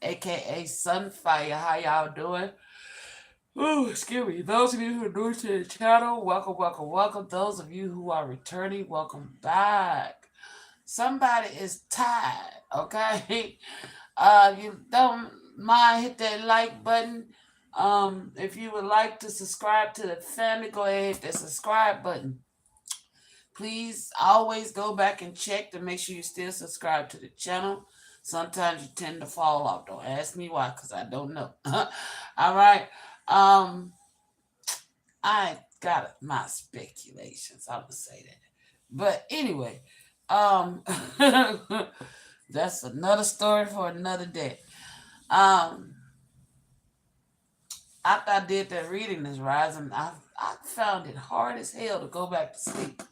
aka Sunfire. How y'all doing? Ooh, excuse me. Those of you who are new to the channel, welcome, welcome, welcome. Those of you who are returning, welcome back. Somebody is tired, okay? You don't mind, hit that like button. If you would like to subscribe to the family, go ahead, hit that subscribe button. Please always go back and check to make sure you still subscribe to the channel. Sometimes you tend to fall off. Don't ask me why, because I don't know. All right. Um, I got my speculations. I would say that. But anyway, um, that's another story for another day. Um, After I did that reading this rising, I found it hard as hell to go back to sleep.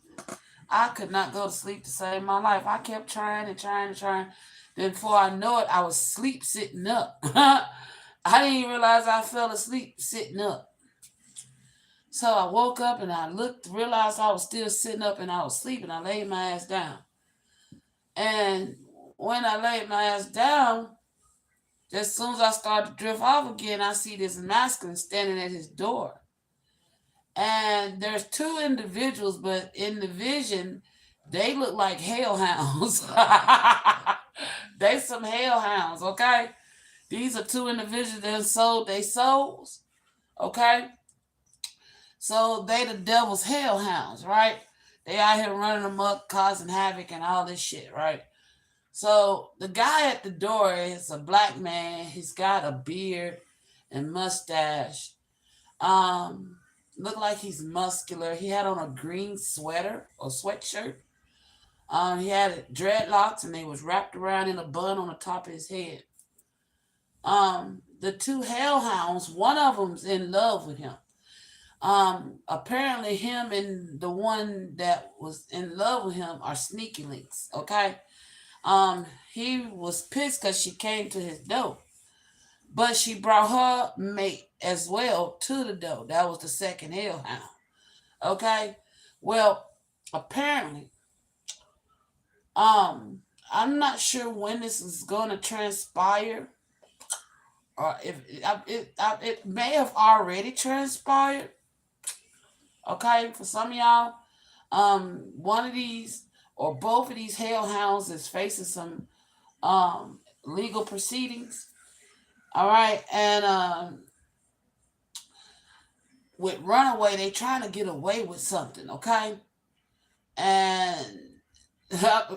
I could not go to sleep to save my life. I kept trying and trying and trying. Then before I know it, I was sleep sitting up. I didn't even realize I fell asleep sitting up. So I woke up and I looked, realized I was still sitting up and I was sleeping. I laid my ass down. And when I laid my ass down, as soon as I started to drift off again, I see this masculine standing at his door. And there's two individuals, but in the vision, they look like hellhounds. They some hellhounds, okay? These are two individuals that sold their souls, okay? So they the devil's hellhounds, right? They out here running amok, causing havoc and all this shit, right? So the guy at the door is a black man. He's got a beard and mustache. Um, Looked like he's muscular. He had on a green sweater or sweatshirt. He had dreadlocks and they was wrapped around in a bun on the top of his head. The two hellhounds, one of them's in love with him. Apparently him and the one that was in love with him are sneaky links. Okay. He was pissed because she came to his door, but she brought her mate as well to the door. That was the second hellhound. Okay. Well, apparently, um, I'm not sure when this is going to transpire, or if it may have already transpired. Okay, for some of y'all, one of these or both of these hellhounds is facing some legal proceedings. All right, and with Runaway, they trying to get away with something. Okay, and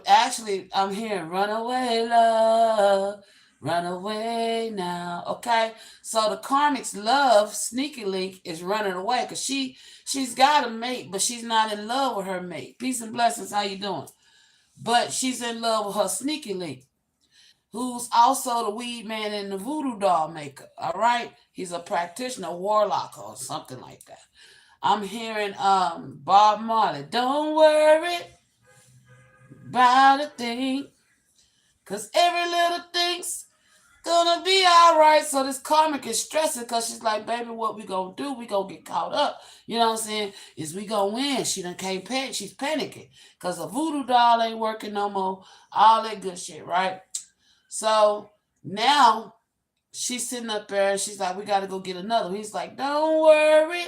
actually, I'm hearing "Runaway Love." Run away now, okay? So the karmic's love, Sneaky Link, is running away because she's got a mate, but she's not in love with her mate. Peace and blessings, how you doing? But she's in love with her Sneaky Link, who's also the weed man and the voodoo doll maker. All right, he's a practitioner, warlock, or something like that. I'm hearing Bob Marley. Don't worry about a thing, cause every little thing's gonna be all right. So this karmic is stressing because she's like, baby, what we gonna do? We gonna get caught up. You know what I'm saying? Is we gonna win? She done can't panic. She's panicking because the voodoo doll ain't working no more. All that good shit, right? So now she's sitting up there and she's like, we got to go get another. He's like, don't worry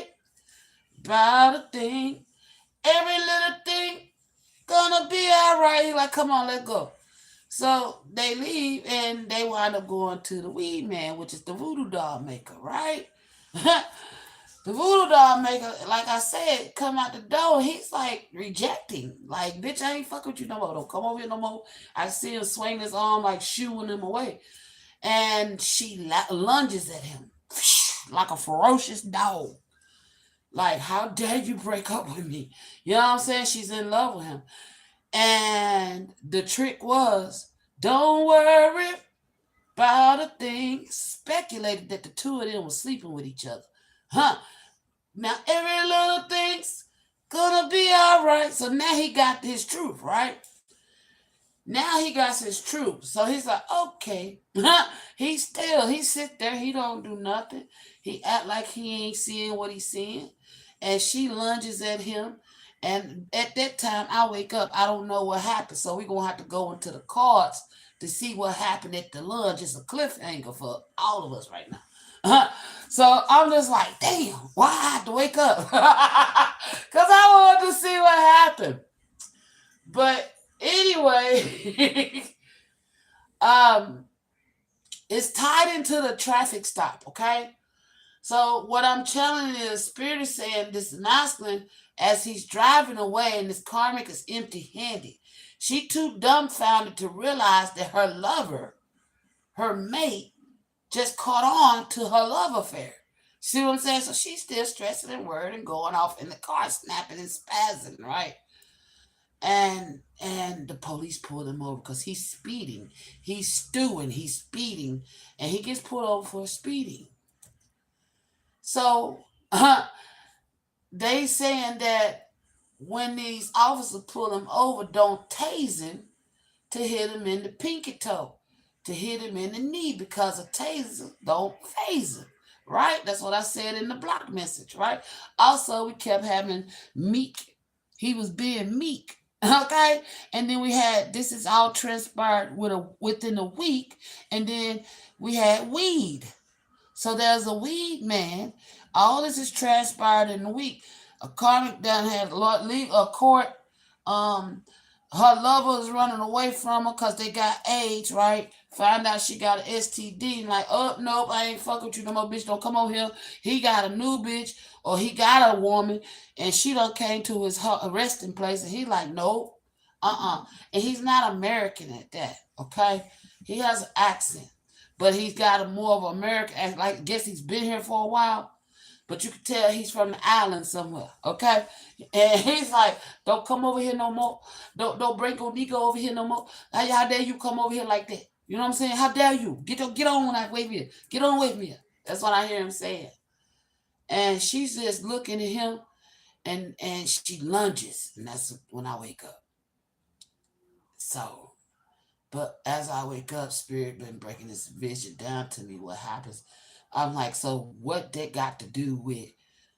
about a thing. Every little thing gonna be all right. He's like, come on, let's go. So they leave and they wind up going to the weed man, which is the voodoo doll maker, right? The voodoo doll maker, like I said, come out the door. He's like rejecting, like, bitch, I ain't fuck with you no more. Don't come over here no more. I see him swing his arm like shooing him away. And she lunges at him like a ferocious dog. Like, how dare you break up with me? You know what I'm saying? She's in love with him. And the trick was, don't worry about a thing. Speculated that the two of them were sleeping with each other. Huh? Now every little thing's gonna be alright. So now he got his truth, right? Now he got his truth. So he's like, okay. He sit there, he don't do nothing. He act like he ain't seeing what he's seeing. And she lunges at him. And at that time, I wake up. I don't know what happened. So we're gonna have to go into the cards to see what happened at the lunch. It's a cliffhanger for all of us right now. So I'm just like, damn, why I have to wake up? Because I wanted to see what happened. But anyway, it's tied into the traffic stop, okay? So what I'm telling you, the Spirit is saying this masculine, as he's driving away and this karmic is empty-handed. She too dumbfounded to realize that her lover, her mate, just caught on to her love affair. See what I'm saying? So she's still stressing and worried and going off in the car, snapping and spazzing, right? And the police pulled him over because he's speeding. He's stewing. He's speeding. And he gets pulled over for speeding. So they saying that when these officers pull him over, don't tase him to hit him in the pinky toe, to hit him in the knee, because a taser don't phase him, right? That's what I said in the block message, right? Also, we kept having Meek. He was being meek, okay? And then we had, this is all transpired within a week, and then we had weed. So there's a weed man. All this is transpired in a week. A karmic done had a court. Her lover is running away from her because they got AIDS, right? Find out she got an STD. Like, oh, nope, I ain't fucking with you no more, bitch. Don't come over here. He got a new bitch, or he got a woman, and she done came to his resting place, and he like, nope, and he's not American at that, okay? He has an accent, but he's got a more of an American accent. Like, I guess he's been here for a while, but you can tell he's from the island somewhere, okay? And he's like, don't come over here no more. Don't bring Onika over here no more. How dare you come over here like that? You know what I'm saying? How dare you? Get on away from here. Get on away from here. That's what I hear him saying. And she's just looking at him, and she lunges, and that's when I wake up. So, but as I wake up, Spirit been breaking this vision down to me, what happens. I'm like, so what that got to do with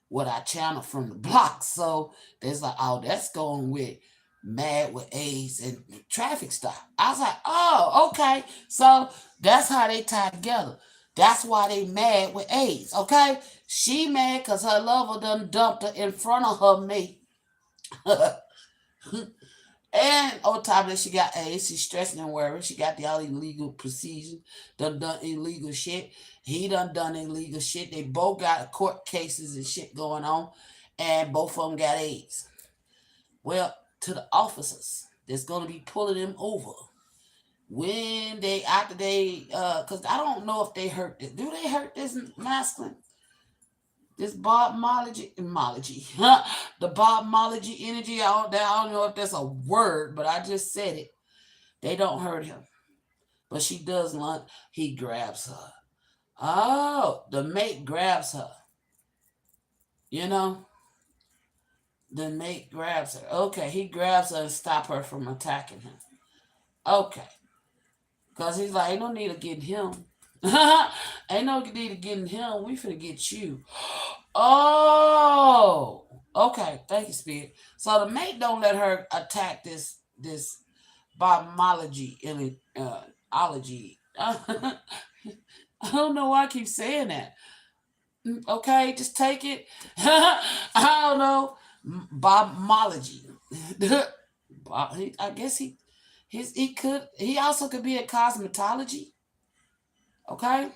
what I channel from the block? So there's like, oh, that's going with mad with AIDS and traffic stop. I was like, oh, okay. So that's how they tie together. That's why they mad with AIDS, okay? She mad because her lover done dumped her in front of her mate. And on top of that, she got AIDS. She's stressing and worried. She got the all illegal procedures, done illegal shit. He done illegal shit. They both got court cases and shit going on, and both of them got AIDS. Well, to the officers that's gonna be pulling them over when after they because I don't know if they hurt this. Do they hurt this masculine? This Bob-mology, the Bob-mology energy. I don't know if that's a word, but I just said it. They don't hurt him, but she does lunge. He grabs her. Oh, the mate grabs her. You know, the mate grabs her. Okay, he grabs her and stop her from attacking him. Okay, because he's like, ain't no need of getting him. Ain't no need of getting him. We finna get you. Oh, okay. Thank you, Spirit. So the mate don't let her attack this Bob-mology ology. I don't know why I keep saying that. Okay, just take it. I don't know. Bob-mology. I guess he also could be a cosmetology. Okay?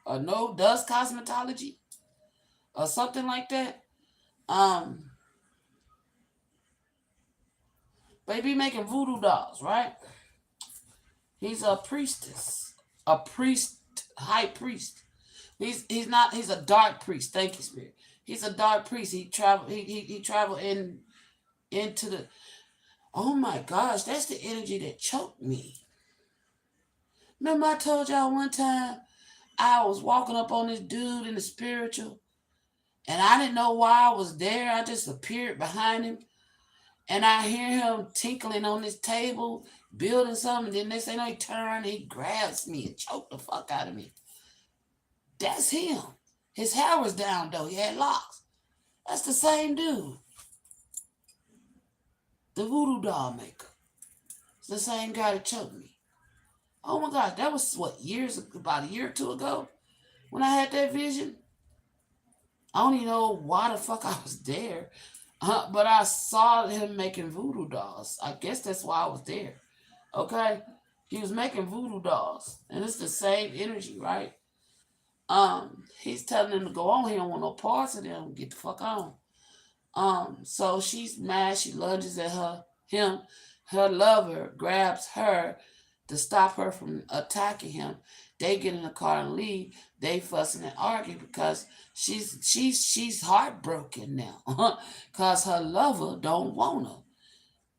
Or no, does cosmetology or something like that. They be making voodoo dolls, right? He's a priestess, a priest, high priest. He's a dark priest. Thank you, Spirit. He's a dark priest. He traveled into the. Oh my gosh, that's the energy that choked me. Remember I told y'all one time I was walking up on this dude in the spiritual, and I didn't know why I was there. I just appeared behind him, and I hear him tinkling on this table, building something. Then next thing I know, he turns and he grabs me and choked the fuck out of me. That's him. His hair was down though. He had locks. That's the same dude. The voodoo doll maker. It's the same guy that choked me. Oh my God, that was what, about a year or two ago when I had that vision. I don't even know why the fuck I was there. But I saw him making voodoo dolls. I guess that's why I was there. Okay? He was making voodoo dolls. And it's the same energy, right? He's telling them to go on. He don't want no parts of them. Get the fuck on. So she's mad. She lunges at him. Her lover grabs her to stop her from attacking him. They get in the car and leave. They fussing and arguing because she's heartbroken now because her lover don't want her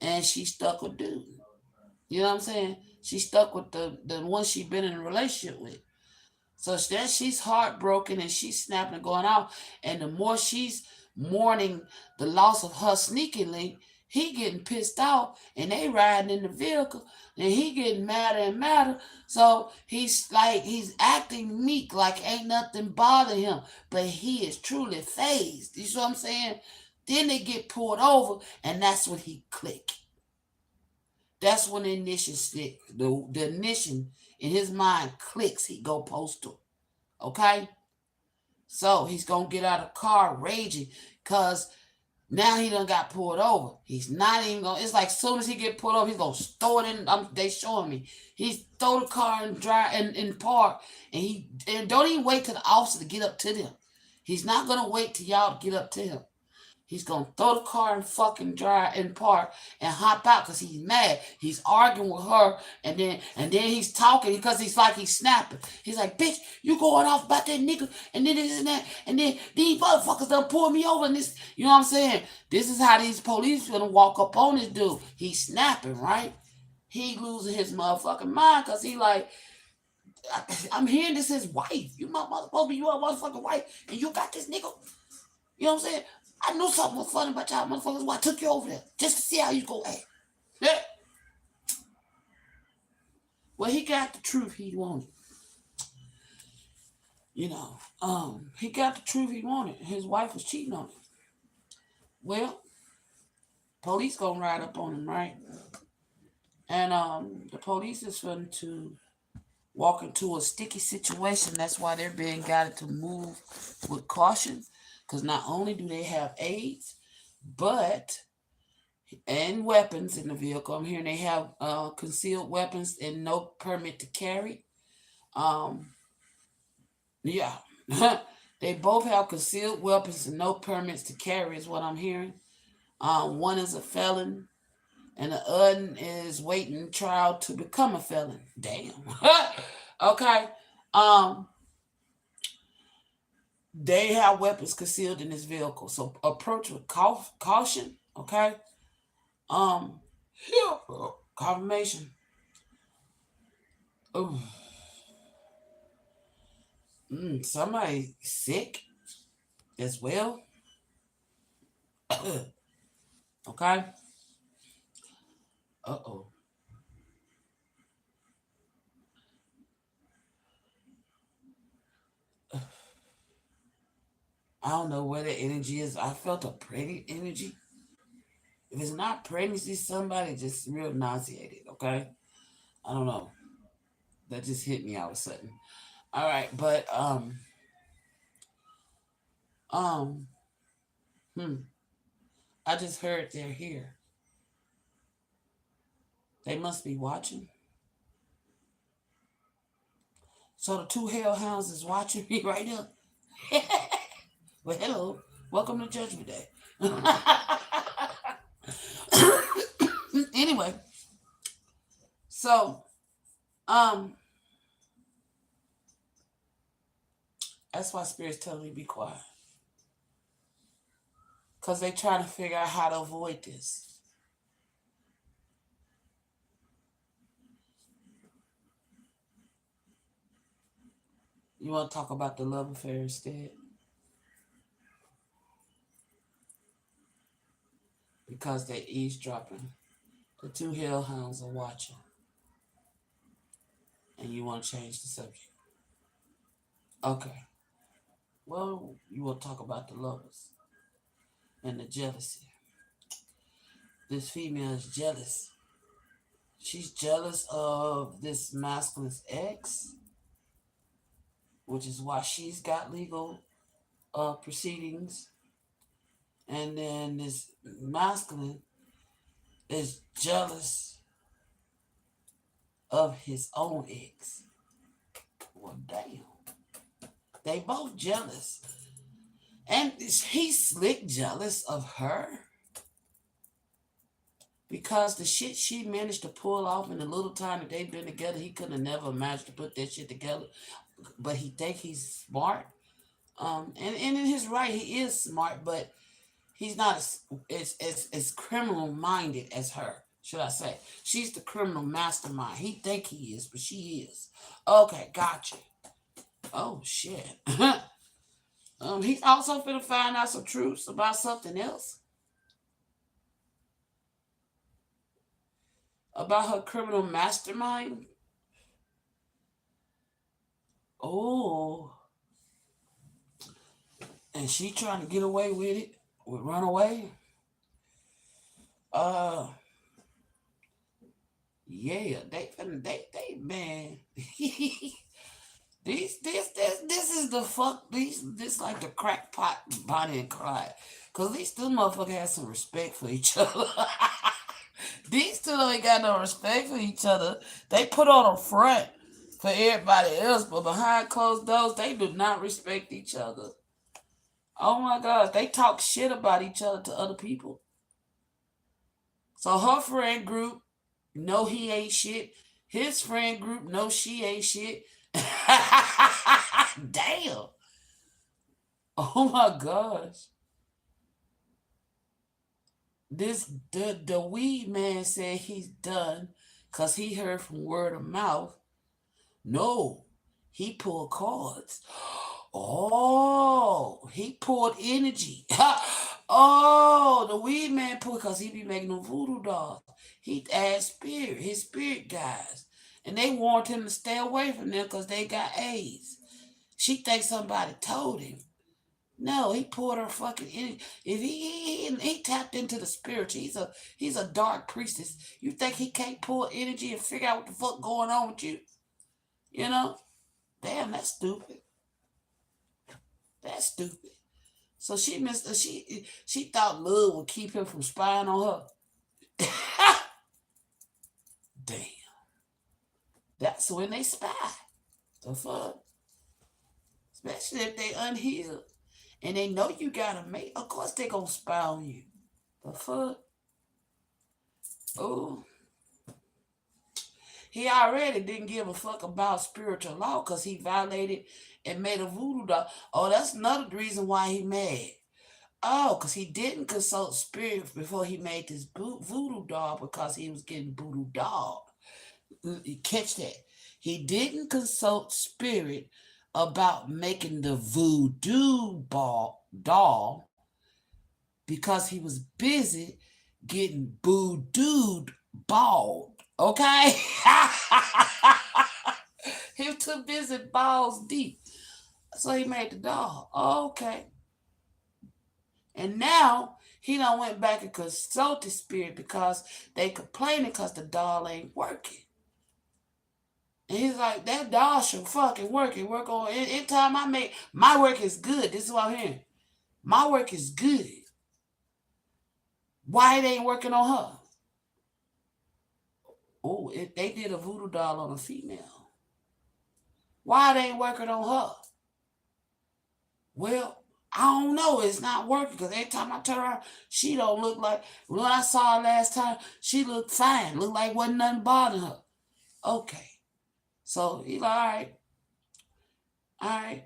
and she's stuck with dude. You know what I'm saying? She's stuck with the one she been in a relationship with. So then she's heartbroken and she's snapping and going out. And the more she's mourning the loss of her sneaky link, he getting pissed off and they riding in the vehicle and he getting madder and madder. So he's acting meek like ain't nothing bothering him. But he is truly phased. You see what I'm saying? Then they get pulled over and that's when he click. That's when the ignition stick. The ignition in his mind clicks. He go postal. Okay? So he's gonna get out of the car raging because now he done got pulled over. He's not even gonna. It's like soon as he get pulled over, he's gonna throw it in. They showing me. He's throw the car and drive and park, and don't even wait till the officer to get up to them. He's not gonna wait till y'all to get up to him. He's gonna throw the car and fucking drive and park and hop out because he's mad. He's arguing with her, and then he's talking because he's snapping. He's like, "Bitch, you going off about that nigga, and then this and that, and then these motherfuckers done pull me over." And this, you know what I'm saying? This is how these police gonna walk up on this dude. He's snapping, right? He losing his motherfucking mind because he like, I'm hearing this his wife. You my motherfucker, you a motherfucking wife, and you got this nigga. You know what I'm saying? I knew something was funny about y'all motherfuckers. Why I took you over there just to see how you go act. Yeah. Well, he got the truth he wanted. You know, he got the truth he wanted. His wife was cheating on him. Well, police gonna ride up on him, right? And the police is going to walk into a sticky situation. That's why they're being guided to move with caution. Because not only do they have aids, but and weapons in the vehicle. I'm hearing they have concealed weapons and no permit to carry. Um, yeah, they both have concealed weapons and no permits to carry, is what I'm hearing. One is a felon, and the other is waiting trial to become a felon. Damn. Okay. Um, they have weapons concealed in this vehicle, so approach with caution. Okay. Um, confirmation. Ooh. Somebody sick as well. Okay. Uh-oh. I don't know where the energy is. I felt a pregnant energy. If it's not pregnancy, somebody just real nauseated. Okay. I don't know. That just hit me all of a sudden. All right, but um hmm. I just heard they're here. They must be watching. So the two hellhounds is watching me right now. Well, hello. Welcome to Judgment Day. Anyway, so um that's why spirits tell me to be quiet. Because they trying to figure out how to avoid this. You want to talk about the love affair instead? Because they're eavesdropping. The two hellhounds are watching. And you want to change the subject. Okay. Well, you will talk about the lovers and the jealousy. This female is jealous She's jealous of this masculine's ex, which is why she's got legal proceedings. And then this masculine is jealous of his own ex. Well, damn. They both jealous. And he's slick jealous of her. Because the shit she managed to pull off in the little time that they've been together, he could have never managed to put that shit together. But he think he's smart. And in his right, he is smart, but he's not as criminal minded as her, should I say. She's the criminal mastermind. He think he is, but she is. Okay, gotcha. Oh shit. He's also finna find out some truths about something else. About her criminal mastermind. Oh. And she trying to get away with it. Would run away. Yeah, they man. This is the fuck. This like the crackpot Bonnie and Clyde. Cause these two motherfuckers have some respect for each other. These two ain't got no respect for each other. They put on a front for everybody else, but behind closed doors, they do not respect each other. Oh my gosh, they talk shit about each other to other people. So her friend group know he ain't shit. His friend group know she ain't shit. Damn. Oh my gosh. The weed man said he's done because he heard from word of mouth. No, he pulled cards. Oh, he pulled energy. Oh, the weed man pulled because he be making them voodoo dolls. He asked his spirit guys. And they warned him to stay away from them because they got AIDS. She thinks somebody told him. No, he pulled her fucking energy. If he tapped into the spirit, he's a dark priestess. You think he can't pull energy and figure out what the fuck going on with you? You know? Damn, that's stupid. That's stupid. So she thought love would keep him from spying on her. Damn. That's when they spy. The fuck? Especially if they unhealed. And they know you got a mate. Of course they gonna spy on you. The fuck? Oh. He already didn't give a fuck about spiritual law because he violated and made a voodoo doll. Oh, that's another reason why he mad. Oh, because he didn't consult spirit before he made this voodoo doll because he was getting voodoo doll. Catch that. He didn't consult spirit about making the voodoo doll because he was busy getting voodooed bald. Okay? He was too busy balls deep. So he made the doll. Okay. And now he done went back and consulted spirit because they complaining because the doll ain't working. And he's like, that doll should fucking work. It work on anytime I make my work is good. This is what I'm hearing. My work is good. Why it ain't working on her? Oh, they did a voodoo doll on a female. Why it ain't working on her? Well, I don't know. It's not working because every time I turn around, she don't look like. When I saw her last time, she looked fine. Looked like wasn't nothing bothering her. Okay. So he's like, all right. All right.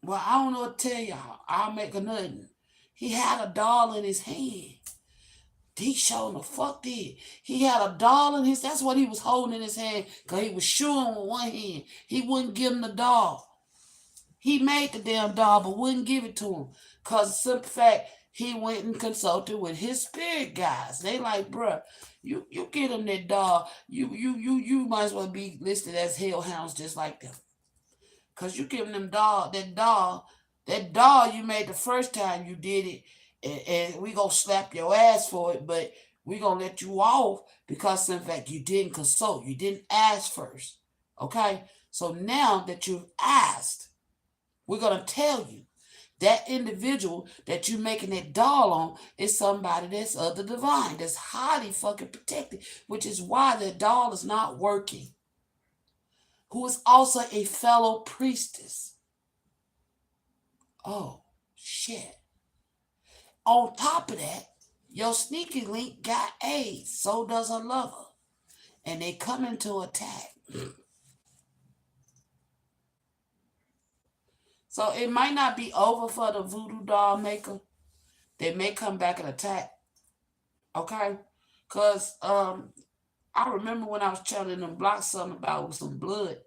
Well, I don't know what to tell y'all. I'll make a nothing. He had a doll in his hand. He showing the fuck did. He had a doll in his, that's what he was holding in his hand because he was shooing with one hand. He wouldn't give him the doll. He made the damn doll but wouldn't give it to him because the simple fact he went and consulted with his spirit guys. They like, bruh, you get him that doll. You might as well be listed as hellhounds just like them. Because you giving them that doll you made the first time you did it, and we gonna slap your ass for it, but We're going to let you off because, in fact, you didn't consult. You didn't ask first. Okay? So now that you've asked, we're going to tell you that individual that you're making that doll on is somebody that's of the divine, that's highly fucking protected, which is why the doll is not working, who is also a fellow priestess. Oh, shit. On top of that, your sneaky link got AIDS, so does her lover. And they coming to attack. So it might not be over for the voodoo doll maker. They may come back and attack. Okay? Because I remember when I was telling them blocks something about some blood.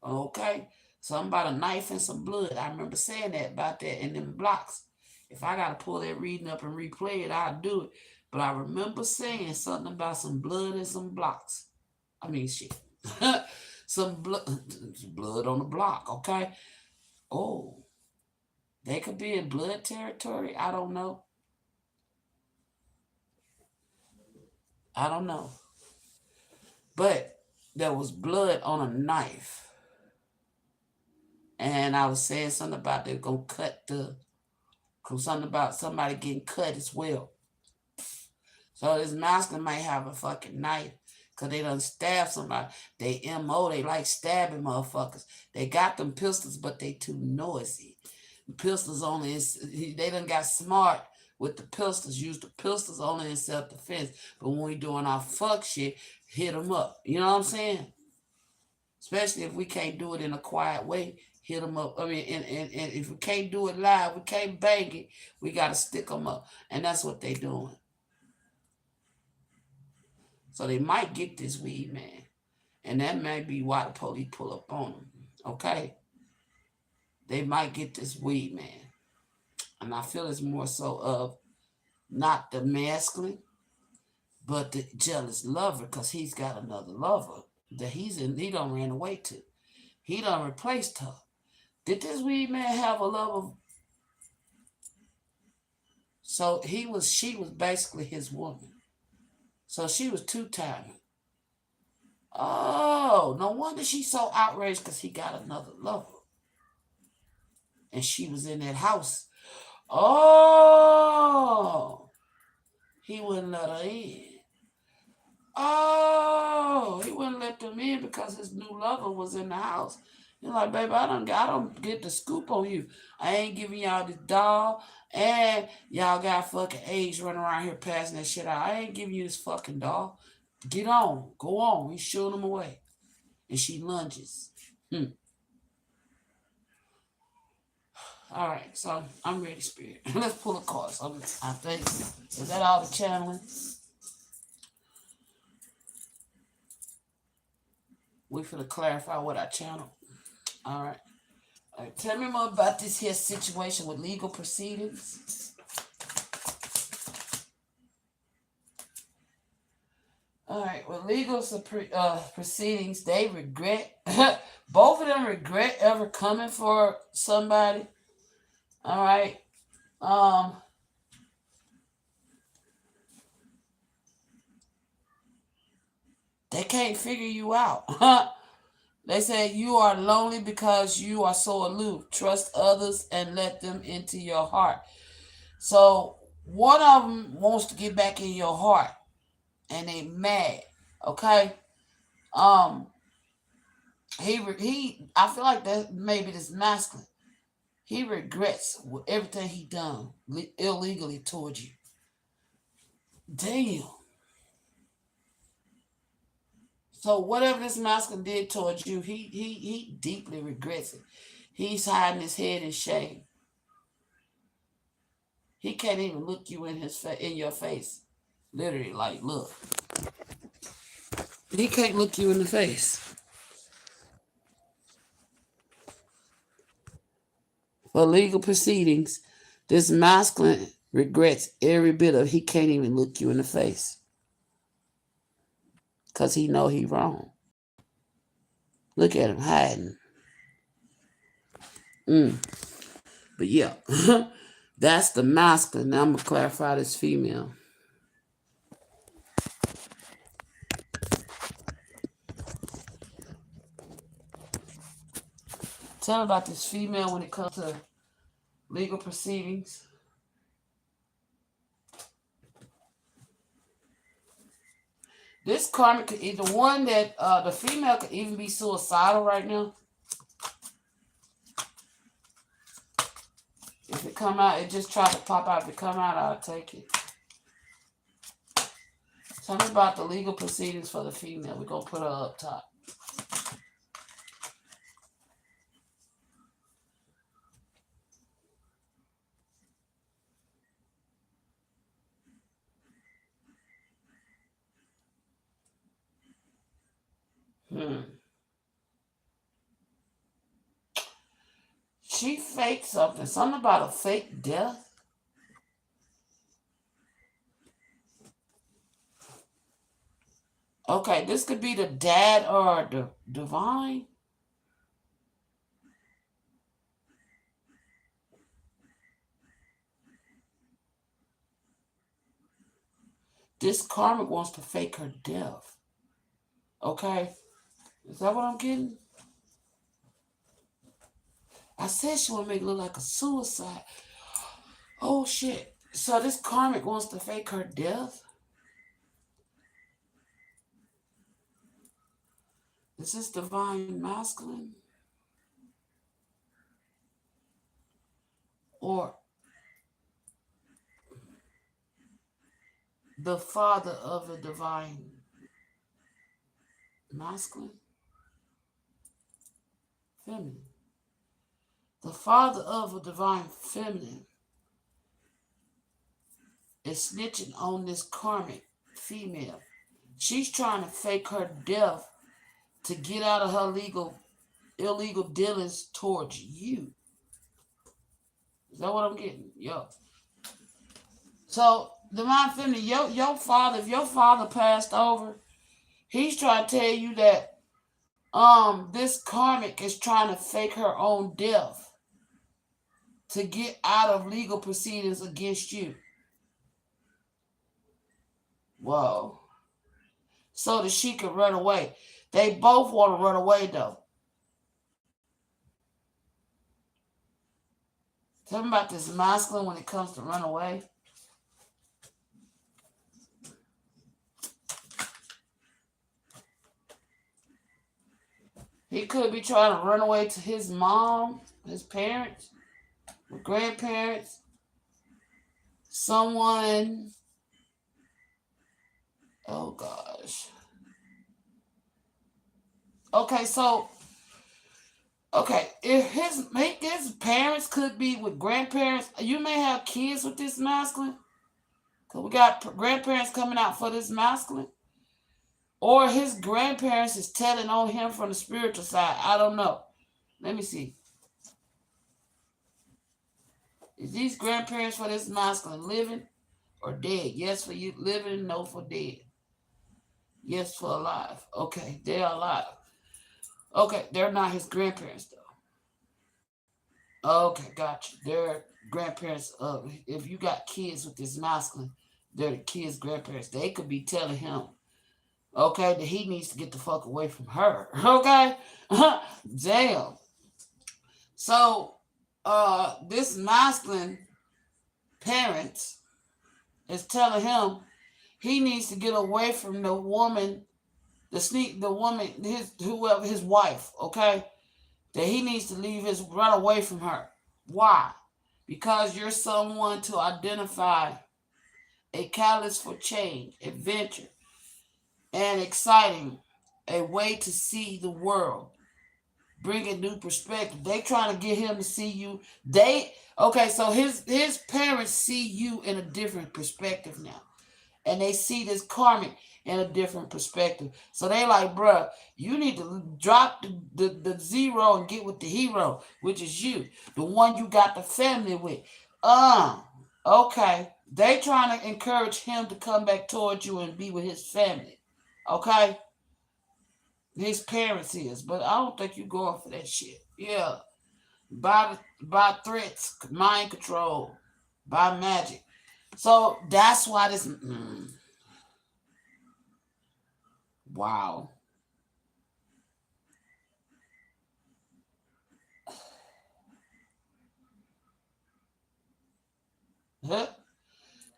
Okay? Something about a knife and some blood. I remember saying that about that in them blocks. If I got to pull that reading up and replay it, I'll do it. But I remember saying something about some blood and some blocks. I mean, shit. Some blood on the block, okay? Oh, they could be in blood territory. I don't know. I don't know. But there was blood on a knife. And I was saying something about they're going to cut something about somebody getting cut as well. So this masculine might have a fucking knife because they done stab somebody. They MO, they like stabbing motherfuckers. They got them pistols, but they too noisy. The pistols only, they done got smart with the pistols, use the pistols only in self-defense. But when we doing our fuck shit, hit them up. You know what I'm saying? Especially if we can't do it in a quiet way, hit them up. I mean, and if we can't do it live, we can't bang it, we got to stick them up. And that's what they doing. So they might get this weed man. And that may be why the police pull up on them. Okay? They might get this weed man. And I feel it's more so of not the masculine, but the jealous lover, because he's got another lover that he done ran away to. He done replaced her. Did this weed man have a lover? So she was basically his woman. So she was two-timing. Oh, no wonder she's so outraged because he got another lover. And she was in that house. Oh, he wouldn't let her in. Oh, he wouldn't let them in because his new lover was in the house. You're like, baby, I don't get the scoop on you. I ain't giving y'all this doll, and y'all got fucking AIDS running around here passing that shit out. I ain't giving you this fucking doll. Get on, go on. He's shooing them away, and she lunges. All right, so I'm ready, Spirit. Let's pull a card. So I think, is that all the channeling? We finna clarify what I channel. All right. All right. Tell me more about this here situation with legal proceedings. All right. With legal proceedings, they regret. Both of them regret ever coming for somebody. All right. They can't figure you out. They say you are lonely because you are so aloof. Trust others and let them into your heart. So one of them wants to get back in your heart, and they mad. Okay. He. I feel like that maybe this masculine. He regrets everything he done illegally towards you. Damn. So whatever this masculine did towards you, he deeply regrets it. He's hiding his head in shame. He can't even look you in your face. Literally, like, look. He can't look you in the face. For legal proceedings, this masculine regrets every bit of he can't even look you in the face. Because he know he wrong. Look at him hiding. But yeah, that's the masculine. Now I'm going to clarify this female. Tell me about this female when it comes to legal proceedings. This karmic could either one that the female could even be suicidal right now. If it come out, it just tried to pop out. If it come out, I'll take it. Tell me about the legal proceedings for the female. We're going to put her up top. She faked something. Something about a fake death. Okay, this could be the dad or the divine. This karmic wants to fake her death. Okay? Is that what I'm getting? I said she want to make it look like a suicide. Oh, shit. So this karmic wants to fake her death? Is this divine masculine? Or the father of a divine masculine? Feminine. The father of a divine feminine is snitching on this karmic female. She's trying to fake her death to get out of her illegal dealings towards you. Is that what I'm getting? Yo. So, divine feminine, your father, if your father passed over, he's trying to tell you that this karmic is trying to fake her own death to get out of legal proceedings against you. Whoa. So that she could run away. They both want to run away, though. Tell me about this masculine when it comes to run away. He could be trying to run away to his mom, his parents, grandparents, someone. Oh, gosh. Okay, so, if his parents could be with grandparents, you may have kids with this masculine, because we got grandparents coming out for this masculine, or his grandparents is telling on him from the spiritual side. I don't know. Let me see. Is these grandparents for this masculine living or dead? Yes for you living, no for dead. Yes for alive. Okay, they're alive. Okay, they're not his grandparents though. Okay, gotcha. They're grandparents of, if you got kids with this masculine, they're the kids' grandparents. They could be telling him, okay, that he needs to get the fuck away from her. Okay? Damn. So, this masculine parents is telling him he needs to get away from the woman, his wife, okay? That he needs to run away from her. Why? Because you're someone to identify a catalyst for change, adventure, and exciting, a way to see the world, bring a new perspective. They trying to get him to see you. So his parents see you in a different perspective now. And they see this karmic in a different perspective. So they like, bruh, you need to drop the zero and get with the hero, which is you, the one you got the family with. Okay. They trying to encourage him to come back towards you and be with his family. Okay? His parents is, but I don't think you going for that shit. Yeah. By threats, mind control, by magic. So that's why this. Wow.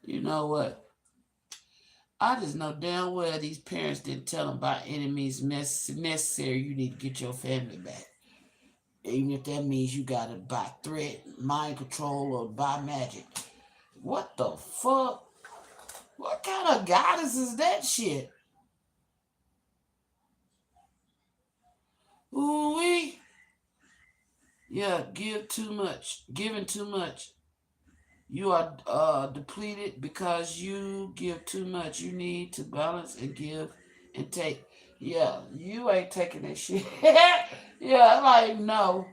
You know what? I just know damn well these parents didn't tell them by any means necessary you need to get your family back. Even if that means you gotta by threat, mind control, or by magic. What the fuck? What kind of guidance is that shit? Ooh-wee. Yeah, give too much. Giving too much. You are depleted because you give too much. You need to balance and give and take. Yeah, you ain't taking that shit. Yeah, like, no,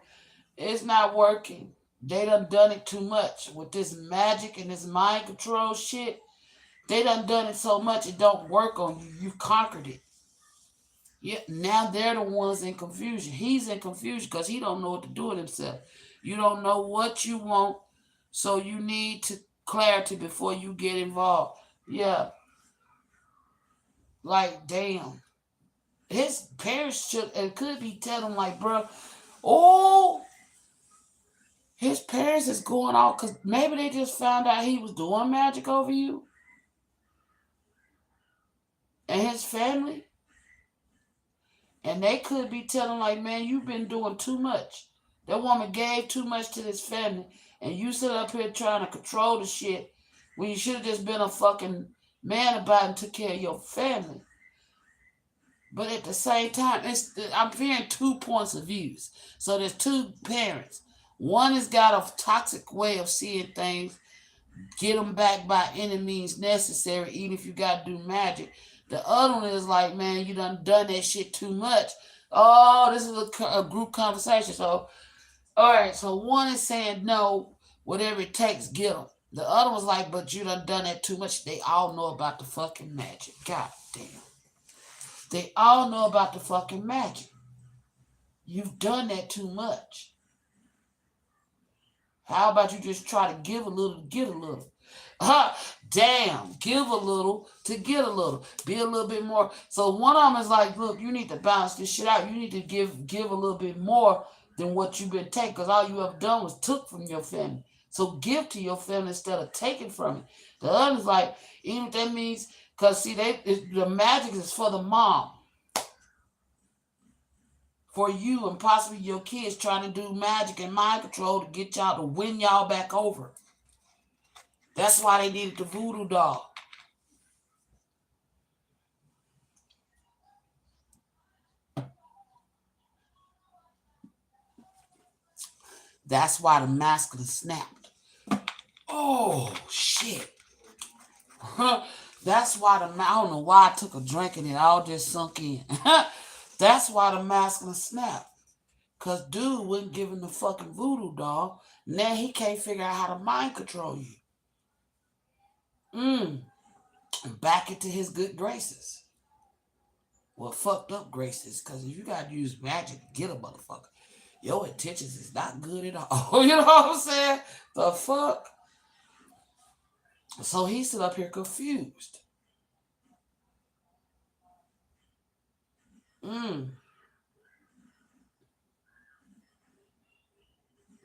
it's not working. They done it too much with this magic and this mind control shit. They done it so much it don't work on you. You conquered it. Yeah, now they're the ones in confusion. He's in confusion because he don't know what to do with himself. You don't know what you want, so you need to clarity before you get involved. Yeah, like damn. His parents should and could be telling him like, bro, oh, his parents is going off because maybe they just found out he was doing magic over you and his family. And they could be telling like, man, you've been doing too much. That woman gave too much to this family, and you sit up here trying to control the shit when you should have just been a fucking man about it and took care of your family. But at the same time, I'm hearing 2 points of views. So there's 2 parents. One has got a toxic way of seeing things. Get them back by any means necessary, even if you got to do magic. The other one is like, man, you done that shit too much. Oh, this is a group conversation. So, all right. So one is saying no, whatever it takes, get them. The other one's like, but you done that too much. They all know about the fucking magic. God damn. They all know about the fucking magic. You've done that too much. How about you just try to give a little to get a little? Damn, give a little to get a little. Be a little bit more. So one of them is like, look, you need to balance this shit out. You need to give a little bit more than what you've been taking, because all you have done was took from your family. So give to your family instead of taking from it. The other's like, even if that means, because see, the magic is for the mom. For you and possibly your kids trying to do magic and mind control to get y'all to win y'all back over. That's why they needed the voodoo doll. That's why the masculine snapped. Oh, shit. That's why I don't know why I took a drink and it all just sunk in. That's why the masculine snapped. Because dude wasn't giving the fucking voodoo doll. Now he can't figure out how to mind control you. Back into his good graces. Well, fucked up graces. Because if you got to use magic to get a motherfucker, your intentions is not good at all. You know what I'm saying? The fuck? So he stood up here confused.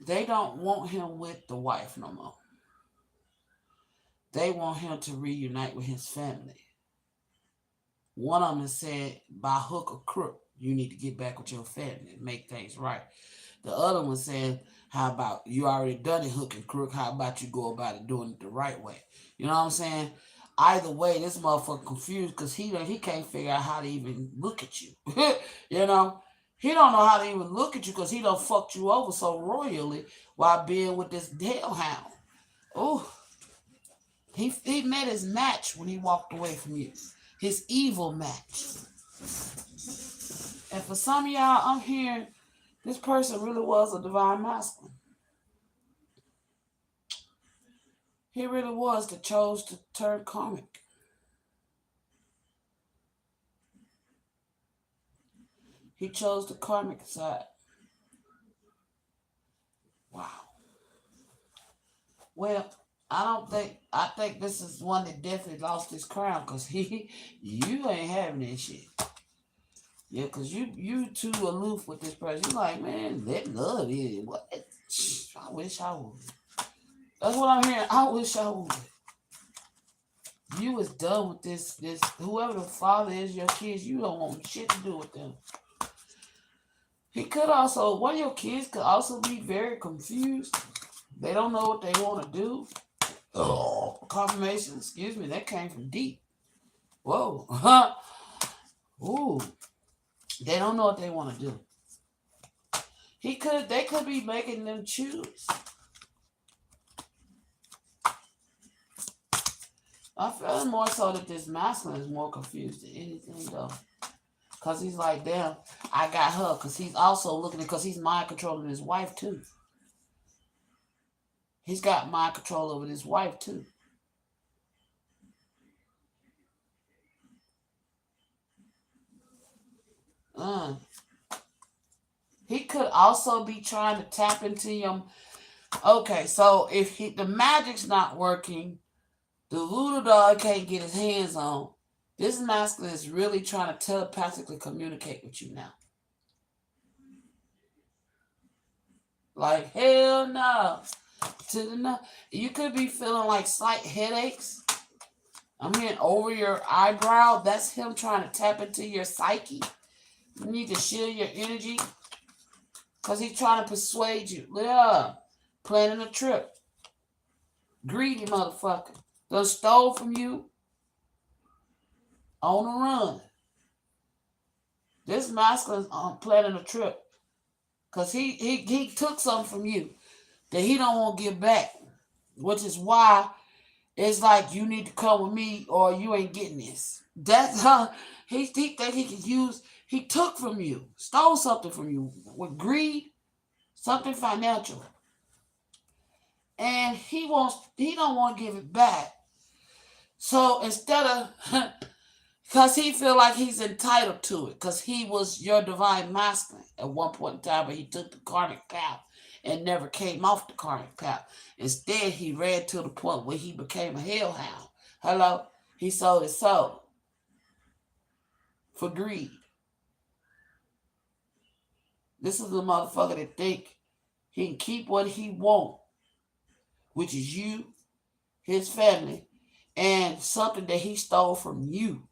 They don't want him with the wife no more. They want him to reunite with his family. One of them said, by hook or crook, you need to get back with your family and make things right. The other one said, how about you already done it hook and crook? How about you go about it doing it the right way? You know what I'm saying? Either way, this motherfucker confused because he can't figure out how to even look at you. You know? He don't know how to even look at you because he done fucked you over so royally while being with this hellhound. Oh, he met his match when he walked away from you. His evil match. And for some of y'all, I'm hearing this person really was a divine masculine. He really was that chose to turn karmic. He chose the karmic side. Wow. Well, I think this is one that definitely lost his crown because you ain't having that shit. Yeah, because you too aloof with this person. You're like, man, let love in. What? I wish I would. That's what I'm hearing. I wish I would. You was done with this. Whoever the father is, your kids, you don't want shit to do with them. He could also, one of your kids could also be very confused. They don't know what they want to do. Oh, confirmation, excuse me, that came from deep. Whoa. Ooh. They don't know what they want to do. They could be making them choose. I feel more so that this masculine is more confused than anything though. Cause he's like, damn, I got her. Cause he's also looking at, cause he's mind controlling his wife too. He's got mind control over his wife too. He could also be trying to tap into your. Okay, so if the magic's not working, the voodoo dog can't get his hands on. This masculine is really trying to telepathically communicate with you now. Like hell no. To the no. You could be feeling like slight headaches. I'm hearing over your eyebrow. That's him trying to tap into your psyche. You need to shield your energy. Because he's trying to persuade you. Yeah. Planning a trip. Greedy motherfucker. They stole from you. On the run. This masculine's planning a trip. Because he took something from you that he don't want to give back. Which is why it's like you need to come with me or you ain't getting this. That's how he think that he can use. He took from you, stole something from you with greed, something financial, and he don't want to give it back. So instead of, because he feel like he's entitled to it, because he was your divine masculine at one point in time, but he took the karmic path and never came off the karmic path. Instead, he ran to the point where he became a hellhound. Hello? He sold his soul for greed. This is the motherfucker that think he can keep what he want, which is you, his family, and something that he stole from you.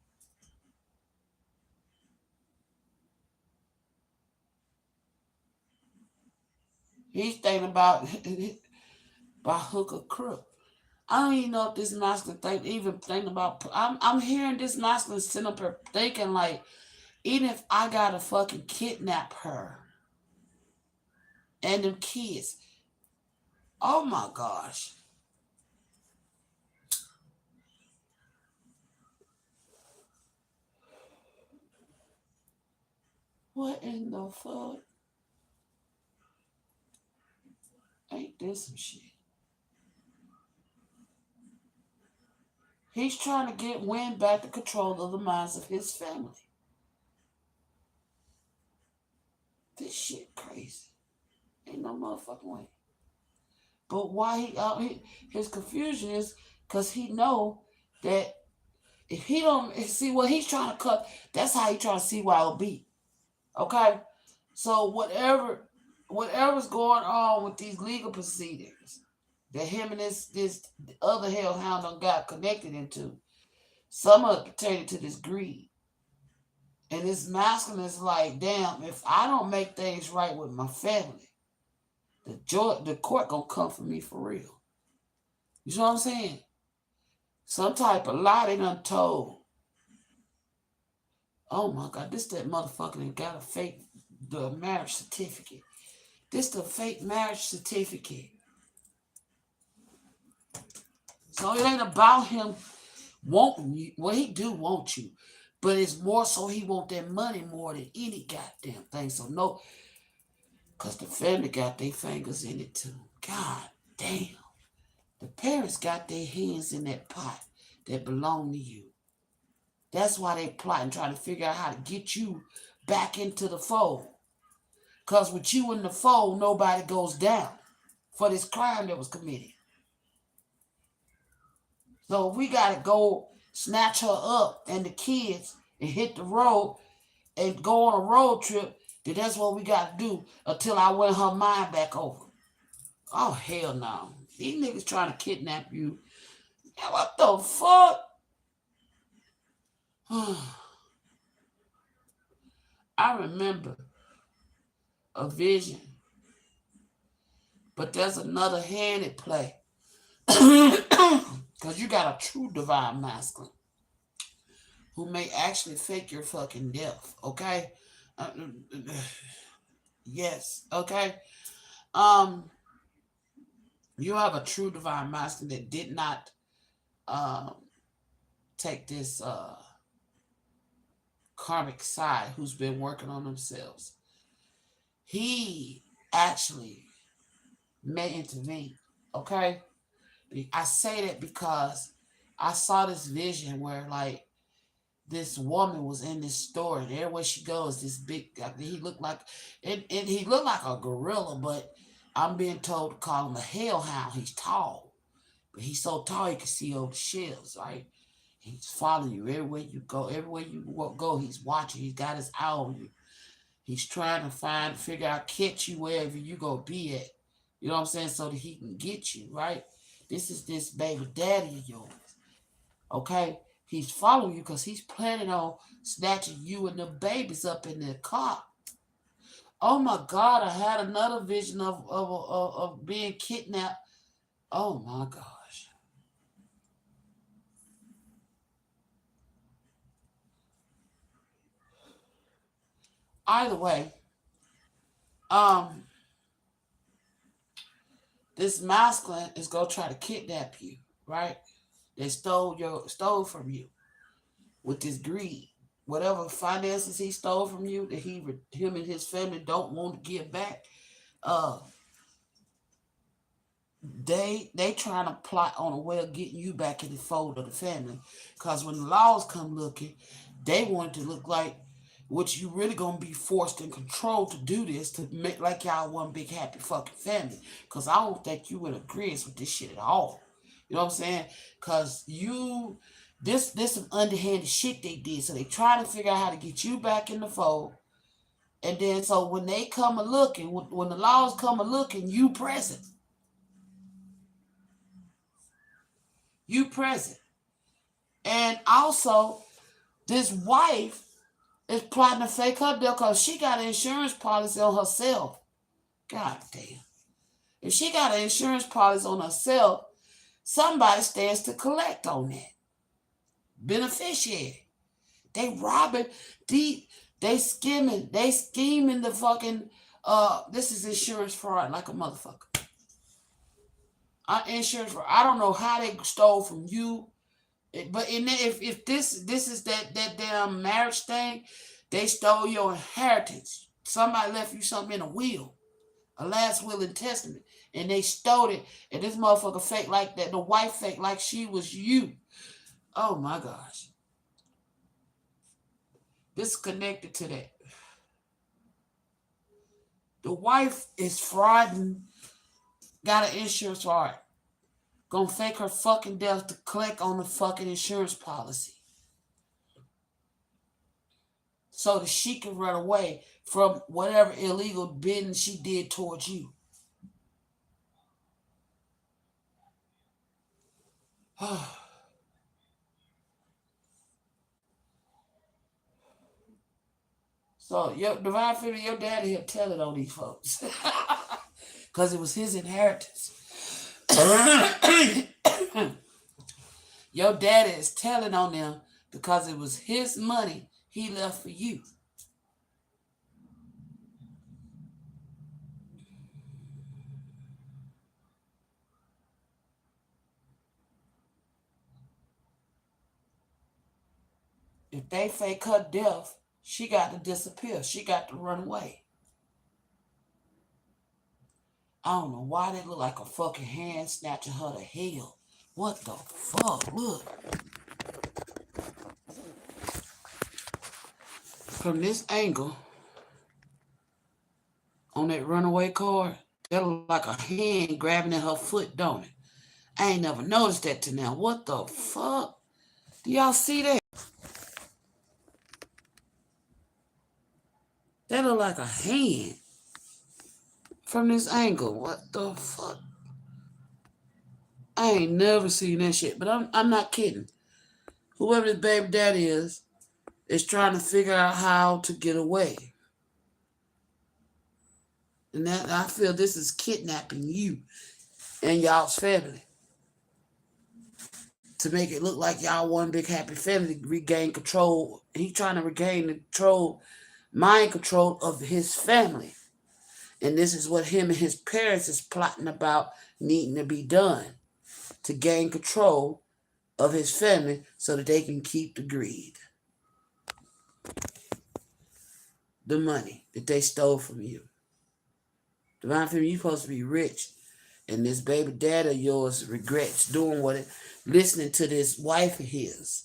He's thinking about by hook or crook. I don't even know if this masculine even thinking about. I'm hearing this masculine sitting up here thinking like, even if I gotta fucking kidnap her and them kids, oh my gosh. What in the fuck? Ain't this some shit? He's trying to get wind back the control of the minds of his family. This shit crazy. Ain't no motherfucking way. But why his confusion is because he know that if he don't see what he's trying to cut, that's how he trying to see why it'll be. Okay? So whatever's going on with these legal proceedings that him and this other hellhound done got connected into, some of it pertaining to this greed. And this masculine is like, damn, if I don't make things right with my family, the court gonna come for me for real. You know what I'm saying? Some type of lie they done told. Oh my God, this that motherfucker that got a fake the marriage certificate. This the fake marriage certificate. So it ain't about him wanting you. Well, he do want you, but it's more so he want that money more than any goddamn thing. So no, because the family got their fingers in it too. God damn. The parents got their hands in that pot that belong to you. That's why they plotting, trying to figure out how to get you back into the fold. Because with you in the fold, nobody goes down for this crime that was committed. So we got to go snatch her up and the kids and hit the road and go on a road trip, then that's what we got to do until I win her mind back over. Oh, hell no. These niggas trying to kidnap you. Yeah, what the fuck? I remember a vision, but there's another hand at play. Because you got a true divine masculine who may actually fake your fucking death, okay? Yes, okay? Um, you have a true divine masculine that did not um take this karmic side, who's been working on themselves. He actually may intervene, okay? I say that because I saw this vision where, like, this woman was in this store, and everywhere she goes, this big, he looked like, and he looked like a gorilla, but I'm being told to call him a hellhound. He's tall, but he's so tall he can see over the shelves, right? He's following you everywhere you go. Everywhere you go, he's watching. He's got his eye on you. He's trying to figure out, catch you wherever you go be at. You know what I'm saying? So that he can get you, right? This is this baby daddy of yours. Okay? He's following you because he's planning on snatching you and the babies up in their car. Oh my God, I had another vision of being kidnapped. Oh my gosh. Either way, this masculine is gonna try to kidnap you, right? They stole from you with this greed. Whatever finances he stole from you that him and his family don't want to give back, uh, they trying to plot on a way of getting you back in the fold of the family. Because when the laws come looking, they want it to look like what you really gonna be forced and controlled to do this to make like y'all one big happy fucking family. Because I don't think you would agree with this shit at all. You know what I'm saying? Because this some underhanded shit they did. So they try to figure out how to get you back in the fold. And then so when they come a looking, when the laws come a looking, you present. You present. And also, this wife is plotting to fake her death because she got an insurance policy on herself. God damn. If she got an insurance policy on herself, somebody stands to collect on that. Beneficiary. They robbing, they scheming the fucking, this is insurance fraud like a motherfucker. Insurance fraud. I don't know how they stole from you. But if this is that damn marriage thing, they stole your inheritance. Somebody left you something in a will, a last will and testament, and they stole it. And this motherfucker fake like that. The wife fake like she was you. Oh my gosh. This is connected to that. The wife is frauding, got an insurance fraud. Gonna fake her fucking death to collect on the fucking insurance policy. So that she can run away from whatever illegal business she did towards you. So your divine family, your daddy here telling on these folks. Because it was his inheritance. Your daddy is telling on them because it was his money he left for you. If they fake her death, she got to disappear. She got to run away. I don't know why they look like a fucking hand snatching her to hell. What the fuck? Look. From this angle, on that runaway card, that look like a hand grabbing at her foot, don't it? I ain't never noticed that till now. What the fuck? Do y'all see that? That look like a hand from this angle. What the fuck? I ain't never seen that shit, but I'm not kidding. Whoever this baby daddy is trying to figure out how to get away. And that I feel this is kidnapping you and y'all's family to make it look like y'all one big happy family to regain control. He trying to regain the control, mind control of his family. And this is what him and his parents is plotting about needing to be done to gain control of his family so that they can keep the greed. The money that they stole from you. Divine Family, you supposed to be rich. And this baby dad of yours regrets doing listening to this wife of his.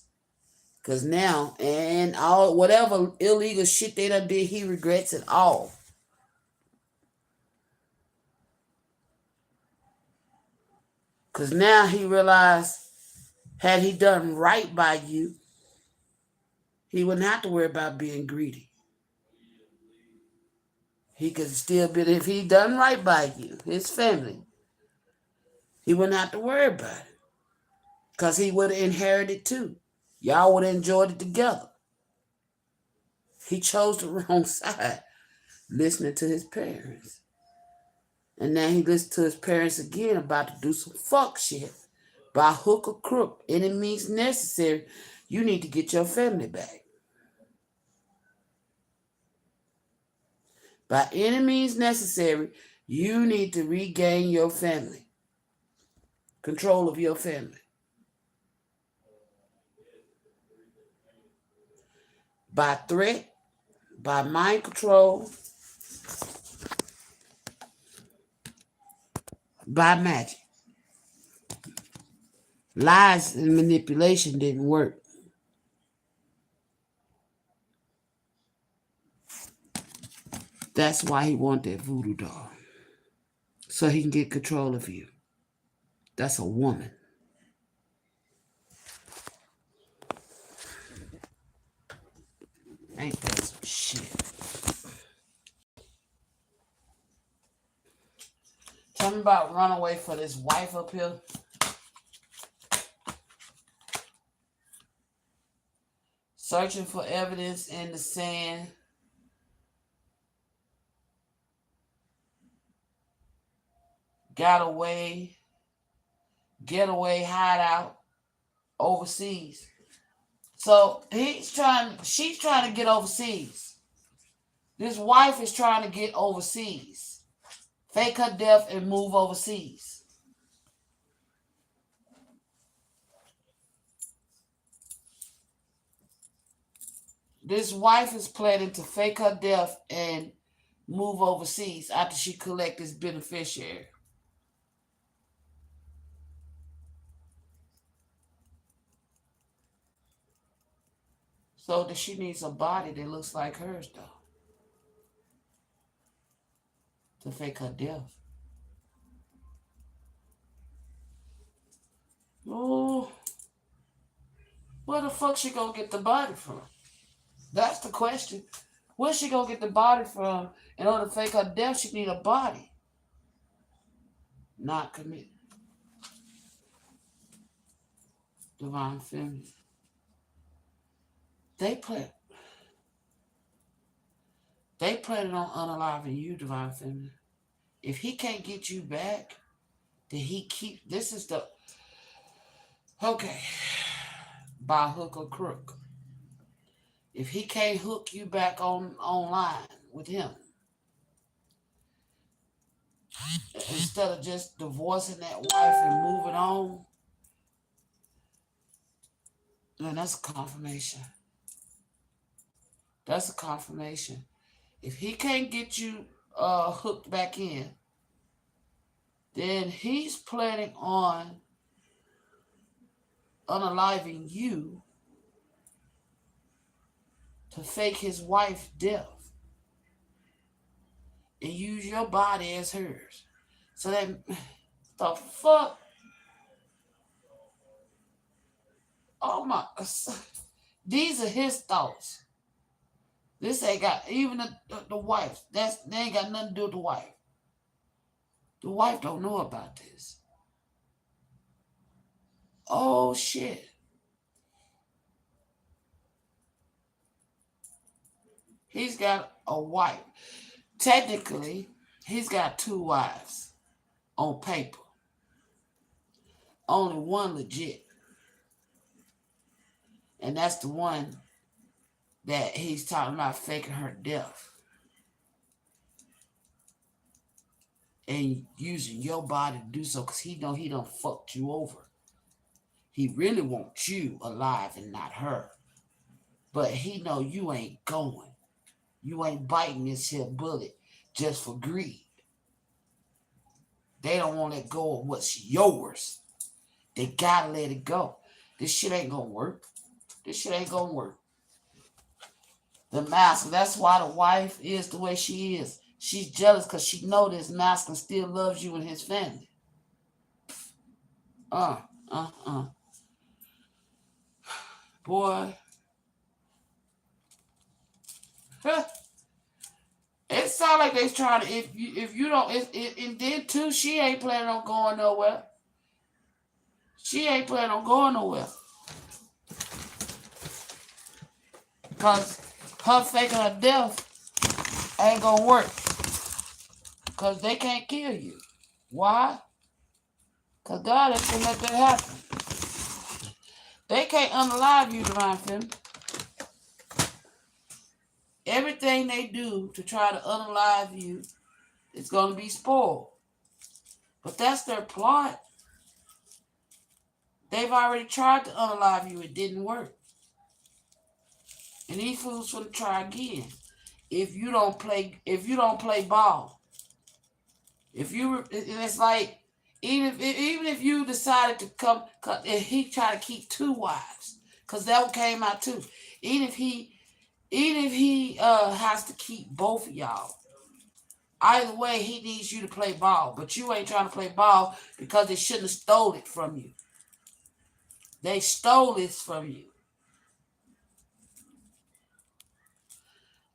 Because now, and all whatever illegal shit they done did, he regrets it all. Because now he realized, had he done right by you, he wouldn't have to worry about being greedy. He could still be, if he done right by you, his family, he wouldn't have to worry about it. Because he would have inherited too. Y'all would have enjoyed it together. He chose the wrong side, listening to his parents. And now he listens to his parents again about to do some fuck shit. By hook or crook, any means necessary, you need to get your family back. By any means necessary, you need to regain your family. Control of your family. By threat, by mind control, by magic. Lies and manipulation didn't work. That's why he wanted that voodoo doll. So he can get control of you. That's a woman. Ain't that some shit? Tell me about runaway for this wife up here. Searching for evidence in the sand. Got away. Getaway hideout overseas. So she's trying to get overseas. This wife is trying to get overseas. Fake her death and move overseas. This wife is planning to fake her death and move overseas after she collect this beneficiary. So that she needs a body that looks like hers, though, to fake her death. Oh, where the fuck she gonna get the body from? That's the question. Where she gonna get the body from? In order to fake her death, she need a body. Not committed. Divine Feminine. They planning on unaliving you, Divine Feminine. If he can't get you back, then he keep. This is the okay. By hook or crook. If he can't hook you back online with him, instead of just divorcing that wife and moving on, then that's a confirmation. That's a confirmation. If he can't get you hooked back in, then he's planning on unaliving you to fake his wife's death and use your body as hers. So that the fuck? Oh my! These are his thoughts. This ain't got even the wife. They ain't got nothing to do with the wife. The wife don't know about this. Oh shit. He's got a wife. Technically, he's got 2 wives on paper. Only one legit. And that's the one that he's talking about faking her death and using your body to do so because he know he done fucked you over. He really wants you alive and not her. But he know you ain't going. You ain't biting this here bullet just for greed. They don't want to let go of what's yours. They gotta let it go. This shit ain't gonna work. This shit ain't gonna work. The mask, that's why the wife is the way she is. She's jealous because she know this mask still loves you and his family. Boy. It sounds like they's trying to, if you don't, and then too, she ain't planning on going nowhere. She ain't planning on going nowhere. Because her faking her death ain't gonna work. Because they can't kill you. Why? Because God ain't gonna let that happen. They can't unalive you, Divine Femme. Everything they do to try to unalive you is going to be spoiled. But that's their plot. They've already tried to unalive you. It didn't work. And these fools will try again. If you don't play ball. It's like, even if you decided to come, he tried to keep 2 wives. Because that came out too. Even if he has to keep both of y'all. Either way, he needs you to play ball. But you ain't trying to play ball because they shouldn't have stole it from you. They stole this from you.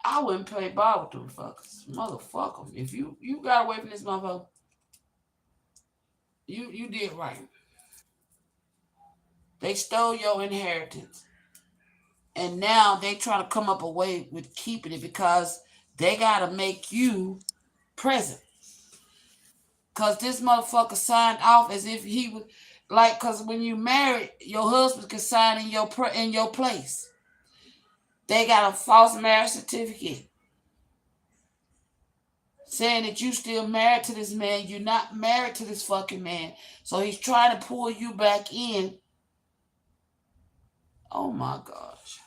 I wouldn't play ball with them fuckers. Motherfucker. If you got away from this motherfucker, you did right. They stole your inheritance. And now they try to come up a way with keeping it because they got to make you present. Because this motherfucker signed off as if he would, like, because when you married, your husband can sign in your place. They got a false marriage certificate saying that you still married to this man. You're not married to this fucking man. So he's trying to pull you back in. Oh my gosh.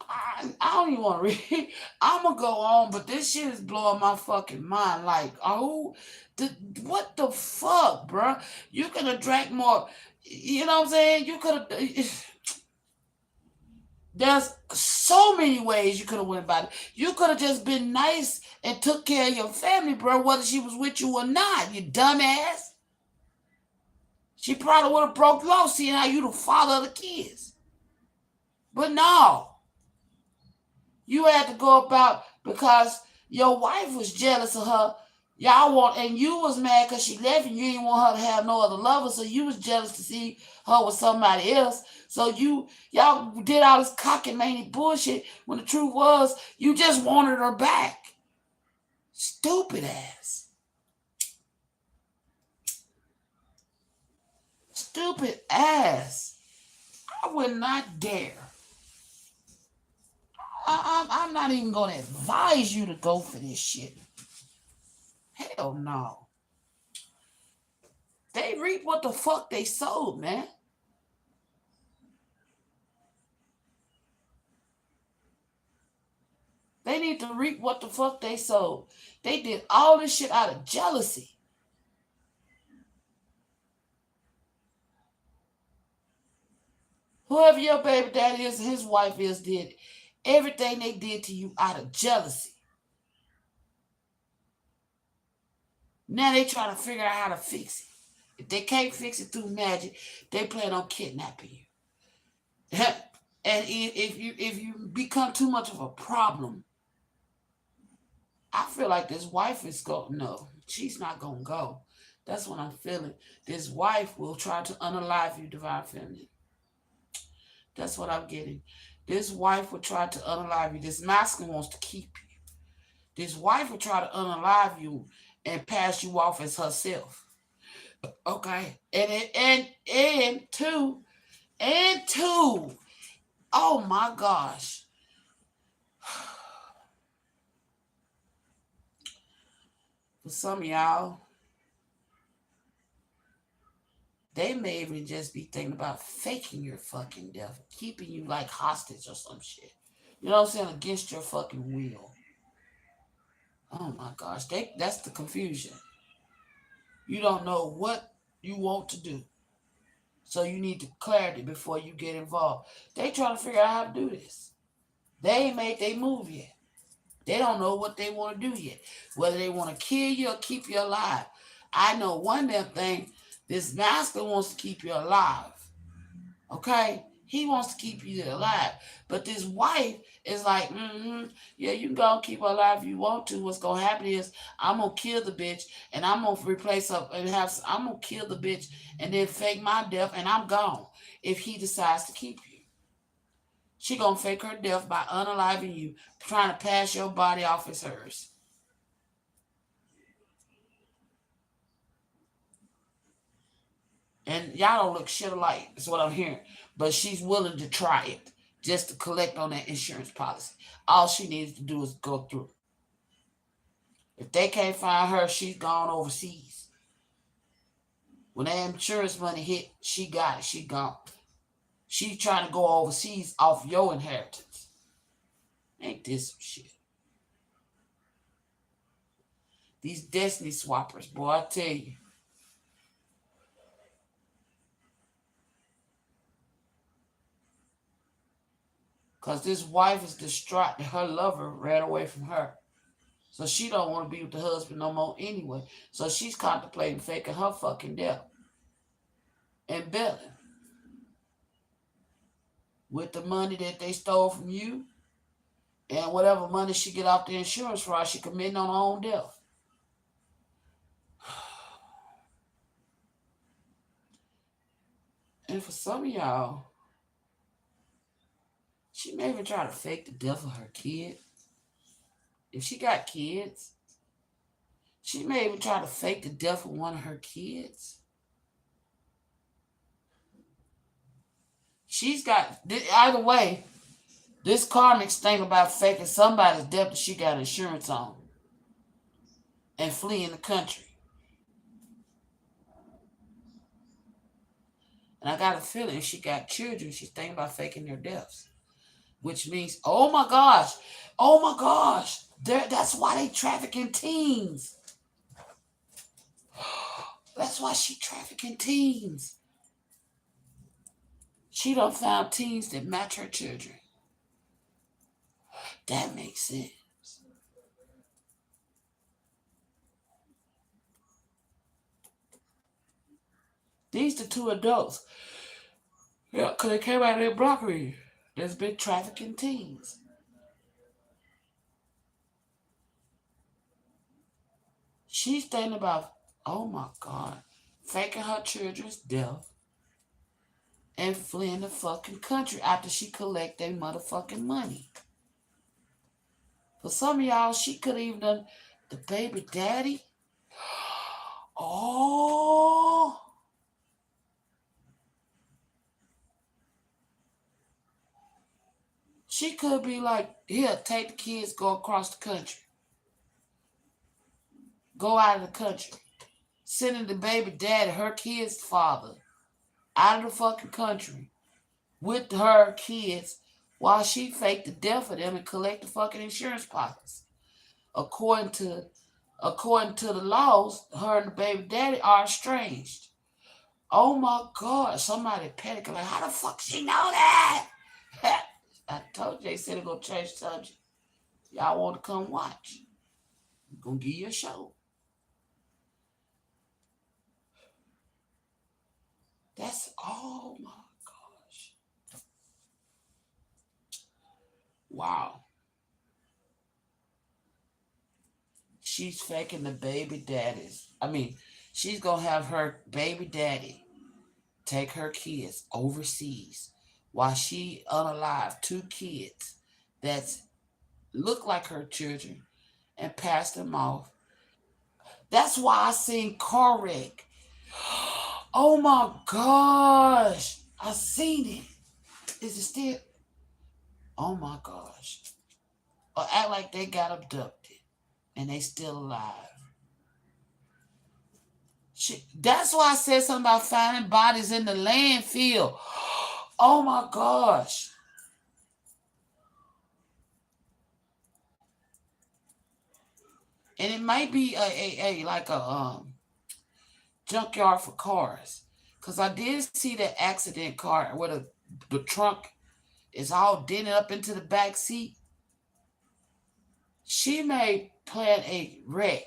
I don't even want to read. I'm going to go on, but this shit is blowing my fucking mind. Like, what the fuck, bro? You could have drank more. You know what I'm saying? You could have. There's so many ways you could have went about it. You could have just been nice and took care of your family, bro, whether she was with you or not, you dumbass. She probably would have broke law seeing how you the father of the kids. But no. You had to go about because your wife was jealous of her. And you was mad because she left and you didn't want her to have no other lover, so you was jealous to see her with somebody else. So y'all did all this cockamamie bullshit when the truth was you just wanted her back. Stupid ass. Stupid ass. I would not dare. I'm not even going to advise you to go for this shit. Hell no. They reap what the fuck they sowed, man. They need to reap what the fuck they sowed. They did all this shit out of jealousy. Whoever your baby daddy is and his wife is did everything they did to you out of jealousy. Now they trying to figure out how to fix it. If they can't fix it through magic, they plan on kidnapping you. And if you become too much of a problem, I feel like this wife is going, no, she's not going to go. That's what I'm feeling. This wife will try to unalive you, divine feminine. That's what I'm getting. This wife will try to unalive you. This masculine wants to keep you. This wife will try to unalive you and pass you off as herself. Okay. And two. Oh my gosh. For some of y'all, they may even just be thinking about faking your fucking death, keeping you like hostage or some shit. You know what I'm saying? Against your fucking will. Oh my gosh. That's the confusion. You don't know what you want to do. So you need clarity before you get involved. They trying to figure out how to do this. They ain't made their move yet. They don't know what they want to do yet. Whether they want to kill you or keep you alive. I know one damn thing. This master wants to keep you alive. Okay? He wants to keep you alive. But this wife is like, yeah, you can go and keep her alive if you want to. What's going to happen is I'm going to kill the bitch and I'm going to replace her and I'm going to kill the bitch and then fake my death and I'm gone if he decides to keep you. She going to fake her death by unaliving you, trying to pass your body off as hers. And y'all don't look shit alike, is what I'm hearing. But she's willing to try it just to collect on that insurance policy. All she needs to do is go through. If they can't find her, she's gone overseas. When that insurance money hit, she got it. She gone. She's trying to go overseas off your inheritance. Ain't this some shit? These destiny swappers, boy, I tell you. Because this wife is distraught that her lover ran away from her. So she don't want to be with the husband no more anyway. So she's contemplating faking her fucking death. And belling. With the money that they stole from you. And whatever money she get off the insurance fraud, she committing on her own death. And for some of y'all, she may even try to fake the death of her kid. If she got kids, she may even try to fake the death of one of her kids. She's got, either way, this karmic's thinking about faking somebody's death that she got insurance on and fleeing the country. And I got a feeling if she got children, she's thinking about faking their deaths. Which means, oh my gosh, that's why they trafficking teens. That's why she trafficking teens. She done found teens that match her children. That makes sense. These the two adults. Yeah, because they came out of their blockery. There's been trafficking teens. She's thinking about, oh my God, faking her children's death and fleeing the fucking country after she collect their motherfucking money. For some of y'all, she could even done the baby daddy. Oh. She could be like, here, take the kids, go across the country. Go out of the country. Sending the baby daddy, her kid's father, out of the fucking country with her kids while she faked the death of them and collect the fucking insurance pockets. According to the laws, her and the baby daddy are estranged. Oh my God, somebody panicked like, how the fuck she know that? I told you they said they're gonna change the subject. Y'all want to come watch? I'm gonna give you a show. That's, oh my gosh. Wow. She's faking the baby daddies. I mean, She's gonna have her baby daddy take her kids overseas while she unalive 2 kids that look like her children and pass them off. That's why I seen car wreck. Oh my gosh. I seen it. Is it still? Oh my gosh. Or act like they got abducted and they still alive. That's why I said something about finding bodies in the landfill. Oh my gosh. And it might be a like a junkyard for cars. Cause I did see that accident car where the trunk is all dented up into the back seat. She may plan a wreck.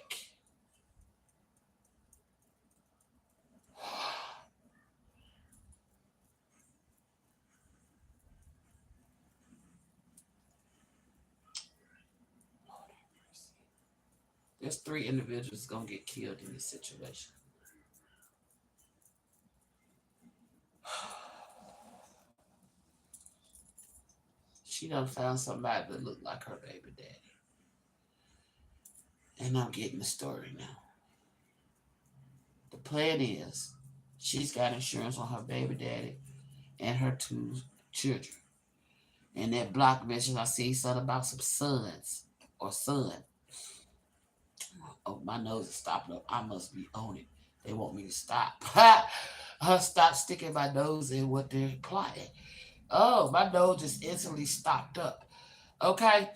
There's 3 individuals gonna get killed in this situation. She done found somebody that looked like her baby daddy. And I'm getting the story now. The plan is she's got insurance on her baby daddy and her 2 children. And that block mentions I see something about some sons or son. Oh, my nose is stopping up. I must be on it. They want me to stop. Stop sticking my nose in what they're plotting. Oh, my nose just instantly stopped up. Okay.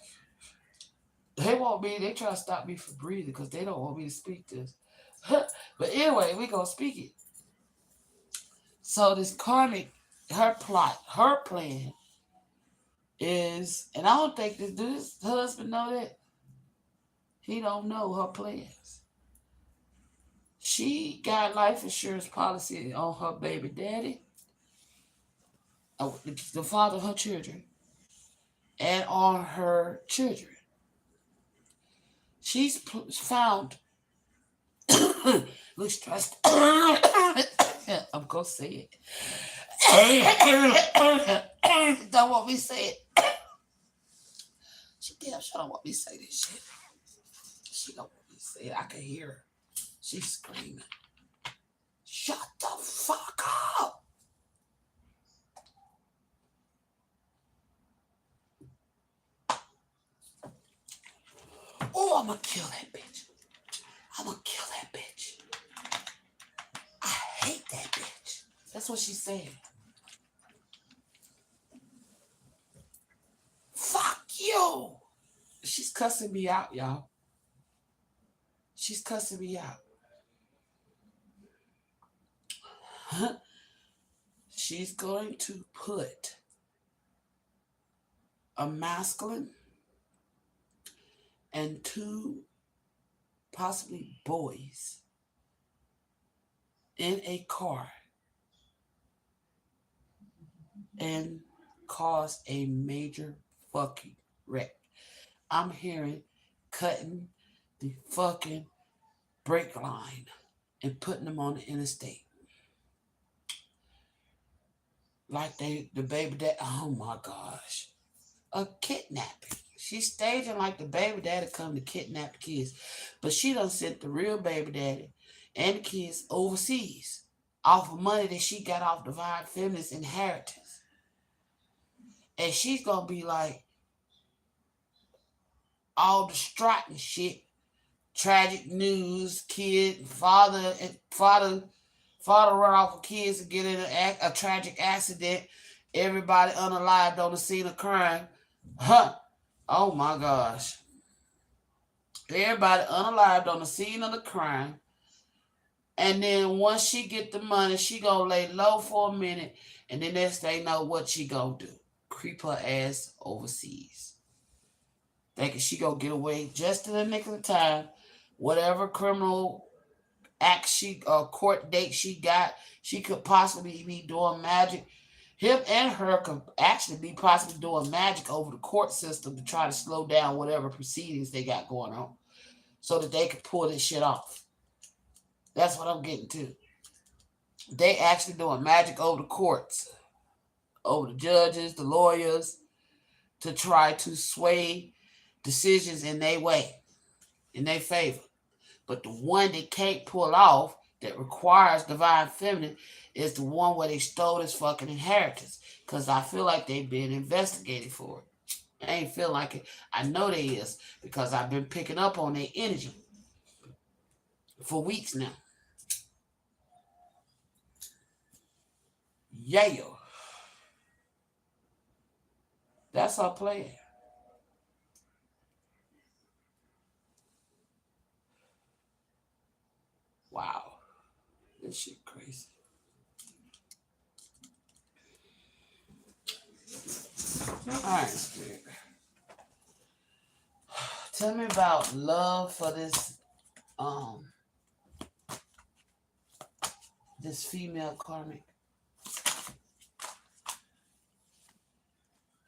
They try to stop me from breathing because they don't want me to speak this. But anyway, we gonna speak it. So this karmic, her plot, her plan is, and I don't think this husband know that. He don't know her plans. She got life insurance policy on her baby daddy, the father of her children, and on her children. She's found. Look stressed. I'm gonna say it. Don't want me to say it. She don't want me to say this shit. She don't want me to say it. I can hear her. She's screaming. Shut the fuck up. Oh, I'm gonna kill that bitch. I'm gonna kill that bitch. I hate that bitch. That's what she said. Fuck you. She's cussing me out, y'all. She's cussing me out. She's going to put a masculine and 2 possibly boys in a car and cause a major fucking wreck. I'm hearing cutting the fucking brake line and putting them on the interstate. Like the baby dad. Oh my gosh. A kidnapping. She's staging like the baby daddy come to kidnap the kids. But she done sent the real baby daddy and the kids overseas off of money that she got off Divine Feminist inheritance. And she's gonna be like all distraught and shit. Tragic news, kid, father run off with kids and get in a tragic accident. Everybody unalived on the scene of crime. Huh. Oh my gosh. Everybody unalived on the scene of the crime. And then once she get the money, she gonna lay low for a minute. And then next they know what she gonna do. Creep her ass overseas. Thinking she gonna get away just in the nick of the time. Whatever criminal act court date she got, she could possibly be doing magic. Him and her could actually be possibly doing magic over the court system to try to slow down whatever proceedings they got going on so that they could pull this shit off. That's what I'm getting to. They actually doing magic over the courts, over the judges, the lawyers, to try to sway decisions in their way, in their favor. But the one they can't pull off that requires divine feminine is the one where they stole this fucking inheritance. Because I feel like they've been investigated for it. I ain't feel like it. I know they is because I've been picking up on their energy for weeks now. Yeah. That's our plan. Wow. This shit crazy. Alright, Spirit. Tell me about love for this female karmic.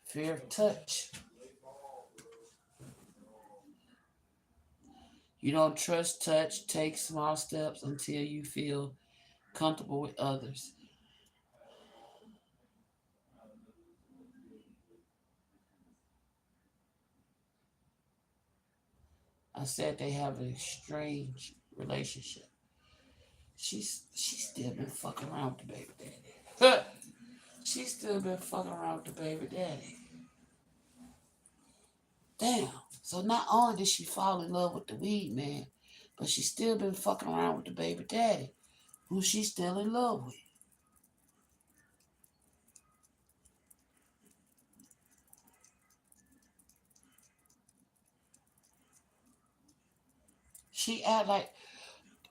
Fear of touch. You don't trust touch. Take small steps until you feel comfortable with others. I said they have a strange relationship. She's still been fucking around with the baby daddy. She's still been fucking around with the baby daddy. Damn. So not only did she fall in love with the weed man, but she's still been fucking around with the baby daddy, who she's still in love with. She act like,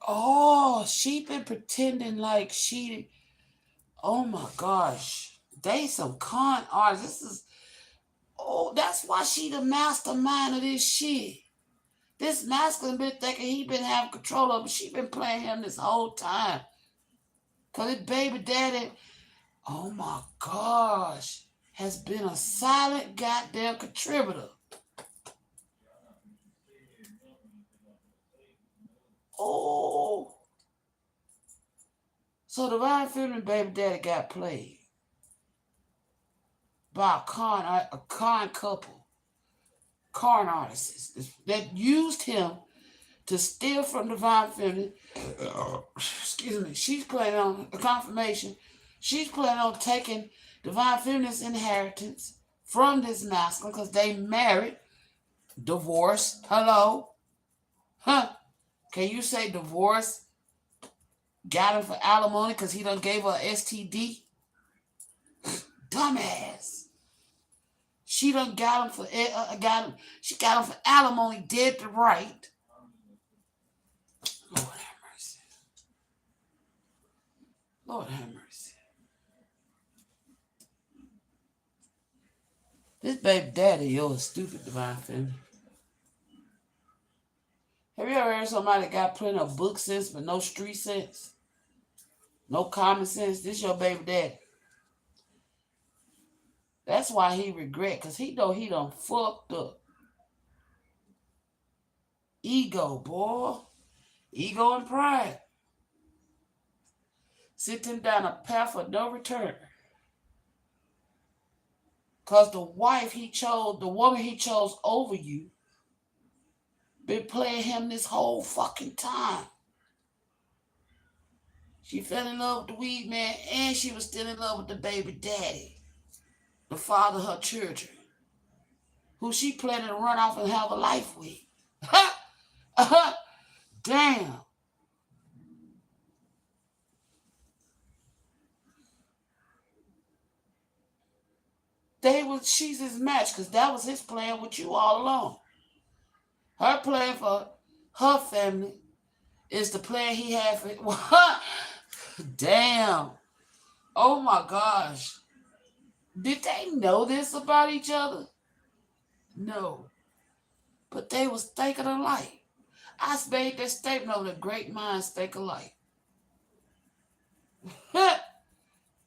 oh, she been pretending like she, oh my gosh, they some con artists. This is, oh, that's why she the mastermind of this shit. This masculine been thinking he been having control of, but she been playing him this whole time. Cause his baby daddy, oh my gosh, has been a silent goddamn contributor. Oh, so the Divine Feminine baby daddy got played by a con couple, con artists that used him to steal from Divine Feminine. Excuse me. She's planning on a confirmation. She's planning on taking Divine Feminine's inheritance from this masculine because they married, divorced. Hello? Huh? Can you say divorce got him for alimony because he done gave her STD? Dumbass. She done got him for she got him for alimony, dead to right. Lord have mercy. Lord have mercy. This baby daddy, you're a stupid Divine Feminine. Have you ever heard somebody got plenty of book sense but no street sense? No common sense? This your baby daddy. That's why he regret, because he know he done fucked up. Ego, boy. Ego and pride. Sent him down a path of no return. Because the wife he chose, the woman he chose over you, been playing him this whole fucking time. She fell in love with the weed man and she was still in love with the baby daddy, the father of her children, who she planning to run off and have a life with. Damn. She's his match because that was his plan with you all along. Her plan for her family is the plan he had for what? Damn. Oh my gosh. Did they know this about each other? No. But they was thinking alike. I made that statement of the great minds think alike.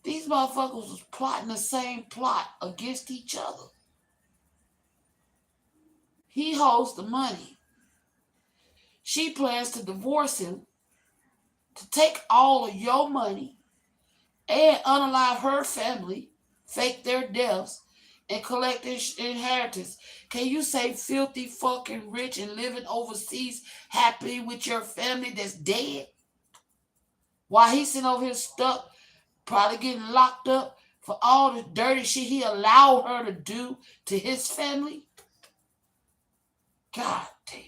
These motherfuckers was plotting the same plot against each other. He holds the money. She plans to divorce him to take all of your money and unalive her family, fake their deaths, and collect inheritance. Can you say filthy fucking rich and living overseas happy with your family that's dead? While he's sitting over here stuck, probably getting locked up for all the dirty shit he allowed her to do to his family? God damn.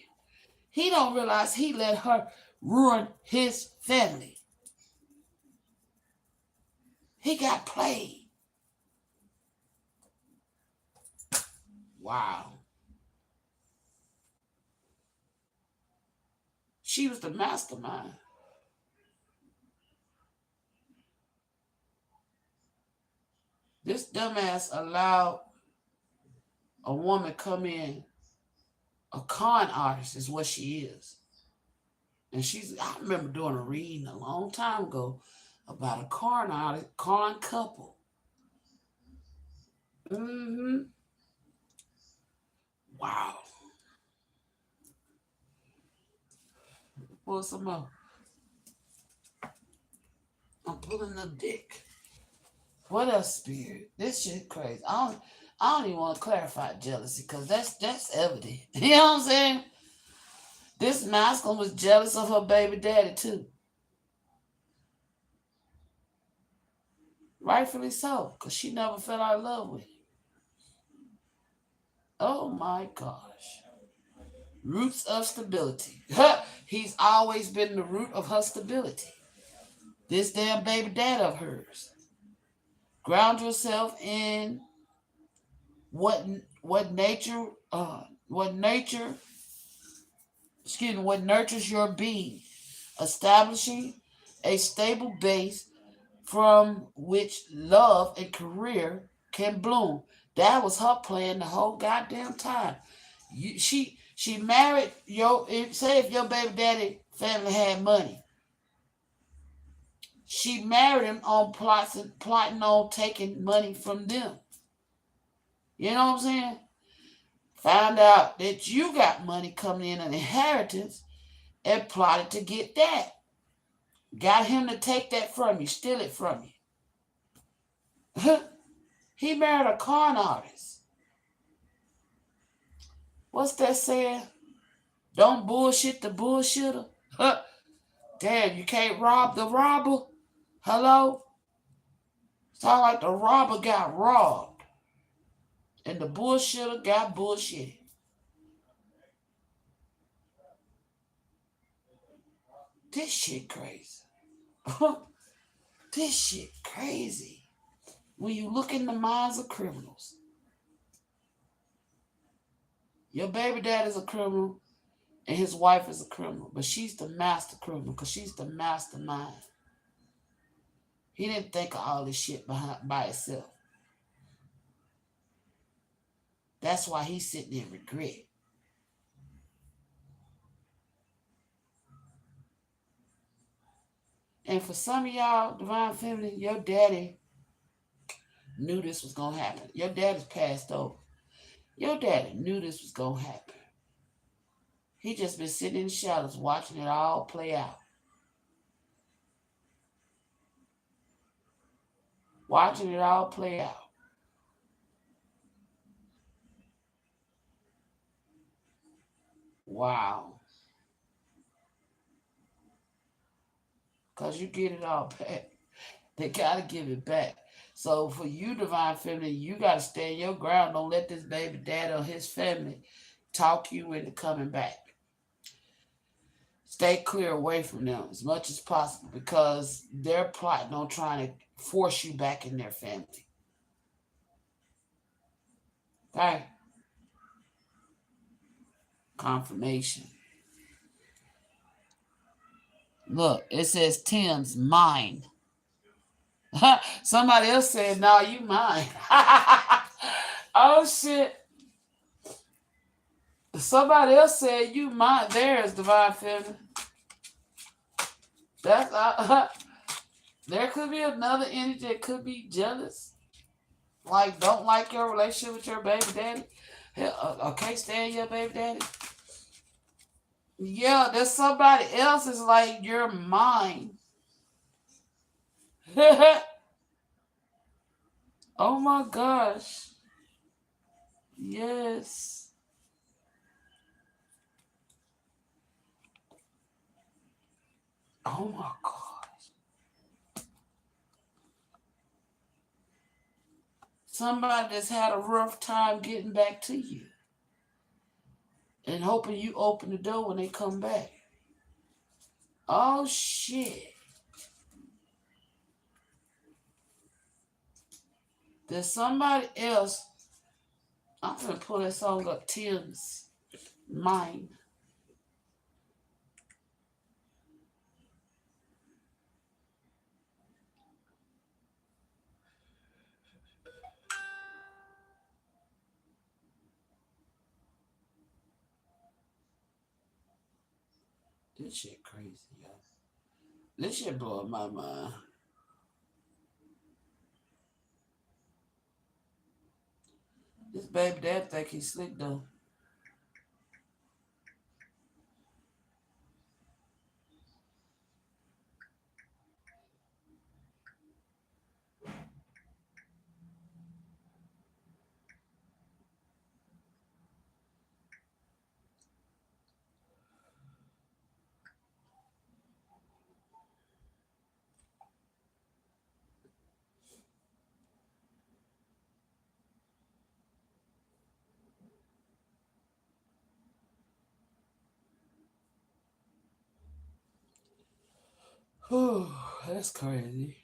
He don't realize he let her ruin his family. He got played. Wow. She was the mastermind. This dumbass allowed a woman come in, a con artist is what she is. And I remember doing a reading a long time ago about a con artist, con couple. Wow. Pull some more. I'm pulling the dick. What else, Spirit? This shit crazy. I don't even want to clarify jealousy because that's evident. You know what I'm saying? This masculine was jealous of her baby daddy too. Rightfully so, because she never fell out of love with him. Oh my gosh. Roots of stability. He's always been the root of her stability. This damn baby dad of hers. Ground yourself in what nurtures your being, establishing a stable base from which love and career can bloom. That was her plan the whole goddamn time. She married say if your baby daddy family had money. She married him on plotting on taking money from them. You know what I'm saying? Found out that you got money coming in an inheritance and plotted to get that. Got him to take that from you, steal it from you. He married a con artist. What's that saying? Don't bullshit the bullshitter. Damn, you can't rob the robber. Hello? Sound like the robber got robbed. And the bullshitter got bullshitted. This shit crazy. This shit crazy. When you look in the minds of criminals. Your baby dad is a criminal and his wife is a criminal. But she's the master criminal because she's the mastermind. He didn't think of all this shit by himself. That's why he's sitting in regret. And for some of y'all, Divine Feminine, your daddy knew this was going to happen. Your daddy's passed over. Your daddy knew this was going to happen. He just been sitting in the shadows watching it all play out. Watching it all play out. Wow. Because you get it all back. They got to give it back. So for you, Divine Feminine, you got to stand your ground. Don't let this baby dad or his family talk you into coming back. Stay clear away from them as much as possible because they're plotting on trying to force you back in their family. Okay? Confirmation. Look, it says Tim's mine. Somebody else said, no, you mine. Oh, shit. Somebody else said, you mine. There's Divine Feminine. That's there could be another energy that could be jealous. Like, don't like your relationship with your baby daddy. Okay, stand your baby daddy. Yeah, there's somebody else is like, you're mine. Oh my gosh. Yes. Oh my gosh. Somebody that's had a rough time getting back to you and hoping you open the door when they come back. Oh shit. There's somebody else. I'm gonna pull that song up. Tim's Mine. This shit crazy, y'all. This shit blowing my mind. This baby dad think he's slick though. Whew, that's crazy.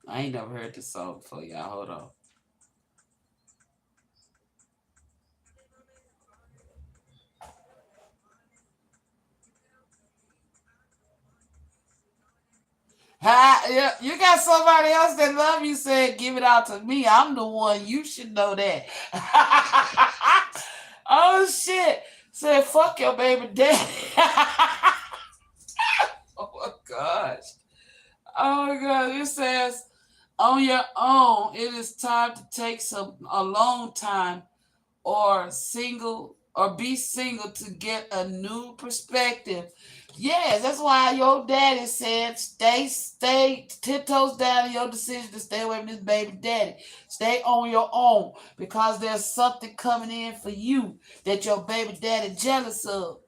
I ain't never heard this song before, y'all. Hold on. Hi, yeah, you got somebody else that love you said, give it out to me. I'm the one. You should know that. Oh, shit. Said, fuck your baby daddy. Oh, my gosh. Oh, my God. It says, on your own, it is time to take a long time or be single to get a new perspective. Yes, that's why your daddy said stay 10 toes down in your decision to stay away from this baby daddy. Stay on your own because there's something coming in for you that your baby daddy jealous of.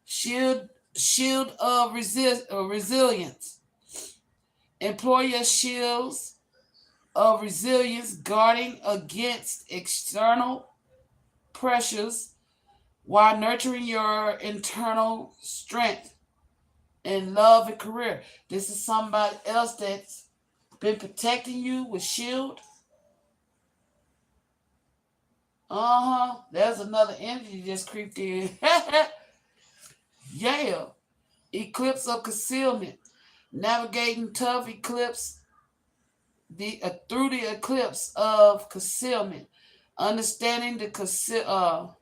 Shield of resilience. Employ your shields of resilience, guarding against external pressures while nurturing your internal strength in love and career. This is somebody else that's been protecting you with shield. There's another energy just creeped in. Yeah. Eclipse of concealment. Navigating tough eclipse through the eclipse of concealment. Understanding the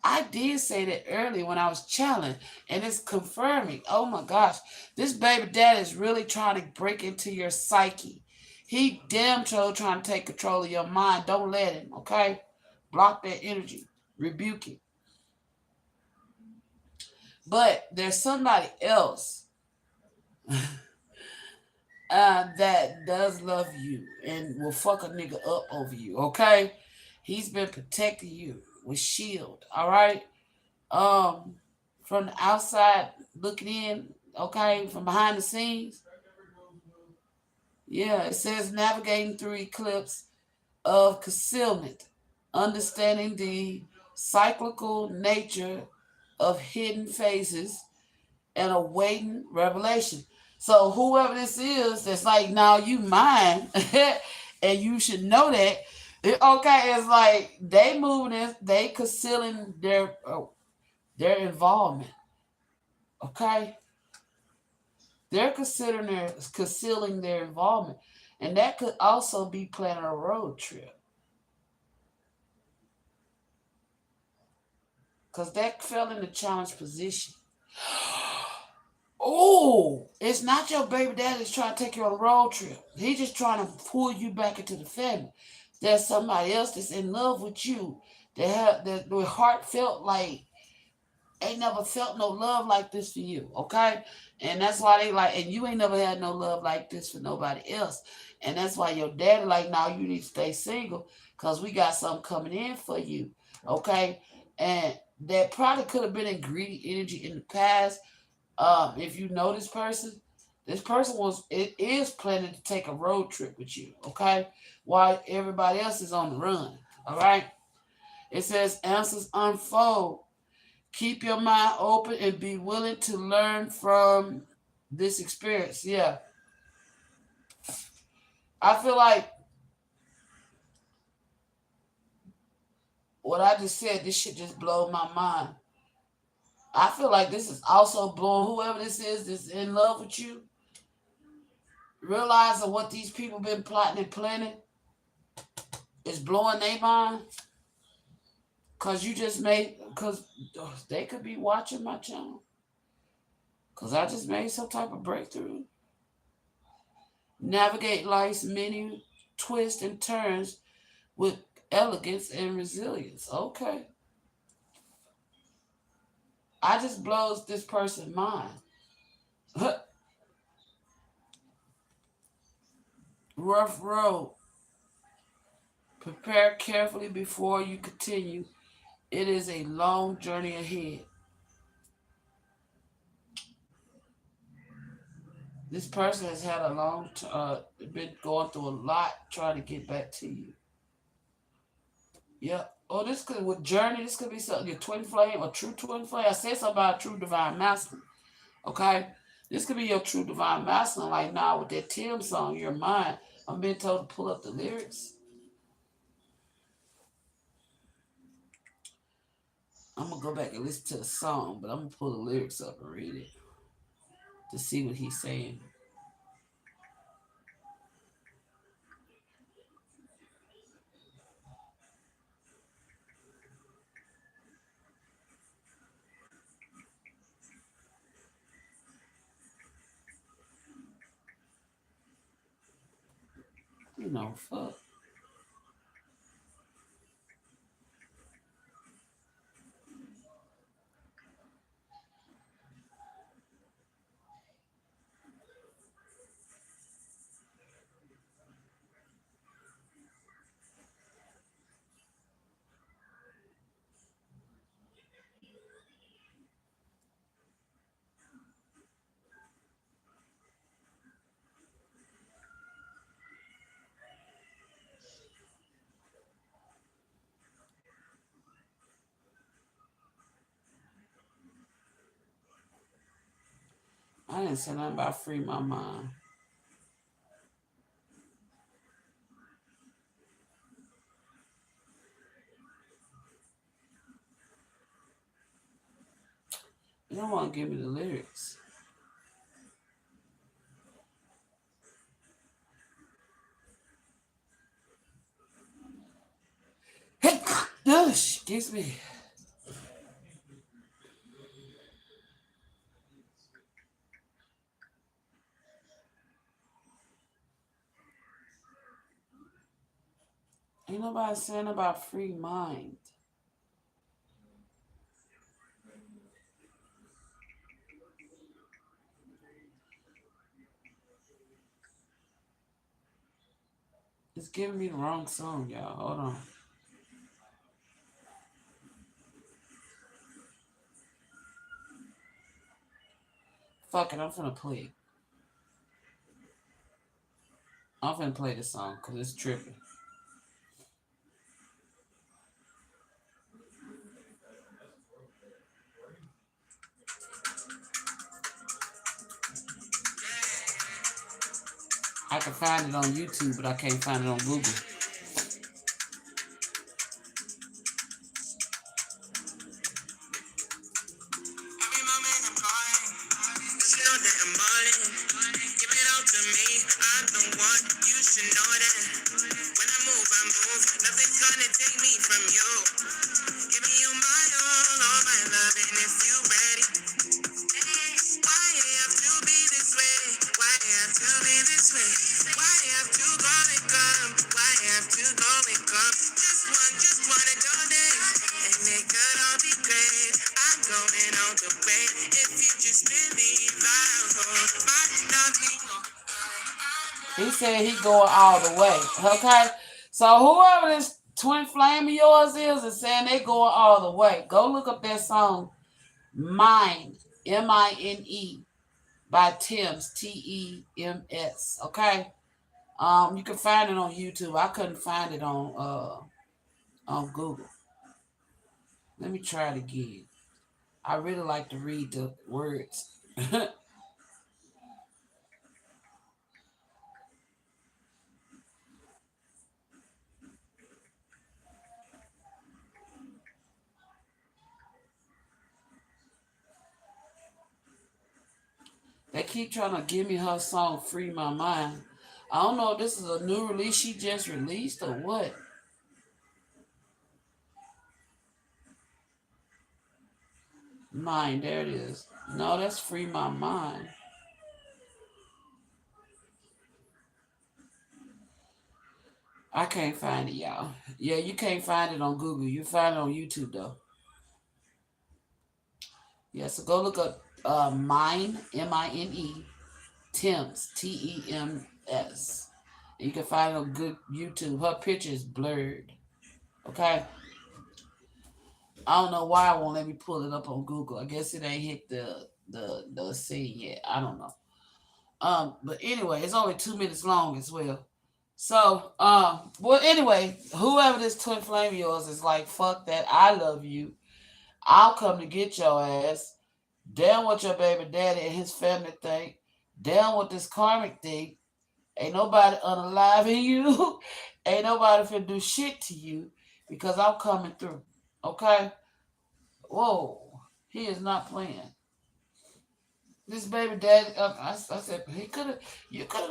I did say that earlier when I was challenged, and it's confirming. Oh my gosh, this baby dad is really trying to break into your psyche. He damn sure trying to take control of your mind. Don't let him, okay? Block that energy, rebuke it. But there's somebody else that does love you and will fuck a nigga up over you, okay? He's been protecting you with shield, all right? um from the outside looking in, okay, from behind the scenes. Yeah, it says navigating through eclipse of concealment, understanding the cyclical nature of hidden phases and awaiting revelation. So whoever this is that's like, now you mine, and you should know that. Okay, it's like they moving this, they concealing their involvement. Okay, they're concealing their involvement, and that could also be planning a road trip because that fell in the challenge position. Oh, it's not your baby daddy that's trying to take you on a road trip. He's just trying to pull you back into the family. There's somebody else that's in love with you that their heart felt like ain't never felt no love like this for you, okay? And that's why they like, and you ain't never had no love like this for nobody else. And that's why your daddy like, now you need to stay single because we got something coming in for you, okay? And that probably could have been in greedy energy in the past. If you know this person it is planning to take a road trip with you, okay? While everybody else is on the run, all right? It says answers unfold. Keep your mind open and be willing to learn from this experience. Yeah. I feel like what I just said, this shit just blows my mind. I feel like this is also blowing whoever this is that's in love with you, realizing what these people been plotting and planning is blowing their mind. Cause you just made, cause they could be watching my channel. Cause I just made some type of breakthrough. Navigate life's many twists and turns with elegance and resilience. Okay. I just blows this person's mind. Rough road. Prepare carefully before you continue. It is a long journey ahead. This person has had a been going through a lot trying to get back to you. Yep. Oh, this could with journey. This could be something your twin flame or true twin flame. I said something about true divine masculine. Okay, this could be your true divine masculine. Like now with that Tim song, Your Mind. I'm being told to pull up the lyrics. I'm gonna go back and listen to the song, but I'm gonna pull the lyrics up and read it to see what he's saying. Fuck. I didn't say nothing about free my mind. You don't want to give me the lyrics. Hey, excuse me. Ain't nobody saying about free mind. It's giving me the wrong song, y'all. Hold on. Fuck it, I'm finna play it. I'm finna play this song because it's tripping. I can find it on YouTube, but I can't find it on Google. only come just one and donate. And it could all be great. I'm going on the way. If you just believe might not be long. He said he going all the way. Okay? So whoever this twin flame of yours is saying they going all the way. Go look up that song, Mine, M-I-N-E, by Tems, T-E-M-S. Okay? You can find it on YouTube. I couldn't find it on Google. Let me try it again. I really like to read the words. They keep trying to give me her song Free My Mind. I don't know if this is a new release she just released or what. Mind, there it is. No, that's Free My Mind. I can't find it, y'all. Yeah, you can't find it on Google. You find it on YouTube, though. Yeah, so go look up Mine, M-I-N-E, Tems, T-E-M-S. You can find it on good YouTube. Her picture is blurred. Okay? I don't know why I won't let me pull it up on Google. I guess it ain't hit the scene yet. I don't know. But anyway, it's only 2 minutes long as well. So, well, anyway, whoever this twin flame of yours is like, fuck that. I love you. I'll come to get your ass. Down with your baby daddy and his family think. Down with this karmic thing. Ain't nobody unaliving you. Ain't nobody finna do shit to you because I'm coming through. Okay? Whoa. He is not playing. This baby daddy, I said, you could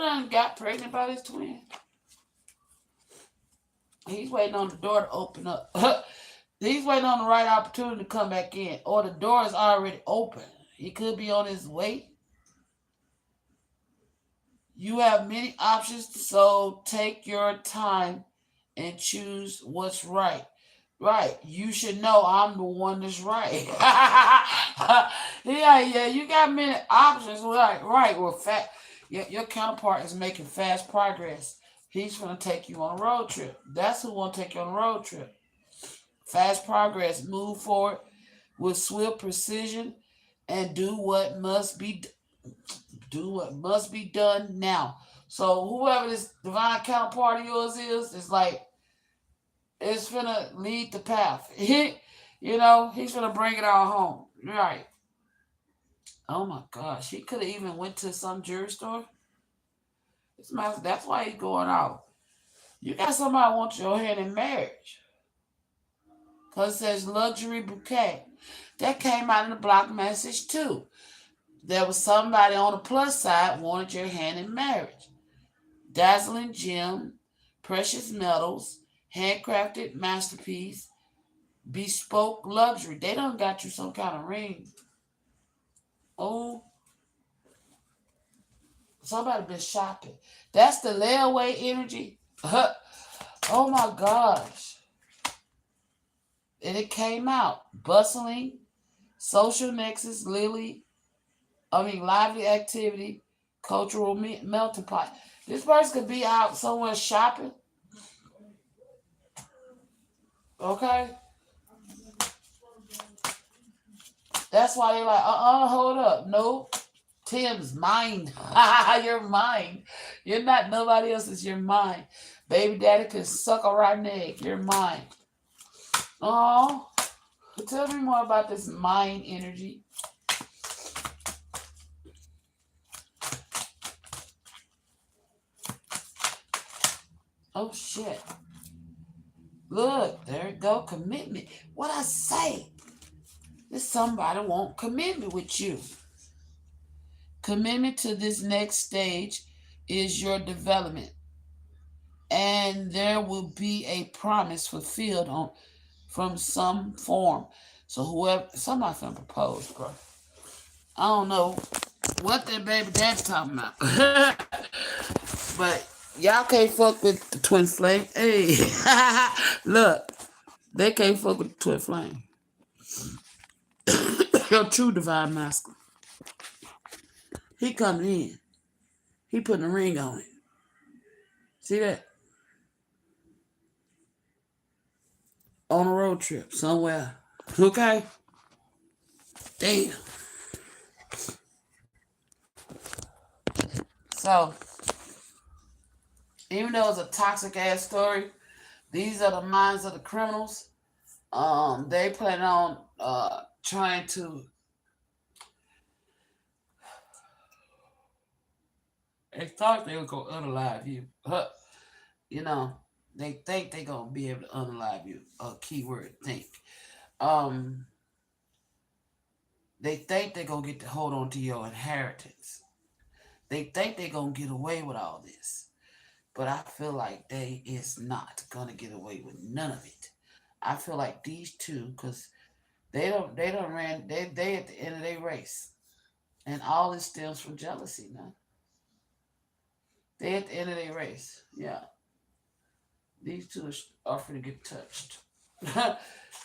have got pregnant by this twin. He's waiting on the door to open up. He's waiting on the right opportunity to come back in. Or the door is already open. He could be on his way. You have many options, so take your time and choose what's right. Right. You should know I'm the one that's right. yeah, you got many options. Right. Well, your counterpart is making fast progress. He's going to take you on a road trip. That's who want to take you on a road trip. Fast progress. Move forward with swift precision and do what must be done now. So whoever this divine counterpart of yours is like, it's gonna lead the path. He's gonna bring it all home. Right. Oh my gosh. He could have even went to some jewelry store. That's why he's going out. You got somebody want your hand in marriage. Because it says luxury bouquet. That came out in the block message too. There was somebody on the plus side wanted your hand in marriage. Dazzling gem, precious metals, handcrafted masterpiece, bespoke luxury. They done got you some kind of ring. Oh, somebody been shopping. That's the layaway energy. Oh my gosh. And it came out. Bustling, social nexus, lively activity, cultural melting pot. This person could be out somewhere shopping. Okay? That's why they're like, hold up. No. Tim's mind. You're mine. You're not nobody else's. You're mine. Baby daddy could suck a rotten egg. You're mine. Oh, tell me more about this mind energy. Oh, shit. Look, there it go. Commitment. What I say? This somebody want commitment with you. Commitment to this next stage is your development. And there will be a promise fulfilled from some form. So somebody finna propose, bro. I don't know what that baby dad's talking about. But Y'all can't fuck with the twin flame. Hey, look, they can't fuck with the twin flame. Your true divine masculine. He coming in. He putting a ring on it. See that? On a road trip somewhere. Okay? Damn. So, even though it's a toxic ass story, these are the minds of the criminals. They plan on trying to. They thought they were gonna unalive you. You know, they think they're gonna be able to unalive you. Keyword think. Um, they think they're gonna get to hold on to your inheritance. They think they're gonna get away with all this. But I feel like they is not gonna get away with none of it. I feel like these two, because they don't ran they at the end of their race. And all this stems from jealousy, man. They at the end of their race. Yeah. These two are finna get touched.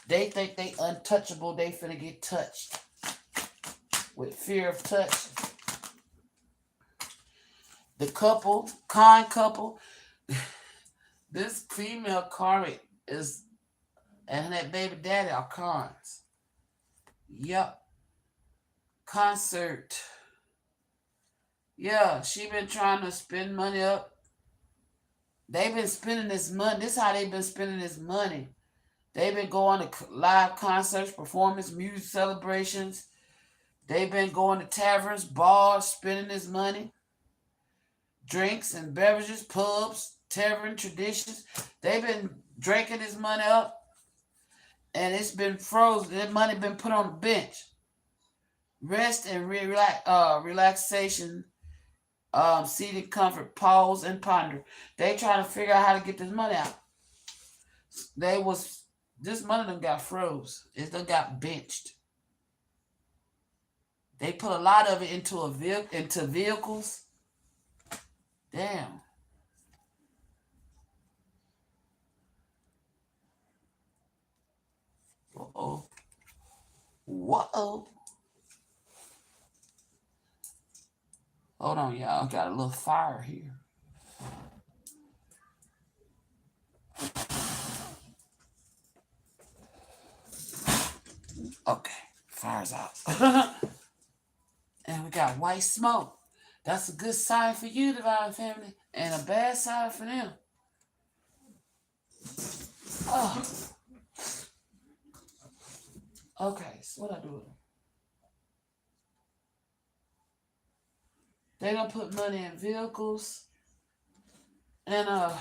They think they untouchable, they finna get touched. With fear of touch. The couple, kind couple, this female karmic is and that baby daddy are cons. Yup. Concert. Yeah, she been trying to spend money up. They've been spending this money. This is how they've been spending this money. They've been going to live concerts, performance, music celebrations. They've been going to taverns, bars, spending this money. Drinks and beverages, pubs, tavern traditions. They've been drinking this money up. And it's been frozen. That money been put on the bench. Rest and relaxation, seated comfort, pause and ponder. They trying to figure out how to get this money out. This money done got froze. It done got benched. They put a lot of it into vehicles. Damn. Uh-oh. Whoa. Hold on, y'all. Got a little fire here. Okay. Fire's out. And we got white smoke. That's a good sign for you, Divine Family, and a bad sign for them. Oh. Okay, so what I do? They don't put money in vehicles. And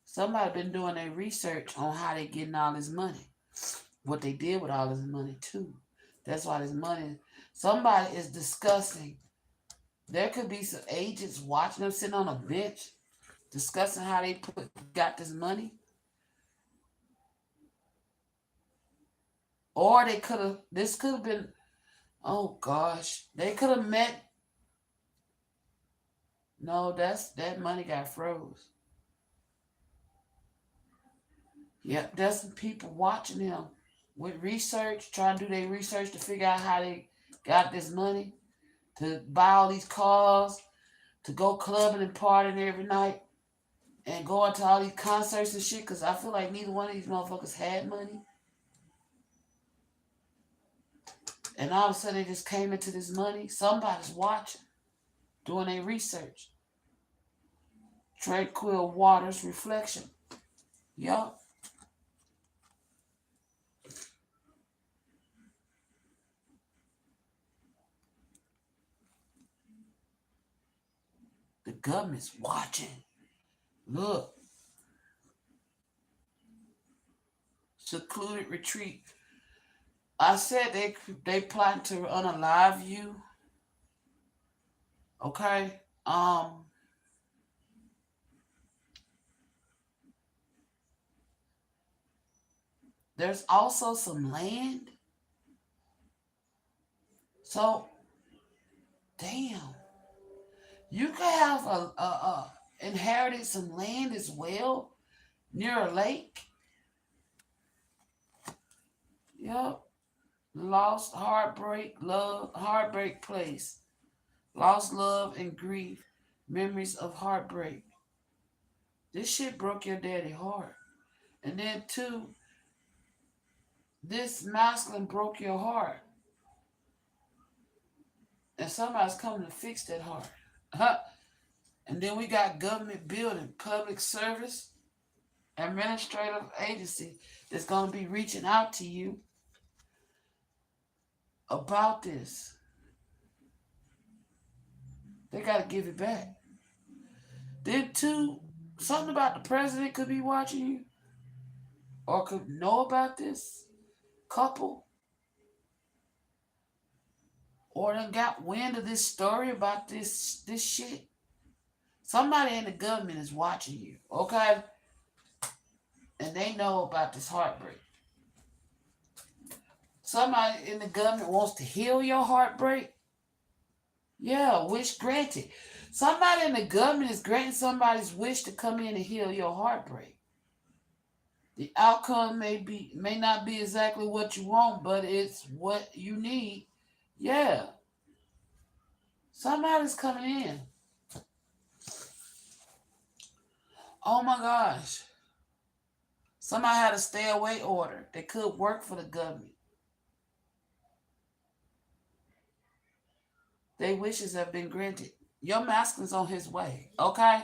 somebody been doing their research on how they getting all this money. What they did with all this money too. That's why this money somebody is discussing. There could be some agents watching them sitting on a bench discussing how they got this money. Or this could have been, oh gosh, they could have met. No, that money got froze. Yep, there's some people watching them with research, trying to do their research to figure out how they got this money to buy all these cars, to go clubbing and partying every night, and going to all these concerts and shit. Because I feel like neither one of these motherfuckers had money. And all of a sudden they just came into this money. Somebody's watching, doing their research. Tranquil Waters Reflection. Yup. The government's watching. Look. Secluded retreat. I said they plan to unalive you. Okay. There's also some land. So, damn, you could have inherited some land as well near a lake. Yep. Lost, heartbreak place. Lost love and grief. Memories of heartbreak. This shit broke your daddy heart. And then two, this masculine broke your heart. And somebody's coming to fix that heart. Huh? And then we got government building, public service, administrative agency that's going to be reaching out to you about this. They got to give it back. Then two, something about the president could be watching you or could know about this couple or then got wind of this story about this shit. Somebody in the government is watching you, okay? And they know about this heartbreak. Somebody in the government wants to heal your heartbreak. Yeah, wish granted. Somebody in the government is granting somebody's wish to come in and heal your heartbreak. The outcome may not be exactly what you want, but it's what you need. Yeah. Somebody's coming in. Oh my gosh. Somebody had a stay away order. They could work for the government. Their wishes have been granted. Your masculine's on his way. Okay?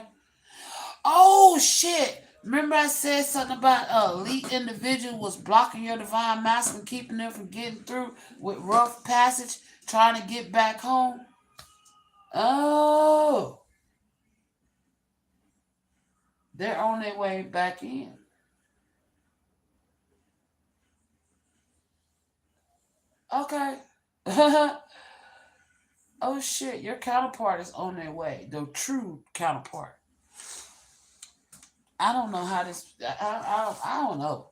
Oh shit. Remember I said something about elite individual was blocking your divine masculine, keeping them from getting through with rough passage, trying to get back home? Oh. They're on their way back in. Okay. Oh shit, your counterpart is on their way. The true counterpart. I don't know how this. I don't know.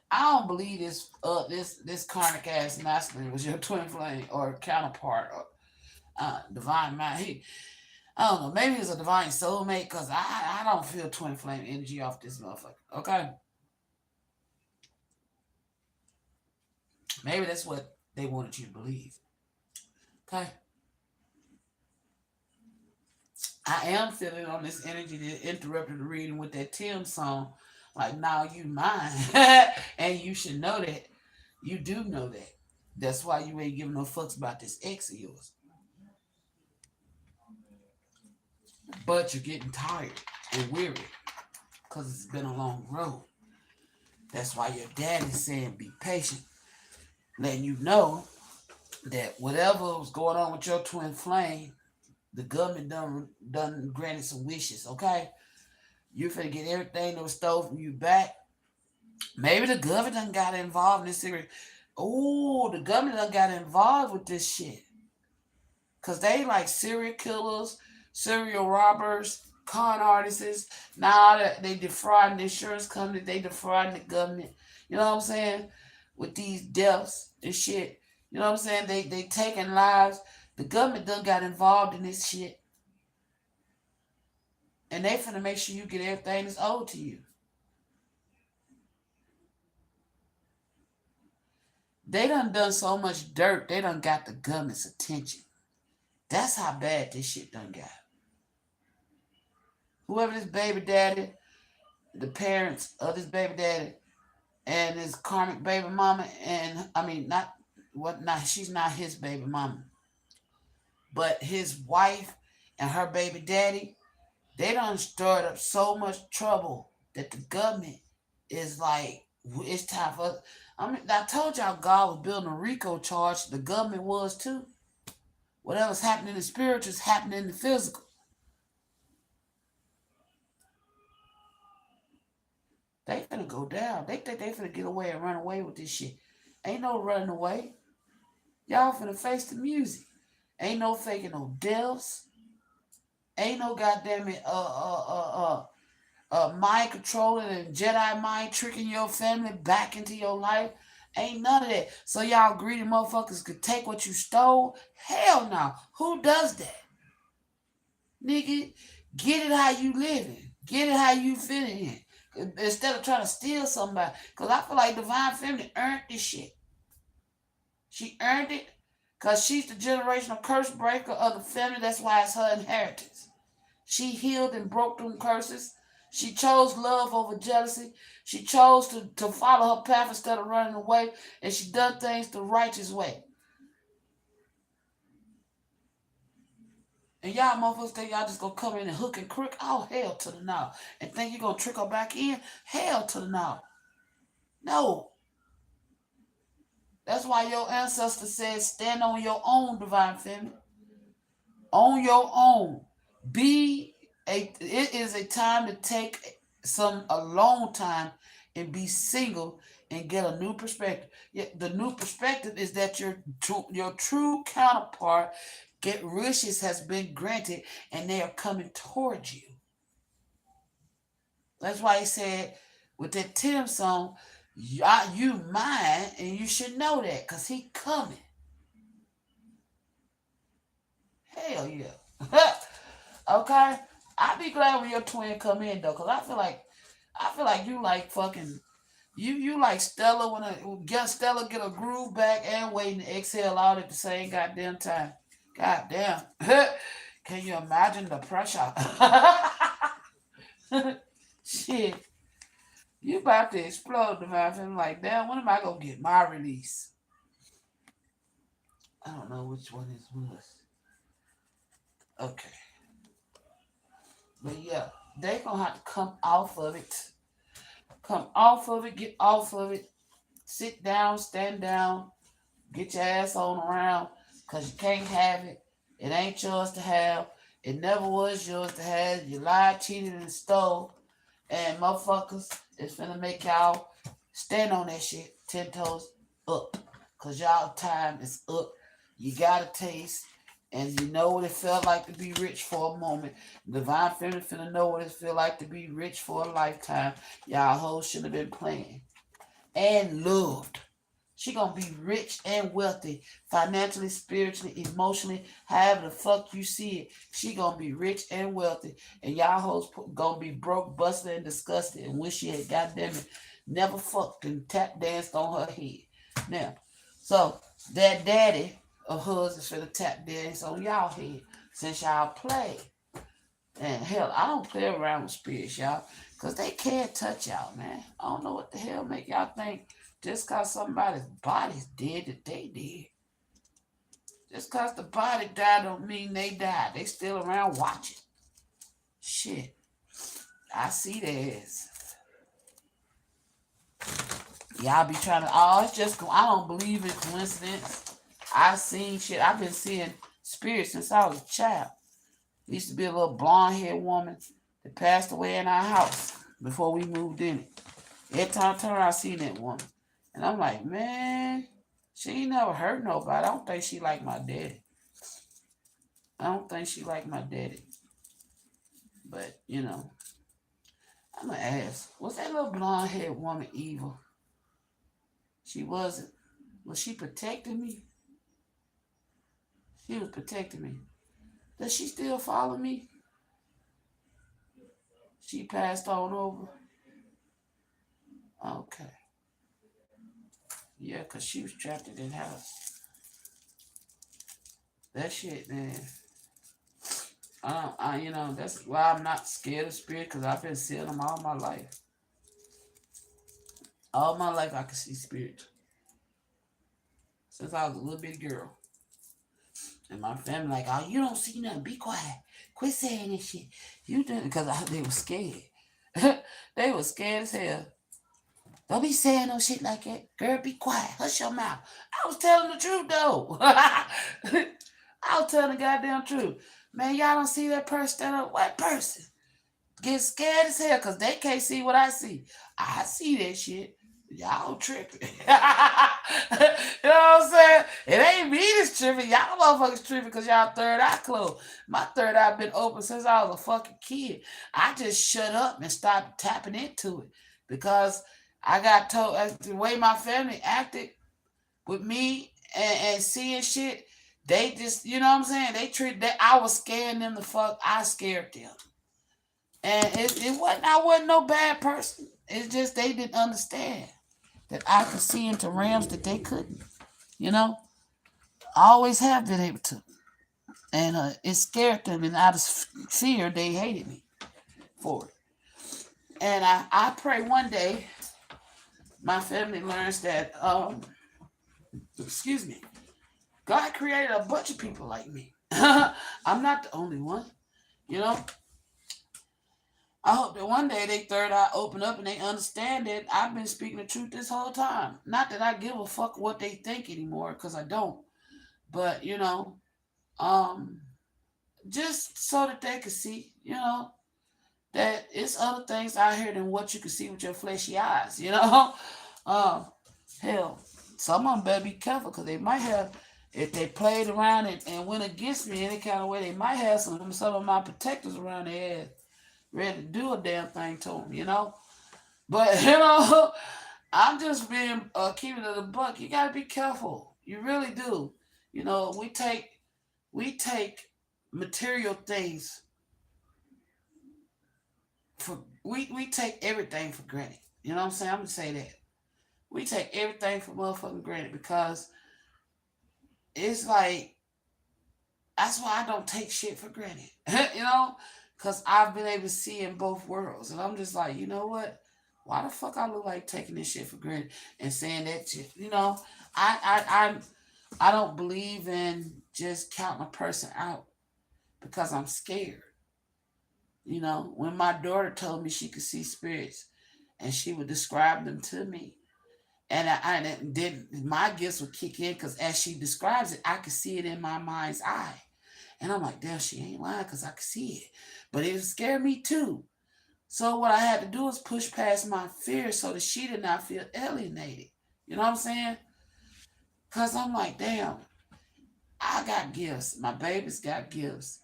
I don't believe this karmic ass masculine was your twin flame or counterpart or divine mind. I don't know. Maybe it's a divine soulmate because I don't feel twin flame energy off this motherfucker. Okay. Maybe that's what they wanted you to believe. Okay. I am feeling on this energy that interrupted the reading with that Tim song. Like, now you mine. And you should know that. You do know that. That's why you ain't giving no fucks about this ex of yours. But you're getting tired and weary because it's been a long road. That's why your dad is saying be patient, letting you know that whatever was going on with your twin flame, the government done granted some wishes, okay? You're finna get everything that was stolen from you back. Maybe the government done got involved in this series. Oh, the government done got involved with this shit. Because they like serial killers, serial robbers, con artists. Now that they defrauding the insurance company, they defrauding the government. You know what I'm saying? With these deaths and shit. You know what I'm saying? They taking lives. The government done got involved in this shit. And they finna make sure you get everything that's owed to you. They done so much dirt, they done got the government's attention. That's how bad this shit done got. Whoever this baby daddy, the parents of this baby daddy, and his karmic baby mama, and I mean she's not his baby mama. But his wife and her baby daddy, they done stirred up so much trouble that the government is like, it's time for us. I told y'all God was building a RICO charge. The government was too. Whatever's happening in the spiritual is happening in the physical. They finna go down. They think they finna get away and run away with this shit. Ain't no running away. Y'all finna face the music. Ain't no faking no deaths. Ain't no goddamn it mind controlling and Jedi mind tricking your family back into your life. Ain't none of that. So y'all greedy motherfuckers could take what you stole? Hell no. Who does that? Nigga, get it how you living. Get it how you fitting in. Instead of trying to steal somebody. Because I feel like Divine Feminine earned this shit. She earned it because she's the generational curse breaker of the family. That's why it's her inheritance. She healed and broke them curses. She chose love over jealousy. She chose to follow her path instead of running away. And she done things the righteous way. And y'all motherfuckers think y'all just gonna come in and hook and crook? Oh, hell to the no. And think you're gonna trick her back in? Hell to the no. No. That's why your ancestor said stand on your own, Divine Feminine. On your own. It is a time to take some alone time and be single and get a new perspective. The new perspective is that your true counterpart get wishes has been granted and they are coming towards you. That's why he said with that Tim song, you mine, and you should know that because he coming. Hell yeah. Okay? I'd be glad when your twin come in though, because I feel like you like fucking you like Stella when Stella get a groove back and waiting to exhale out at the same goddamn time. Goddamn. Can you imagine the pressure? Shit. You about to explode, Divine. I'm like, damn, when am I gonna get my release? I don't know which one this was. Okay. But yeah, they gonna have to come off of it. Come off of it, get off of it. Sit down, stand down, get your ass on around, cause you can't have it. It ain't yours to have. It never was yours to have. You lied, cheated, and stole. And motherfuckers is finna make y'all stand on that shit 10 toes up. Cause y'all time is up. You got a taste. And you know what it felt like to be rich for a moment. Divine Feminine finna know what it feel like to be rich for a lifetime. Y'all hoes should have been playing. And loved. She gonna be rich and wealthy, financially, spiritually, emotionally, however the fuck you see it. She gonna be rich and wealthy, and y'all hoes gonna be broke, busted, and disgusted, and wish she had goddamn it never fucked and tap danced on her head. Now, so that daddy of hers is finna tap dance on y'all head since y'all play. And hell, I don't play around with spirits, y'all, because they can't touch y'all, man. I don't know what the hell make y'all think just because somebody's body's dead that they did. Just because the body died don't mean they died. They still around watching. Shit. I see this. Y'all be trying to, oh, it's just, I don't believe in coincidence. I've seen shit. I've been seeing spirits since I was a child. There used to be a little blonde haired woman that passed away in our house before we moved in it. Every time I turn around, I see that woman. And I'm like, man, she ain't never hurt nobody. I don't think she like my daddy. I don't think she like my daddy. But, you know, I'm going to ask, was that little blonde haired woman evil? She wasn't. Was she protecting me? She was protecting me. Does she still follow me? She passed on over. Okay. Yeah, because she was trapped in that house. That shit, man. That's why I'm not scared of spirit, because I've been seeing them all my life. All my life I can see spirits. Since I was a little bitty girl. And my family like, oh, you don't see nothing. Be quiet. Quit saying this shit. You didn't, because they were scared. They were scared as hell. Don't be saying no shit like that. Girl, be quiet. Hush your mouth. I was telling the truth, though. I was telling the goddamn truth. Man, y'all don't see that person stand up. What person? Get scared as hell because they can't see what I see. I see that shit. Y'all tripping. You know what I'm saying? It ain't me that's tripping. Y'all motherfuckers tripping because y'all third eye closed. My third eye been open since I was a fucking kid. I just shut up and stopped tapping into it because I got told the way my family acted with me and seeing shit. They just, you know what I'm saying? They treat that I was scaring them the fuck. I scared them, and it wasn't. I wasn't no bad person. It's just they didn't understand that I could see into realms that they couldn't. You know, I always have been able to, and it scared them, and out of fear, they hated me for it. And I pray one day my family learns that excuse me, God created a bunch of people like me. I'm not the only one, you know. I hope that one day they third eye open up and they understand that I've been speaking the truth this whole time. Not that I give a fuck what they think anymore, because I don't. But um, just so that they can see, that it's other things out here than what you can see with your fleshy eyes. um, hell, some of them better be careful because they might have, if they played around and went against me any kind of way, they might have some of my protectors around their ass ready to do a damn thing to them. But I'm just being keeping it a buck. You gotta be careful. You really do. We take material things for we take everything for granted. You know what I'm saying? I'm gonna say that. We take everything for motherfucking granted because it's like that's why I don't take shit for granted. you know? Cause I've been able to see in both worlds. And I'm just like, you know what? Why the fuck I look like taking this shit for granted and saying that shit? I I I don't believe in just counting a person out because I'm scared. When my daughter told me she could see spirits and she would describe them to me, and then my gifts would kick in because as she describes it, I could see it in my mind's eye. And I'm like, damn, she ain't lying because I could see it. But it scared me too. So what I had to do is push past my fear so that she did not feel alienated. You know what I'm saying? Because I'm like, damn, I got gifts. My babies got gifts.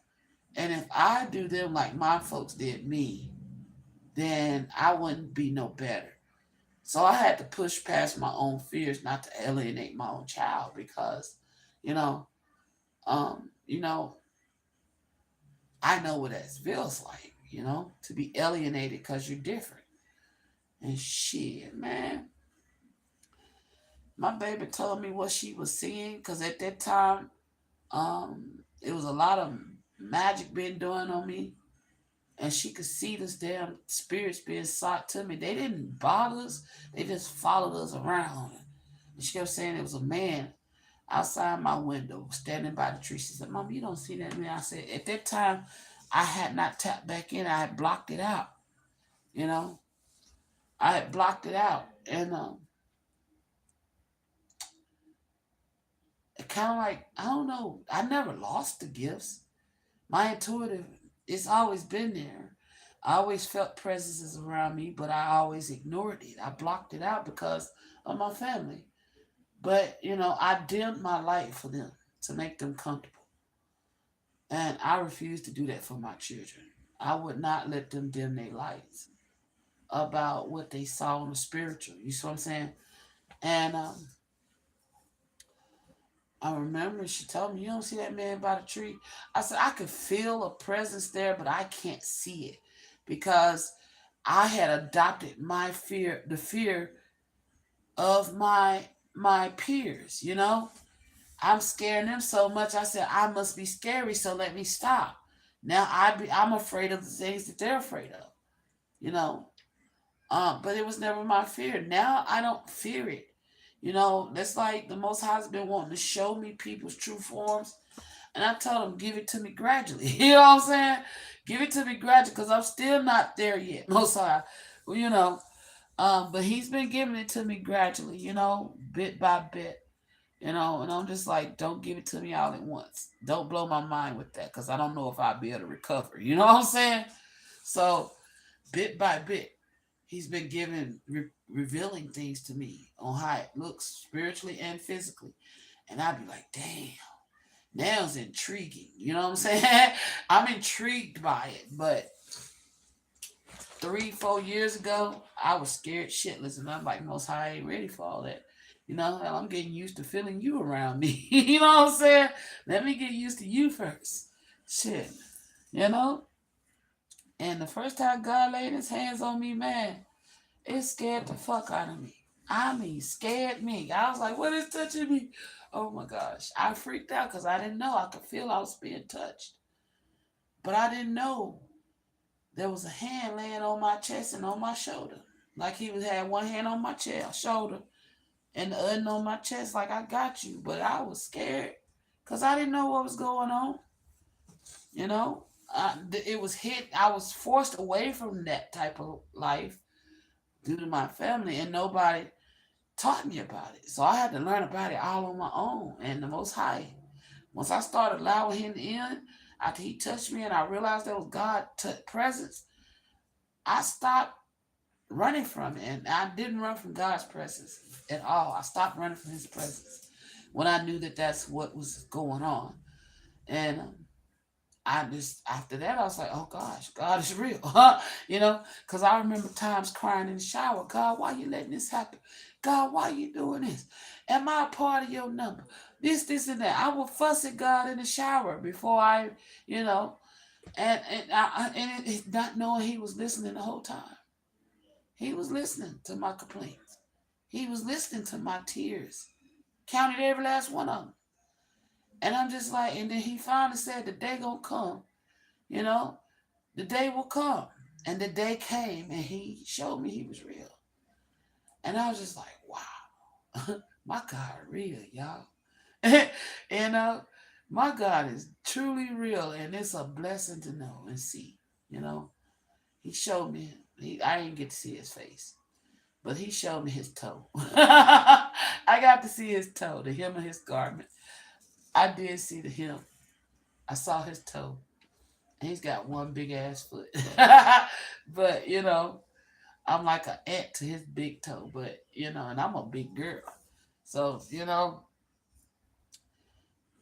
And if I do them like my folks did me, then I wouldn't be no better. So I had to push past my own fears not to alienate my own child because, you know, you know, I know what that feels like, to be alienated because you're different. And shit, man. My baby told me what she was seeing because at that time, it was a lot of magic being done on me. And she could see this damn spirits being sought to me. They didn't bother us, they just followed us around. And she kept saying it was a man outside my window, standing by the tree. She said, Mom, you don't see that man. I said, at that time, I had not tapped back in. I had blocked it out. You know, I had blocked it out. And it kind of like, I don't know, I never lost the gifts. My intuitive, it's always been there. I always felt presences around me, but I always ignored it. I blocked it out because of my family. But, I dimmed my light for them to make them comfortable. And I refuse to do that for my children. I would not let them dim their lights about what they saw in the spiritual. You see what I'm saying? And I remember she told me, You don't see that man by the tree? I said, I could feel a presence there, but I can't see it because I had adopted my fear, the fear of my peers. I'm scaring them so much. I said, I must be scary, so let me stop. Now I'm afraid of the things that they're afraid of, you know. But it was never my fear. Now I don't fear it. That's like the Most High's been wanting to show me people's true forms. And I told him, give it to me gradually. You know what I'm saying? Give it to me gradually because I'm still not there yet. Most High. Well, but he's been giving it to me gradually, bit by bit. And I'm just like, don't give it to me all at once. Don't blow my mind with that because I don't know if I'll be able to recover. You know what I'm saying? So, bit by bit, he's been revealing things to me on how it looks spiritually and physically. And I'd be like, damn, now it's intriguing. You know what I'm saying? I'm intrigued by it. But 3-4 years ago, I was scared shitless, and I'm like, Most High, I ain't ready for all that. You know, I'm getting used to feeling you around me. You know what I'm saying? Let me get used to you first. Shit, you know. And the first time God laid His hands on me, man, it scared the fuck out of me. I mean, scared me. I was like, what is touching me? Oh my gosh. I freaked out because I didn't know. I could feel I was being touched. But I didn't know there was a hand laying on my chest and on my shoulder. Like he was had one hand on my chest, shoulder, and the other on my chest, like I got you. But I was scared because I didn't know what was going on. You know, it was hit. I was forced away from that type of life due to my family, and nobody taught me about it. So I had to learn about it all on my own. And the Most High, once I started allowing Him in, after He touched me and I realized there was God presence, I stopped running from it. And I didn't run from God's presence at all. I stopped running from His presence when I knew that that's what was going on. And I just, after that, I was like, oh gosh, God is real. You know, because I remember times crying in the shower, God, why you letting this happen? God, why you doing this? Am I a part of your number? This, and that. I would fuss at God in the shower before I, you know, and not knowing He was listening the whole time. He was listening to my complaints. He was listening to my tears. Counted every last one of them. And I'm just like, and then He finally said, the day gonna come, you know, the day will come. And the day came and He showed me He was real. And I was just like, wow, my God real, y'all. And my God is truly real, and it's a blessing to know and see. You know, He showed me. I didn't get to see His face, but He showed me His toe. I got to see His toe, the hem of His garment. I did see the hem. I saw His toe. And He's got one big ass foot. But you know, I'm like an ant to His big toe. But you know, and I'm a big girl, so you know,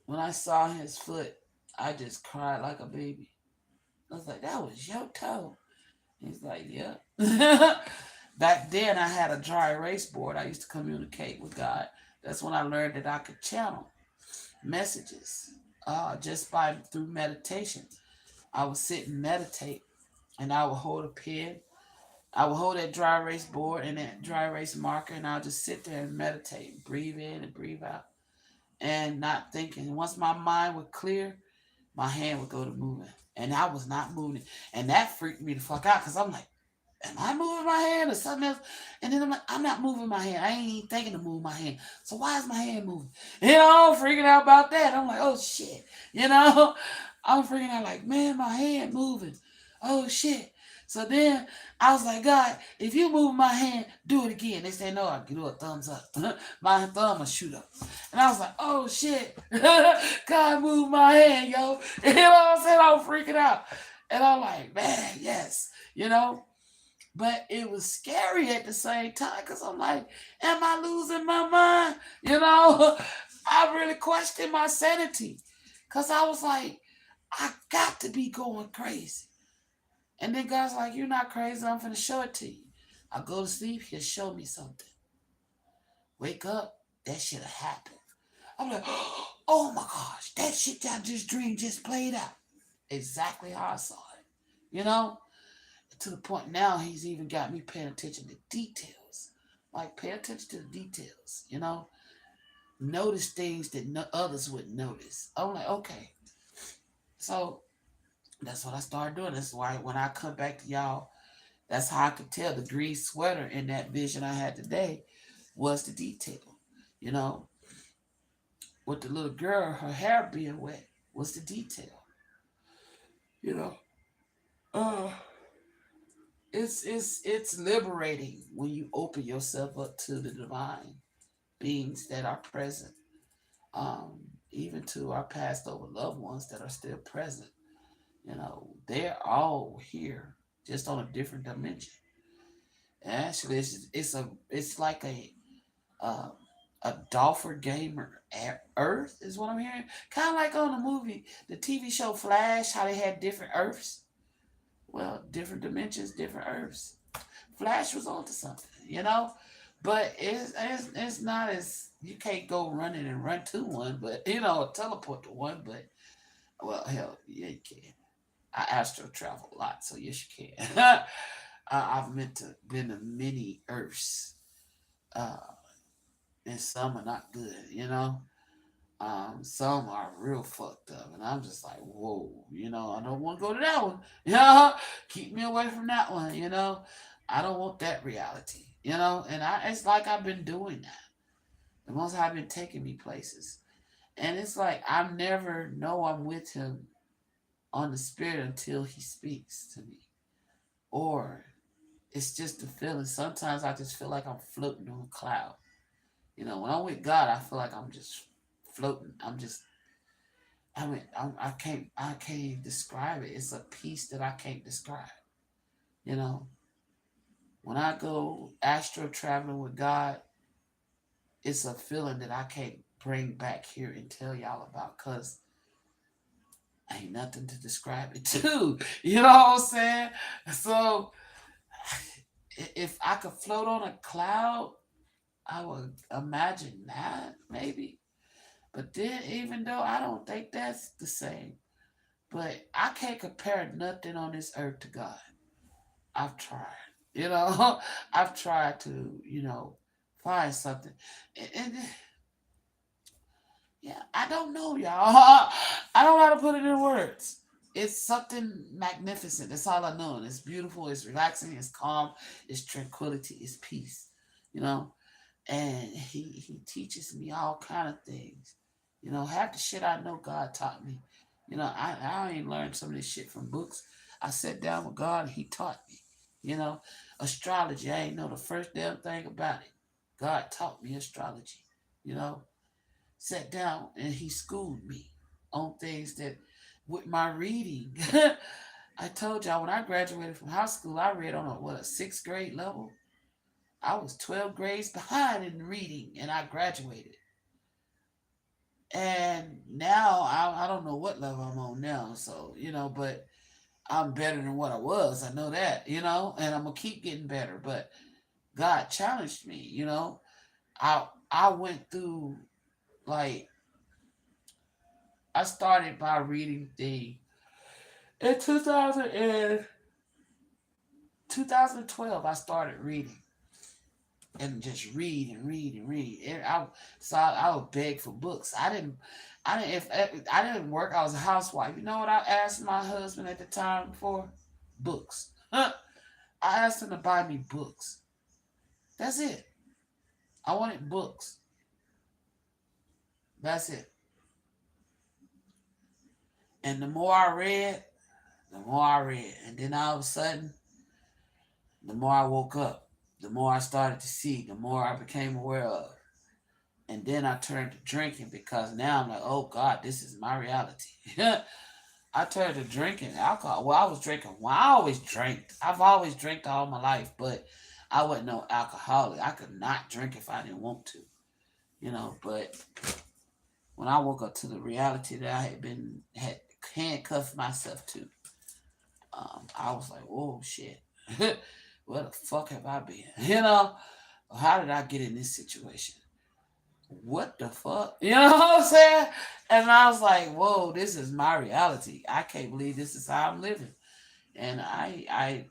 when I saw His foot, I just cried like a baby. I was like, that was your toe. He's like, yeah. Back then, I had a dry erase board. I used to communicate with God. That's when I learned that I could channel messages just by through meditation. I would sit and meditate, and I would hold a pen. I would hold that dry erase board and that dry erase marker, and I'll just sit there and meditate, breathe in and breathe out, and not thinking. Once my mind would clear, my hand would go to moving, and I was not moving, and that freaked me the fuck out because I'm like, am I moving my hand or something else? And then I'm like, I'm not moving my hand. I ain't even thinking to move my hand. So why is my hand moving? You know, I'm freaking out about that. I'm like, oh shit. You know, I'm freaking out like, man, my hand moving. Oh shit. So then I was like, God, if you move my hand, do it again. They say, no, I give you a thumbs up. My thumb will shoot up. And I was like, oh shit. God, move my hand, yo. You know what I'm saying? I'm freaking out. And I'm like, man, yes. You know? But it was scary at the same time because I'm like, am I losing my mind? You know, I really questioned my sanity because I was like, I got to be going crazy. And then God's like, you're not crazy. I'm going to show it to you. I go to sleep, He'll show me something. Wake up, that should have happened. I'm like, oh my gosh, that shit that I just dreamed just played out. Exactly how I saw it. You know? To the point now He's even got me paying attention to details. Like pay attention to the details, you know. Notice things that others wouldn't notice. I'm like, okay. So that's what I started doing. That's why when I come back to y'all, that's how I could tell the green sweater in that vision I had today was the detail. You know, with the little girl, her hair being wet was the detail. You know. Uh it's liberating when you open yourself up to the divine beings that are present, um, even to our passed over loved ones that are still present. You know, they're all here, just on a different dimension. And actually, it's like uh, a Dolphin Gamer Earth is what I'm hearing. Kind of like on the movie, the TV show Flash, how they had different Earths. well, different dimensions, different earths. Flash was onto something, you know. But it's not as you can't go running and run to one, but teleport to one. But well, hell, yeah, you can. I astral travel a lot, so yes, you can. I've meant to been to many Earths, uh, and some are not good. Some are real fucked up, and I'm just like, whoa, I don't want to go to that one. Keep me away from that one. I don't want that reality. And it's like I've been doing that. The most I've been taking me places, and it's like I never know I'm with him on the spirit until he speaks to me, or it's just a feeling. Sometimes I just feel like I'm floating on a cloud. When I'm with God, I feel like I'm just floating. I can't even describe it. It's a peace that I can't describe. You know, when I go astral traveling with God, it's a feeling that I can't bring back here and tell y'all about because ain't nothing to describe it to. You know what I'm saying? So if I could float on a cloud, I would imagine that maybe. But then, even though I don't think that's the same, but I can't compare nothing on this earth to God. I've tried. You know, I've tried to, find something. And yeah, I don't know, y'all. I don't know how to put it in words. It's something magnificent. That's all I know. And it's beautiful. It's relaxing. It's calm. It's tranquility. It's peace. You know, and he teaches me all kind of things. Half the shit I know God taught me. I ain't learned some of this shit from books. I sat down with God and he taught me. Astrology, I ain't know the first damn thing about it. God taught me astrology. You know, Sat down and he schooled me on things that with my reading. I told y'all when I graduated from high school, I read on a sixth grade level. I was 12 grades behind in reading and I graduated. And now I don't know what level I'm on now. So, but I'm better than what I was. I know that, and I'm going to keep getting better. But God challenged me. I went through, like, I started by reading in 2012, I started reading and just read and read and read. I would beg for books. If I didn't work, I was a housewife. You know what I asked my husband at the time for? Books. I asked him to buy me books. That's it. I wanted books. That's it. And the more I read, and then all of a sudden, the more I woke up, the more I started to see, the more I became aware of. And then I turned to drinking because now I'm like, oh God, this is my reality. I turned to drinking alcohol. Well, I was drinking. Well, I always drank. I've always drank all my life, but I wasn't no alcoholic. I could not drink if I didn't want to. But when I woke up to the reality that I had handcuffed myself to, I was like, oh shit, where the fuck have I been? How did I get in this situation? What the fuck? You know what I'm saying? And I was like, whoa, this is my reality. I can't believe this is how I'm living. And I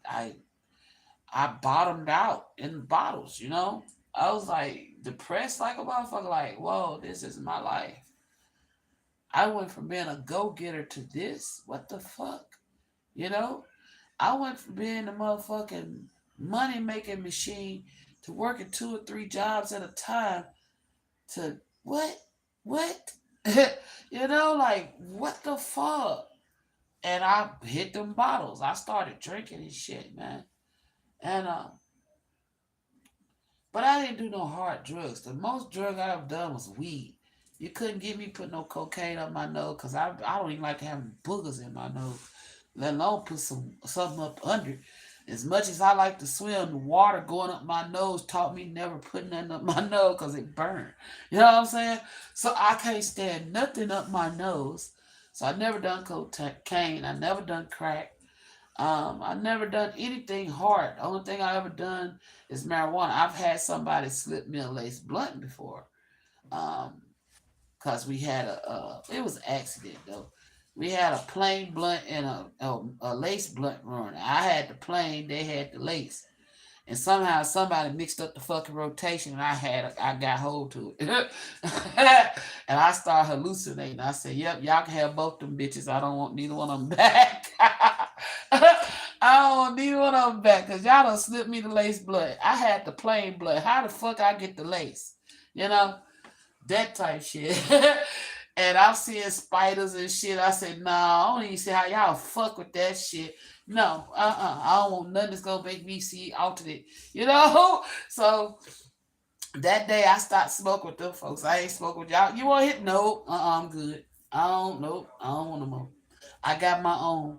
bottomed out in bottles. I was like depressed like a motherfucker, like, whoa, this is my life. I went from being a go-getter to this. What the fuck? You know? I went from being a motherfucking money making machine to working 2 or 3 jobs at a time to what? What? Like, what the fuck? And I hit them bottles. I started drinking and shit, man. And but I didn't do no hard drugs. The most drug I ever done was weed. You couldn't get me put no cocaine up my nose because I don't even like having boogers in my nose, let alone put something up under it. As much as I like to swim, the water going up my nose taught me never putting nothing up my nose because it burned. You know what I'm saying? So I can't stand nothing up my nose. So I never done cocaine. I never done crack. I've never done anything hard. The only thing I ever done is marijuana. I've had somebody slip me a lace blunt before. Um, cause we had it was an accident though. We had a plain blunt and a lace blunt running. I had the plain, they had the lace, and somehow somebody mixed up the fucking rotation, and I got hold to it, and I started hallucinating. I said, "Yep, y'all can have both them bitches. I don't want neither one of them back." I don't want neither one of them back because y'all done slipped me the lace blunt. I had the plain blunt. How the fuck I get the lace? You know? That type shit. And I'm seeing spiders and shit. I said, nah, I don't even see how y'all fuck with that shit. No, I don't want nothing that's gonna make me see alternate. You know? So that day I stopped smoking with them folks. I ain't smoking with y'all. You want to hit? No, I'm good. I don't nope. I don't want no more. I got my own,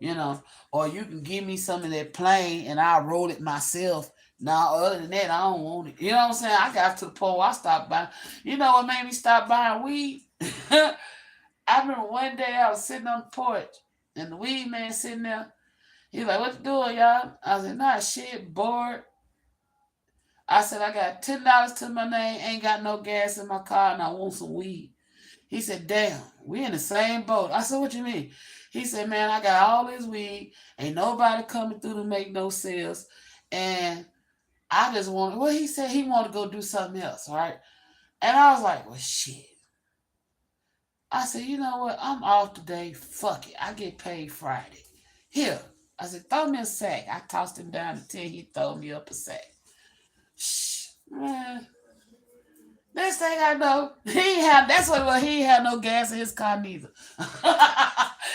you know. Or you can give me some of that plain and I'll roll it myself. Now, other than that, I don't want it. You know what I'm saying? I got to the point where I stopped buying. You know what made me stop buying weed? I remember one day I was sitting on the porch and the weed man sitting there. He's like, "What you doing, y'all?" I said, "Nah, shit, bored." I said, "I got $10 to my name, ain't got no gas in my car, and I want some weed." He said, "Damn, we in the same boat." I said, "What you mean?" He said, "Man, I got all this weed, ain't nobody coming through to make no sales, and I just want." Well, he said he wanted to go do something else, right? And I was like, "Well, shit." I said, "You know what? I'm off today. Fuck it. I get paid Friday. Here." I said, "Throw me a sack." I tossed him down the 10. He throw me up a sack. Shh, man. Next thing I know, that's what he had no gas in his car neither.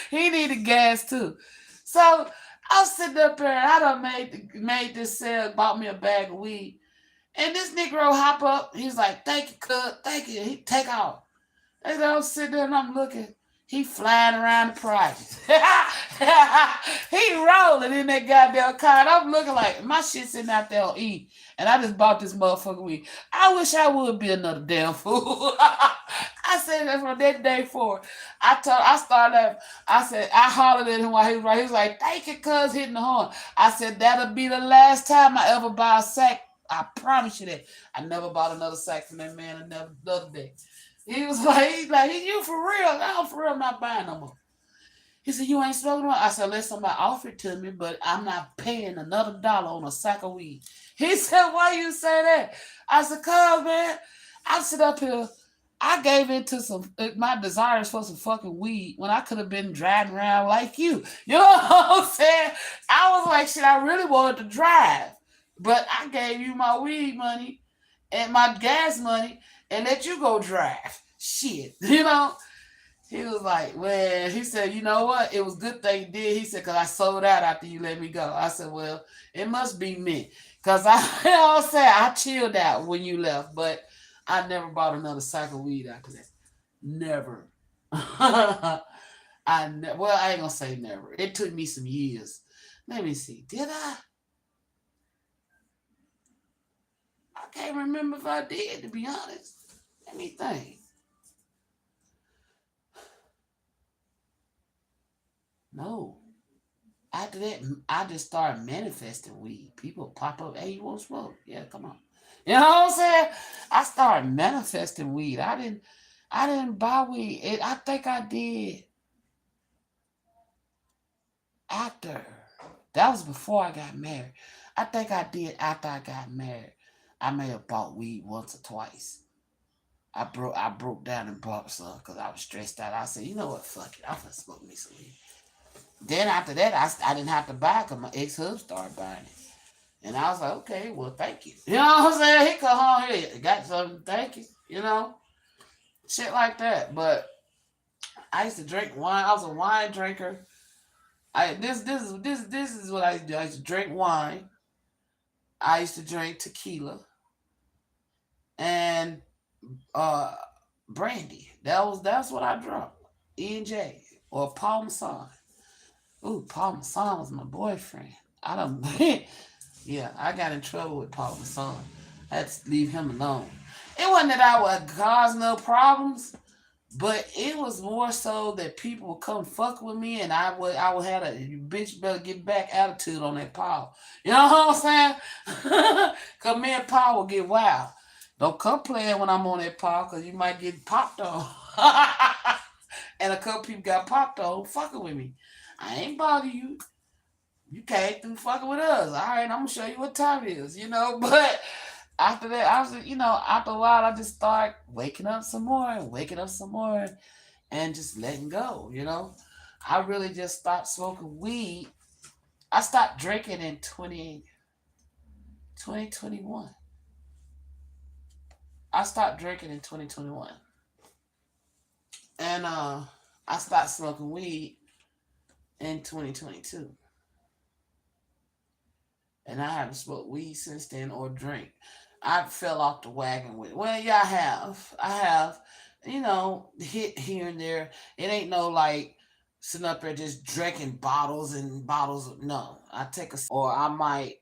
He needed gas too. So I was sitting up there and I done made this sale, bought me a bag of weed. And this Negro hop up, he's like, "Thank you, cuz, thank you." He take off. And I'm sitting there and I'm looking. He flying around the project. He rolling in that goddamn car. And I'm looking like my shit sitting out there on E. And I just bought this motherfucker weed. I wish I would be another damn fool. I said that from that day forward. I started laughing. I said, I hollered at him while he was right. He was like, "Thank you, cuz," hitting the horn. I said, "That'll be the last time I ever buy a sack. I promise you that." I never bought another sack from that man another day. He was like, "You for real?" "No, for real, I'm not buying no more." He said, "You ain't smoking one?" I said, "Unless somebody offer it to me, but I'm not paying another dollar on a sack of weed." He said, "Why you say that?" I said, "Cuz, man, I sit up here. I gave into my desires for some fucking weed when I could have been driving around like you." You know what I'm saying? I was like, shit, I really wanted to drive, but I gave you my weed money and my gas money and let you go drive. Shit, you know? He was like, "Well," he said, "You know what? It was a good thing you did." He said, "Because I sold out after you let me go." I said, "Well, it must be me. Because I, you know what I'm saying? I chilled out when you left, but I never bought another sack of weed after that. Never." Well, I ain't going to say never. It took me some years. Let me see. Did I? I can't remember if I did, to be honest. Let me think. No. After that, I just started manifesting weed. People pop up, "Hey, you want to smoke?" "Yeah, come on." You know what I'm saying? I started manifesting weed. I didn't buy weed. I think I did after. That was before I got married. I think I did after I got married. I may have bought weed once or twice. I broke down and bought some because I was stressed out. I said, "You know what? Fuck it. I'm gonna smoke me some weed." Then after that, I didn't have to buy it because my ex-husband started buying it. And I was like, "Okay, well, thank you." You know what I'm saying? He come home here, got something, thank you. You know, shit like that. But I used to drink wine. I was a wine drinker. This is what I used to do. I used to drink wine. I used to drink tequila and uh brandy. That's what I drank. E&J or Parmesan. Ooh, Parmesan was my boyfriend. I don't. Yeah, I got in trouble with Parmesan. I had to leave him alone. It wasn't that I would cause no problems, But it was more so that people would come fuck with me, and I would have a bitch better get back attitude on that Paul. You know what I'm saying? Cause me and Paul will get wild. Don't come playing when I'm on that Paul, cause you might get popped on. And a couple people got popped on fucking with me. I ain't bother you. You came through fucking with us. All right, I'm gonna show you what time it is, you know. But after that, I was, after a while, I just start waking up some more, and waking up some more, and just letting go, I really just stopped smoking weed. I stopped drinking in 2021. I stopped drinking in 2021. And I stopped smoking weed in 2022. And I haven't smoked weed since then or drink. I fell off the wagon with it. Well, yeah, I have. I have, hit here and there. It ain't no like sitting up there just drinking bottles and bottles. No, I take a or I might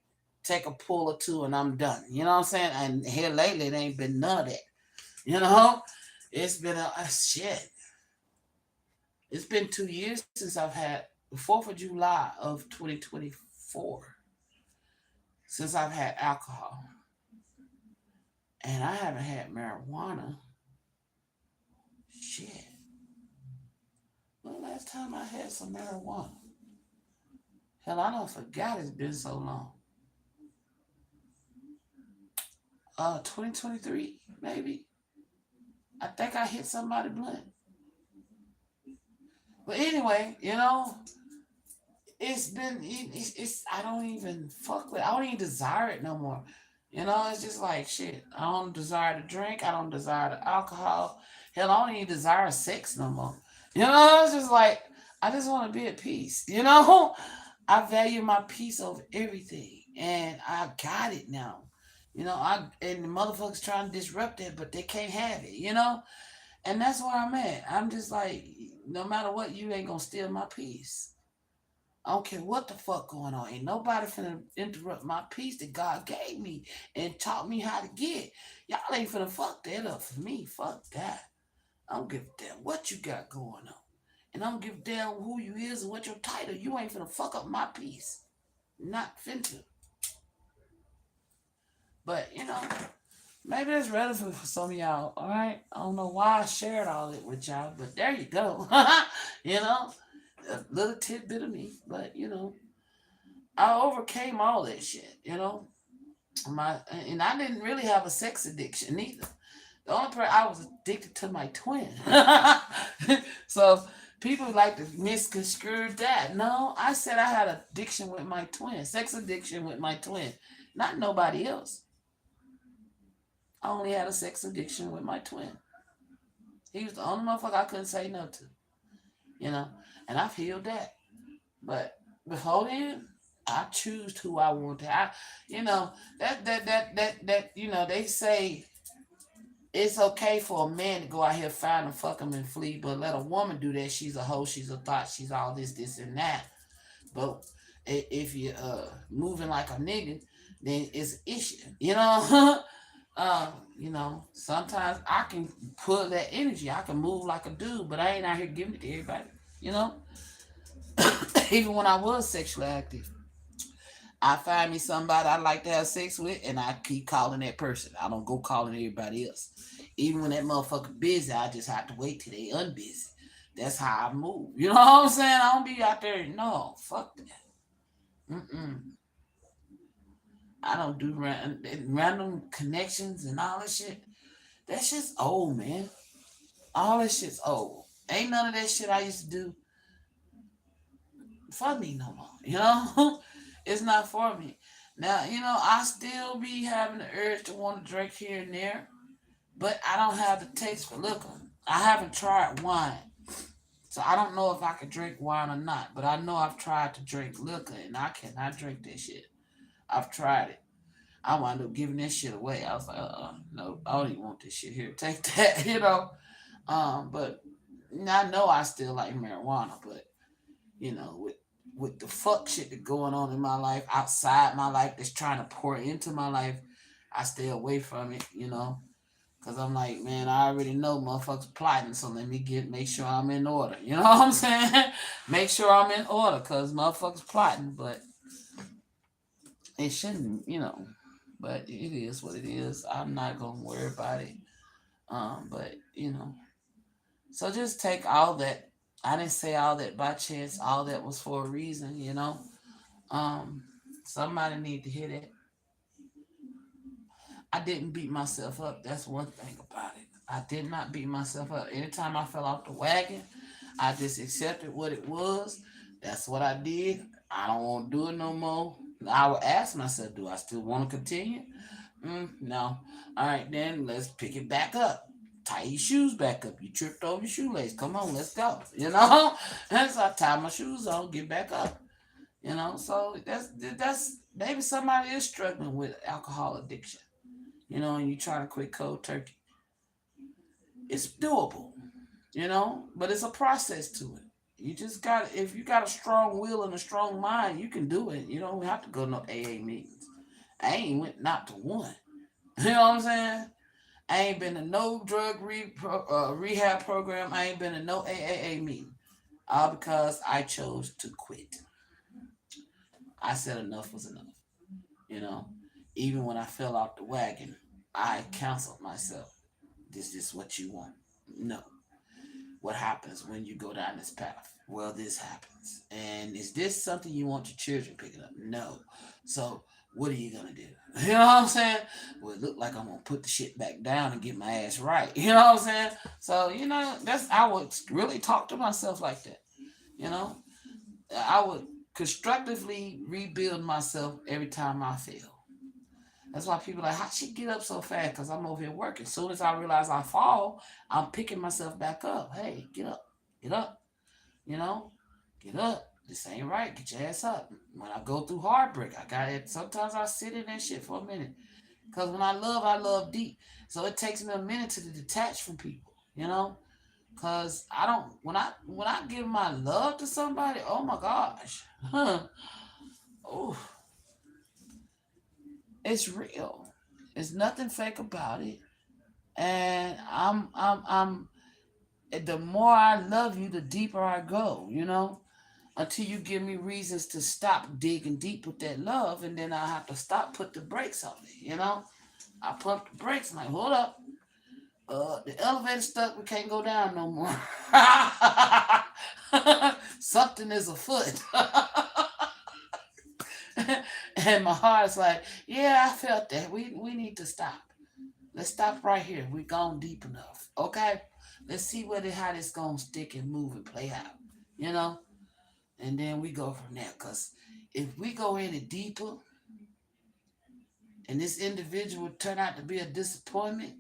take a pull or two and I'm done. You know what I'm saying? And here lately, it ain't been none of that. You know, it's been a shit. It's been 2 years since I've had the 4th of July of 2024 since I've had alcohol. And I haven't had marijuana. Shit. When the last time I had some marijuana? Hell, I don't forgot it's been so long. 2023, maybe. I think I hit somebody blunt. But anyway, it's I don't even fuck with it. I don't even desire it no more. It's just like shit. I don't desire to drink. I don't desire the alcohol. Hell, I don't even desire sex no more. It's just like I just want to be at peace. I value my peace over everything, and I got it now. And the motherfuckers trying to disrupt it, but they can't have it. And that's where I'm at. I'm just like, no matter what, you ain't gonna steal my peace. I don't care what the fuck going on. Ain't nobody finna interrupt my peace that God gave me and taught me how to get. Y'all ain't finna fuck that up for me. Fuck that. I don't give a damn what you got going on. And I don't give a damn who you is and what your title. You ain't finna fuck up my peace. Not finna. But, maybe that's relevant for some of y'all, all right? I don't know why I shared all it with y'all, but there you go. A little tidbit of me, but I overcame all that shit. And I didn't really have a sex addiction either. The only part I was addicted to my twin. So people like to misconstrue that. No, I said I had addiction with my twin, sex addiction with my twin, not nobody else. I only had a sex addiction with my twin. He was the only motherfucker I couldn't say no to. And I've healed that. But before then, I choose who I want to. They say it's okay for a man to go out here find and fuck him and flee, but let a woman do that. She's a hoe. She's a thought. She's all this, and that. But if you're moving like a nigga, then it's an issue. Sometimes I can pull that energy. I can move like a dude, but I ain't out here giving it to everybody. Even when I was sexually active, I find me somebody I like to have sex with, and I keep calling that person. I don't go calling everybody else. Even when that motherfucker busy, I just have to wait till they unbusy. That's how I move. You know what I'm saying? I don't be out there. No, fuck that. Mm-mm. I don't do random connections and all that shit. That shit's old, man. All that shit's old. Ain't none of that shit I used to do for me no more. It's not for me. Now, I still be having the urge to want to drink here and there, but I don't have the taste for liquor. I haven't tried wine. So I don't know if I could drink wine or not, but I know I've tried to drink liquor and I cannot drink that shit. I've tried it. I wound up giving that shit away. I was like, no, I don't even want this shit here. Take that. But I know I still like marijuana, but with the fuck shit that's going on in my life, outside my life, that's trying to pour into my life, I stay away from it. Cause I'm like, man, I already know motherfuckers plotting, so let me make sure I'm in order. You know what I'm saying? Make sure I'm in order, cause motherfuckers plotting, but it shouldn't, But it is what it is. I'm not gonna worry about it. But so just take all that. I didn't say all that by chance. All that was for a reason. Um, Somebody need to hear that. I didn't beat myself up. That's one thing about it. I did not beat myself up. Anytime I fell off the wagon, I just accepted what it was. That's what I did. I don't want to do it no more. I would ask myself, do I still want to continue? No. All right, then let's pick it back up. Tie your shoes back up. You tripped over your shoelace. Come on, let's go. And so I tie my shoes on, get back up. So that's maybe somebody is struggling with alcohol addiction. And you try to quit cold turkey. It's doable, but it's a process to it. You just got if you got a strong will and a strong mind, you can do it. You don't have to go to no AA meetings. I ain't went not to one. You know what I'm saying? I ain't been to no rehab program. I ain't been to no AAA meeting. All because I chose to quit. I said enough was enough. You know, Even when I fell off the wagon, I counseled myself. This is what you want. No. What happens when you go down this path? Well, this happens. And is this something you want your children picking up? No. So what are you gonna do? You know what I'm saying? Well, it look like I'm gonna put the shit back down and get my ass right. You know what I'm saying? So, that's I would really talk to myself like that. You know? I would constructively rebuild myself every time I fail. That's why people are like, how'd she get up so fast? Because I'm over here working. As soon as I realize I fall, I'm picking myself back up. Hey, get up. Get up. You know? Get up. This ain't right. Get your ass up. When I go through heartbreak, I got it. Sometimes I sit in that shit for a minute. Because when I love deep. So it takes me a minute to detach from people. Because I don't when I give my love to somebody, oh my gosh. Oh, it's real. It's nothing fake about it. And I'm the more I love you, the deeper I go. Until you give me reasons to stop digging deep with that love, and then I have to stop, put the brakes on it. I pump the brakes, I'm like, hold up. The elevator stuck, we can't go down no more. Something is afoot. And my heart's like, yeah, I felt that. We need to stop. Let's stop right here. We gone deep enough. Okay? Let's see how this gonna stick and move and play out. You know? And then we go from there. Cause if we go any deeper and this individual turn out to be a disappointment,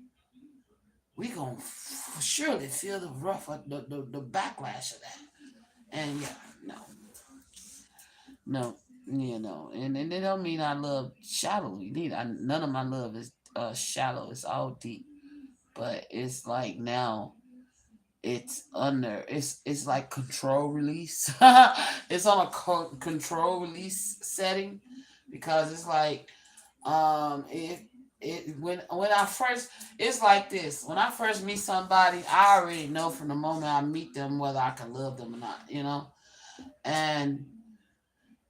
we gonna surely feel the rough the backlash of that. And yeah, no. No, and it don't mean I love shallowly. None of my love is shallow. It's all deep, but it's like now it's like control release. It's on a control release setting because it's like it when I first it's like this when I first meet somebody I already know from the moment I meet them whether I can love them or not. And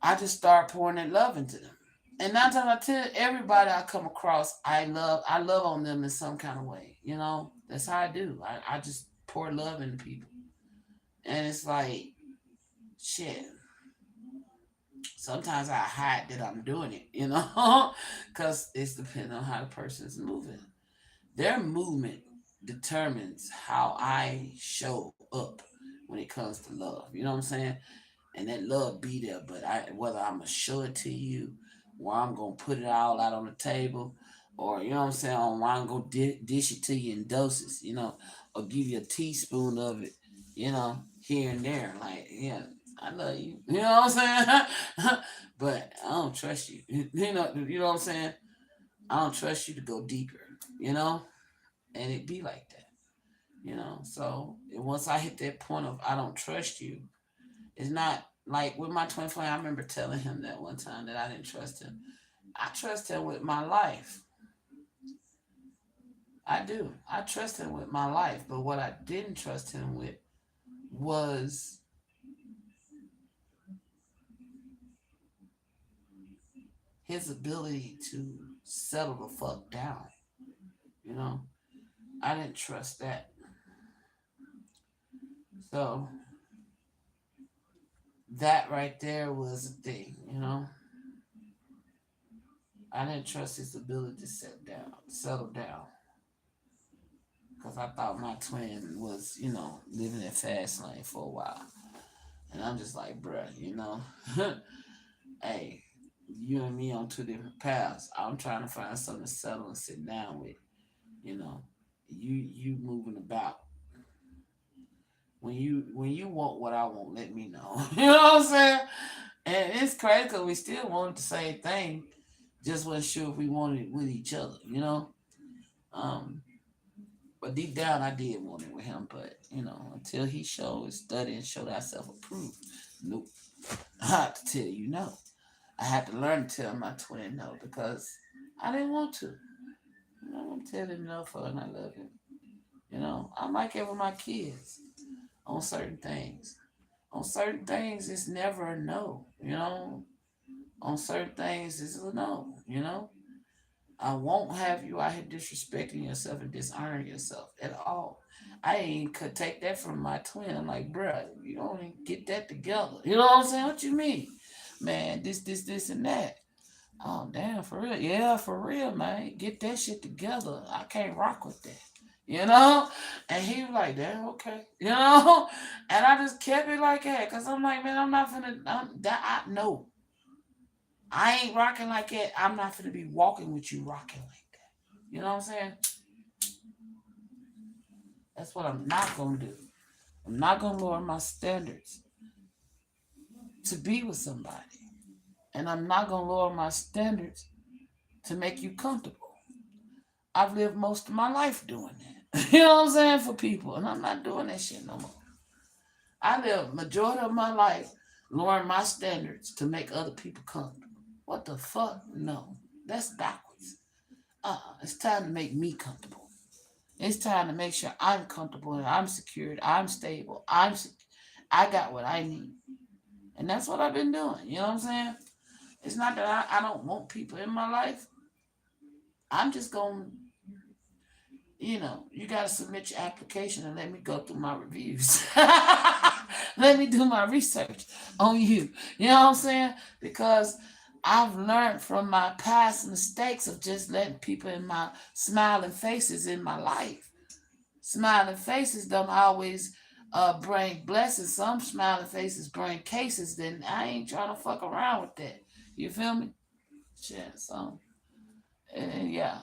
I just start pouring that love into them. And 9 times out of 10, everybody I come across, I love on them in some kind of way. That's how I do. I just pour love into people. And it's like, shit. Sometimes I hide that I'm doing it. Because it's depending on how the person is moving. Their movement determines how I show up when it comes to love. You know what I'm saying? And that love be there. But whether I'm gonna show it to you, or I'm gonna put it all out on the table, or you know what I'm saying, or I'm gonna dish it to you in doses, or give you a teaspoon of it, here and there. Like, yeah, I love you. You know what I'm saying? But I don't trust you. You know what I'm saying? I don't trust you to go deeper. You know, and it be like that. So once I hit that point of I don't trust you, it's not like with my twin flame. I remember telling him that one time that I didn't trust him. I trust him with my life. I do. I trust him with my life, but what I didn't trust him with was his ability to settle the fuck down. You know, I didn't trust that. So that right there was a thing. I didn't trust his ability to settle down, because I thought my twin was, living in fast lane for a while, and I'm just like, bruh, hey, you and me on two different paths. I'm trying to find something to settle and sit down with. You know, you moving about. When you want what I want, let me know. You know what I'm saying? And it's crazy because we still wanted the same thing, just wasn't sure if we wanted it with each other. Um, but deep down, I did want it with him. But until he showed his study and showed ourselves approved, nope. I have to tell you no. I had to learn to tell my twin no because I didn't want to. I want to tell him no for and I love him. I'm like it with my kids on certain things. On certain things, it's never a no. On certain things, it's a no. I won't have you out here disrespecting yourself and dishonoring yourself at all. I ain't could take that from my twin. I'm like, bruh, you don't even get that together. You know what I'm saying? What you mean? Man, this, and that. Oh, damn, for real. Yeah, for real, man. Get that shit together. I can't rock with that. You know? And he was like, damn, okay. And I just kept it like that. Because I'm like, man, I'm not finna, no. I ain't rocking like that. I'm not finna be walking with you rocking like that. You know what I'm saying? That's what I'm not gonna do. I'm not gonna lower my standards to be with somebody. And I'm not gonna lower my standards to make you comfortable. I've lived most of my life doing that. You know what I'm saying? For people. And I'm not doing that shit no more. I live majority of my life lowering my standards to make other people comfortable. What the fuck? No. That's backwards. It's time to make me comfortable. It's time to make sure I'm comfortable and I'm secured, I'm stable, I got what I need. And that's what I've been doing. You know what I'm saying? It's not that I don't want people in my life. I'm just going to you got to submit your application and let me go through my reviews. Let me do my research on you. You know what I'm saying? Because I've learned from my past mistakes of just letting people in my smiling faces in my life. Smiling faces don't always bring blessings. Some smiling faces bring cases. Then I ain't trying to fuck around with that. You feel me? Shit. So, and yeah.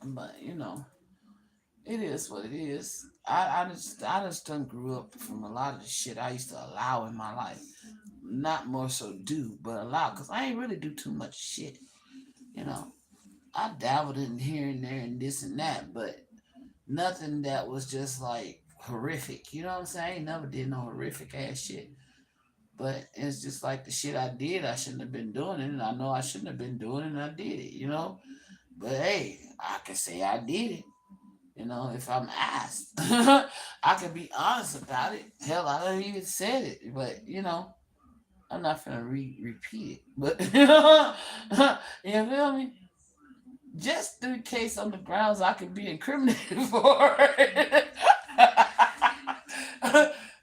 But it is what it is. I just done grew up from a lot of the shit I used to allow in my life. Not more so do, but allow. Because I ain't really do too much shit. You know, I dabbled in here and there and this and that, but nothing that was just like horrific. You know what I'm saying? I ain't never did no horrific ass shit. But it's just like the shit I did, I shouldn't have been doing it. And I know I shouldn't have been doing it, and I did it. But hey, I can say I did it. If I'm asked, I can be honest about it. Hell, I don't even said it, but I'm not gonna repeat it. But you feel me? Just in case on the grounds I could be incriminated for it.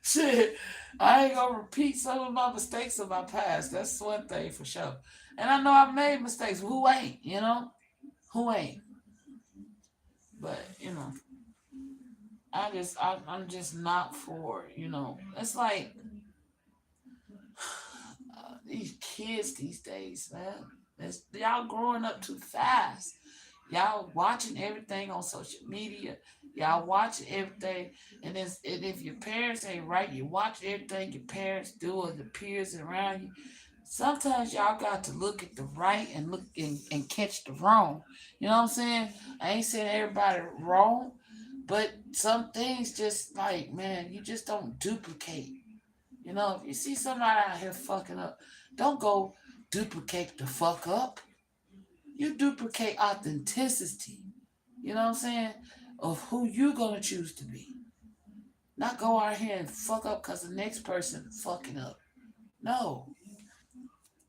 Shit, I ain't gonna repeat some of my mistakes of my past. That's one thing for sure. And I know I've made mistakes. Who ain't? Who ain't? But I'm just not for it's like these kids these days, man. Y'all growing up too fast. Y'all watching everything on social media. Y'all watching everything, and if your parents ain't right, you watch everything your parents do or the peers around you. Sometimes y'all got to look at the right and look and catch the wrong. You know what I'm saying? I ain't saying everybody wrong, but some things just like, man, you just don't duplicate. If you see somebody out here fucking up, don't go duplicate the fuck up. You duplicate authenticity. You know what I'm saying? Of who you gonna choose to be. Not go out here and fuck up because the next person fucking up. No.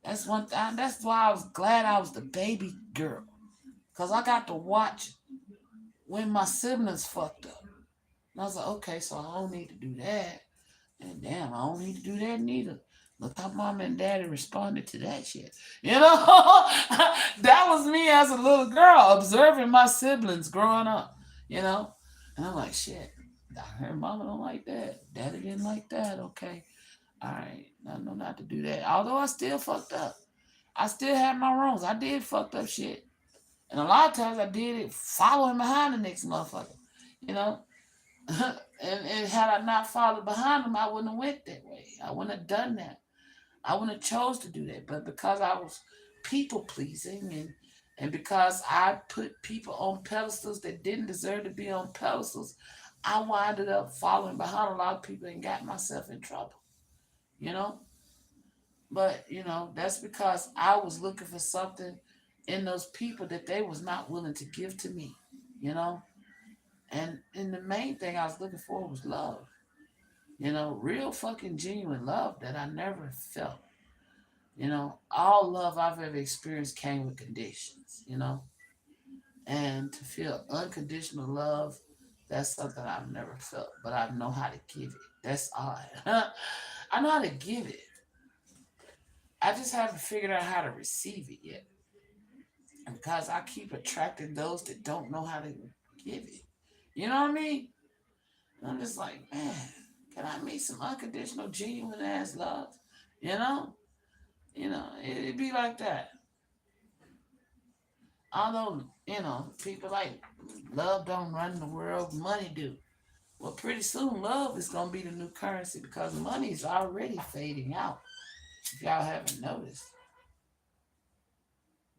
That's one thing. That's why I was glad I was the baby girl. Because I got to watch when my siblings fucked up. And I was like, okay, so I don't need to do that. And damn, I don't need to do that neither. Look how mom and daddy responded to that shit. You know, that was me as a little girl observing my siblings growing up. You know, and I'm like, shit. I heard mama don't like that. Daddy didn't like that. Okay, all right. I know not to do that. Although I still fucked up. I still had my wrongs. I did fucked up shit. And a lot of times I did it following behind the next motherfucker. You know? And had I not followed behind him, I wouldn't have went that way. I wouldn't have done that. I wouldn't have chose to do that. But because I was people pleasing and because I put people on pedestals that didn't deserve to be on pedestals, I winded up following behind a lot of people and got myself in trouble. You know? But, that's because I was looking for something in those people that they was not willing to give to me, you know? And the main thing I was looking for was love. Real fucking genuine love that I never felt. All love I've ever experienced came with conditions. And to feel unconditional love, that's something I've never felt, but I know how to give it. That's odd. I know how to give it. I just haven't figured out how to receive it yet. And because I keep attracting those that don't know how to give it. You know what I mean? And I'm just like, man, can I meet some unconditional, genuine ass love? You know? It'd be like that. Although, people like love don't run the world, money do. Well, pretty soon love is gonna be the new currency because money is already fading out. If y'all haven't noticed.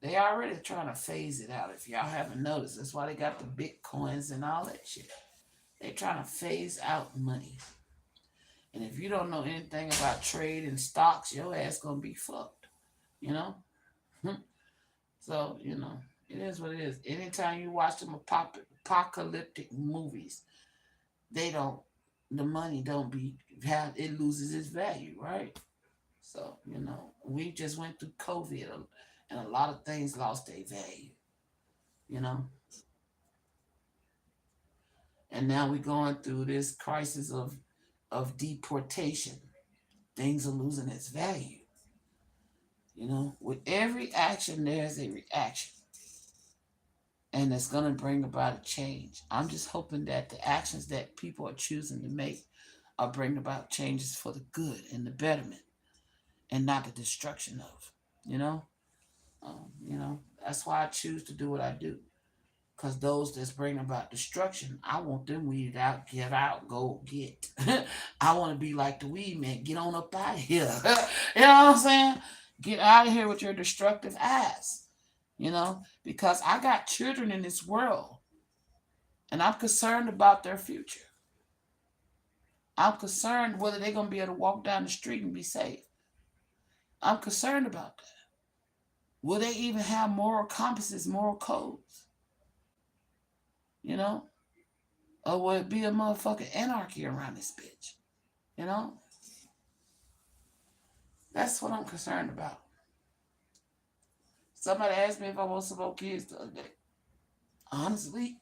They already trying to phase it out. If y'all haven't noticed, that's why they got the bitcoins and all that shit. They trying to phase out money. And if you don't know anything about trade and stocks, your ass gonna be fucked. You know? So, it is what it is. Anytime you watch them apocalyptic movies, they don't the money don't be have it loses its value, right? So, we just went through COVID and a lot of things lost their value, you know. And now we're going through this crisis of deportation. Things are losing its value. With every action, there's a reaction. And it's going to bring about a change. I'm just hoping that the actions that people are choosing to make are bringing about changes for the good and the betterment and not the destruction of, you know? That's why I choose to do what I do. Because those that's bringing about destruction, I want them weeded out, get out, go get. I want to be like the weed man. Get on up out of here. You know what I'm saying? Get out of here with your destructive ass. Because I got children in this world and I'm concerned about their future. I'm concerned whether they're going to be able to walk down the street and be safe. I'm concerned about that. Will they even have moral compasses, moral codes? You know? Or will it be a motherfucking anarchy around this bitch? You know? That's what I'm concerned about. Somebody asked me if I want some more kids the other day. Honestly,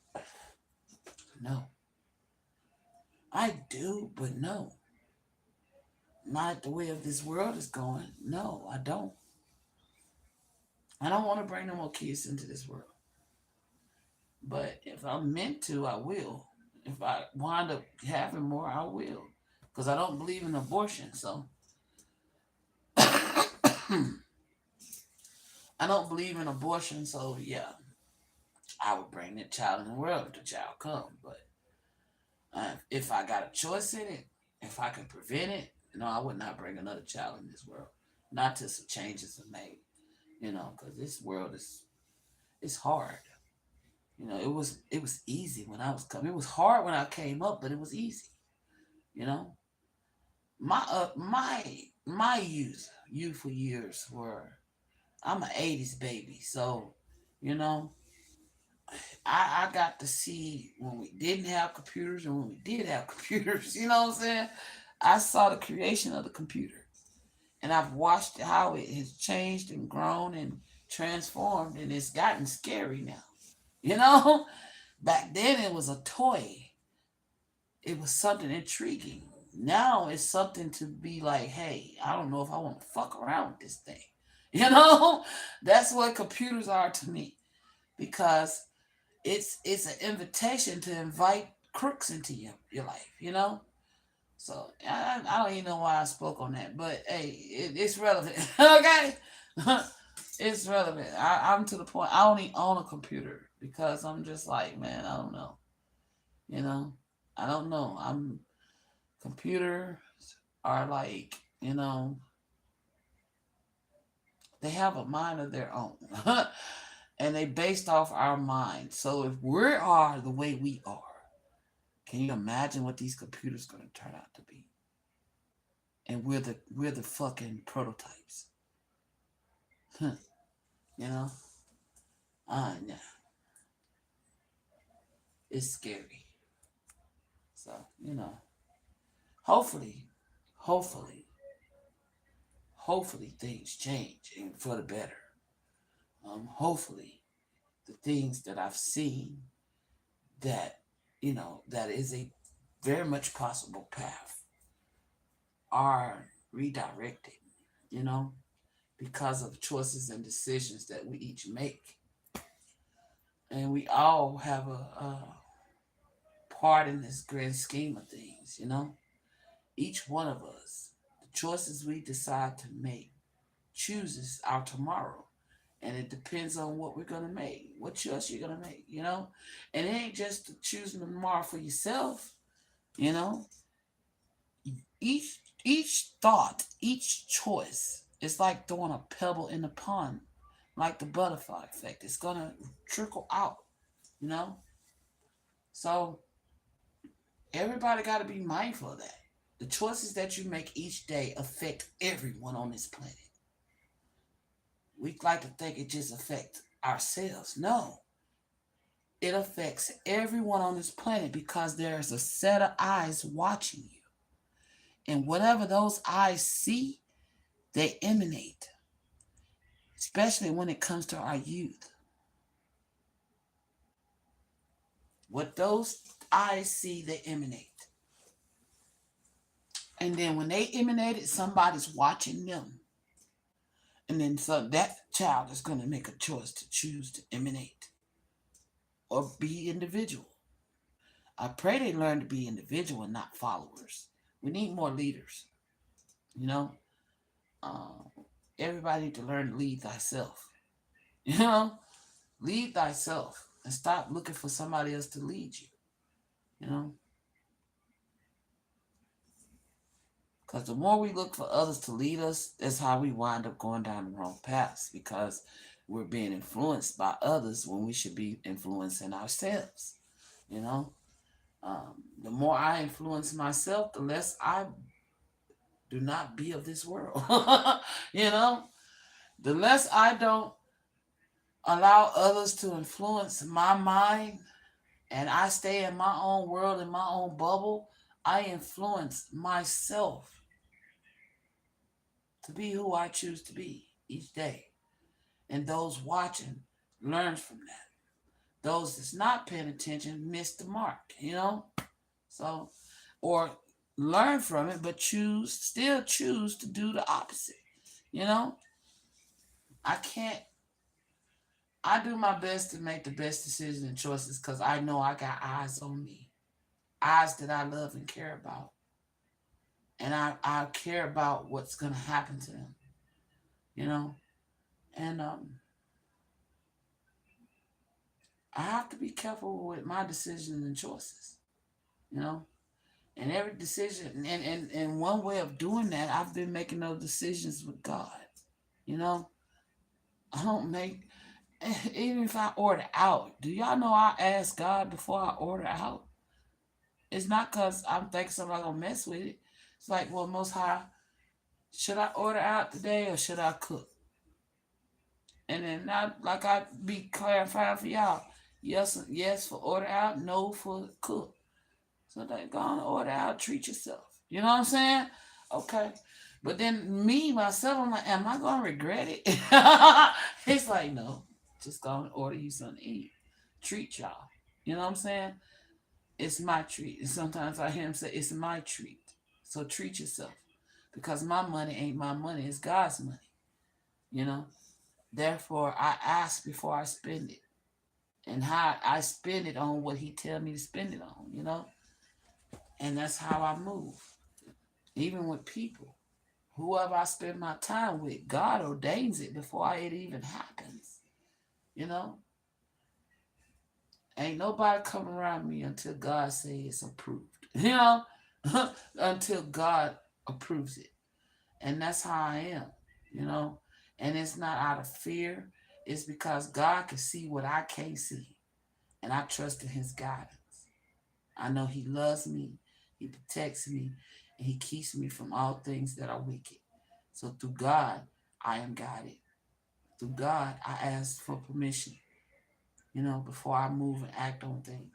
no. I do, but no. Not the way of this world is going. No, I don't. I don't want to bring no more kids into this world. But if I'm meant to, I will. If I wind up having more, I will. Because I don't believe in abortion, so I don't believe in abortion, so yeah, I would bring that child in the world if the child come. But if I got a choice in it, if I can prevent it, I would not bring another child in this world. Not till some changes are made, because this world is it's hard. It was easy when I was coming. It was hard when I came up, but it was easy. You know, my youthful years were. I'm an '80s baby, so you know I got to see when we didn't have computers and when we did have computers. You know what I'm saying? I saw the creation of the computer, and I've watched how it has changed and grown and transformed, and it's gotten scary now. You know, back then it was a toy. It was something intriguing. Now it's something to be like, hey, I don't know if I want to fuck around with this thing. You know, that's what computers are to me because it's an invitation to invite crooks into your life. You know, so I don't even know why I spoke on that, but hey, it's relevant. Okay, it's relevant. I'm to the point. I only own a computer because I'm just like, man, I don't know. You know, I don't know. I'm computers are like, they have a mind of their own, and they based off our mind. So if we are the way we are, can you imagine what these computers going to turn out to be? And we're the fucking prototypes. Huh. You know, yeah, it's scary. So hopefully, hopefully, hopefully things change and for the better. Hopefully, the things that I've seen that that is a very much possible path are redirected. You know, because of choices and decisions that we each make, and we all have a part in this grand scheme of things. Each one of us, the choices we decide to make, chooses our tomorrow. And it depends on what we're going to make, what choice you're going to make. And it ain't just choosing tomorrow for yourself, you know. Each thought, each choice is like throwing a pebble in the pond, like the butterfly effect. It's going to trickle out, you know. So everybody got to be mindful of that. The choices that you make each day affect everyone on this planet. We like to think it just affects ourselves. No, it affects everyone on this planet because there's a set of eyes watching you. And whatever those eyes see, they emanate, especially when it comes to our youth. What those eyes see, they emanate. And then when they emanate it, somebody's watching them. And then so that child is going to make a choice to choose to emanate or be individual. I pray they learn to be individual and not followers. We need more leaders. You know, uh, everybody need to learn to lead thyself. You know, lead thyself and stop looking for somebody else to lead you. You know, because the more we look for others to lead us, that's how we wind up going down the wrong paths because we're being influenced by others when we should be influencing ourselves. You know, the more I influence myself, the less I do not be of this world. you know, the less I don't allow others to influence my mind and I stay in my own world, in my own bubble, I influence myself to be who I choose to be each day. And those watching learn from that. Those that's not paying attention miss the mark. So, or learn from it, but still choose to do the opposite. You know, I can't I do my best to make the best decisions and choices because I know I got eyes on me, eyes that I love and care about. And I care about what's going to happen to them, you know? And I have to be careful with my decisions and choices, you know? And every decision, and one way of doing that, I've been making those decisions with God, you know? I don't make, even if I order out, do y'all know I ask God before I order out? It's not because I'm thinking somebody gonna mess with it. It's like, well, Most High, should I order out today or should I cook? And then not like I be clarifying for y'all. Yes, yes for order out, no for cook. So they go on order out, treat yourself. You know what I'm saying? Okay. But then me, myself, I'm like, am I gonna regret it? It's like, no, just go and order you something to eat. Treat y'all. You know what I'm saying? It's my treat. And sometimes I hear him say, it's my treat. So treat yourself. Because my money ain't my money, it's God's money. You know? Therefore I ask before I spend it. And how I spend it on what he tell me to spend it on, you know? And that's how I move. Even with people. Whoever I spend my time with, God ordains it before it even happens. You know? Ain't nobody coming around me until God says it's approved. You know? Until God approves it. And that's how I am. You know? And it's not out of fear. It's because God can see what I can't see. And I trust in his guidance. I know he loves me, he protects me, and he keeps me from all things that are wicked. So through God, I am guided. Through God, I ask for permission, before I move and act on things,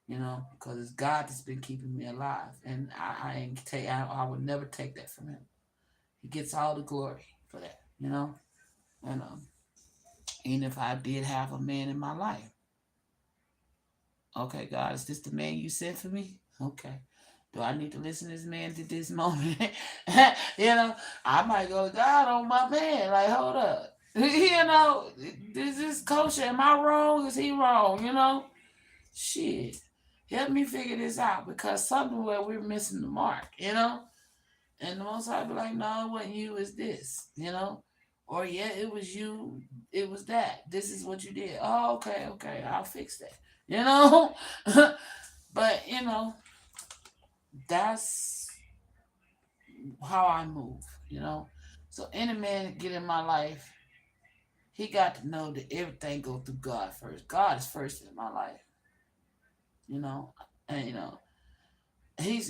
because it's God that's been keeping me alive. And I would never take that from him. He gets all the glory for that, And even if I did have a man in my life, okay, God, is this the man you sent for me? Okay. Do I need to listen to this man at this moment? I might go to God on my man. Like, hold up. Is this kosher? Am I wrong? Is he wrong? Shit. Help me figure this out because somewhere we're missing the mark, And the most High be like, no, it wasn't you, it's this. Or yeah, it was you, it was that. This is what you did. Oh, okay, I'll fix that. But that's how I move. So any man that get in my life, he got to know that everything go through God first. God is first in my life. And he's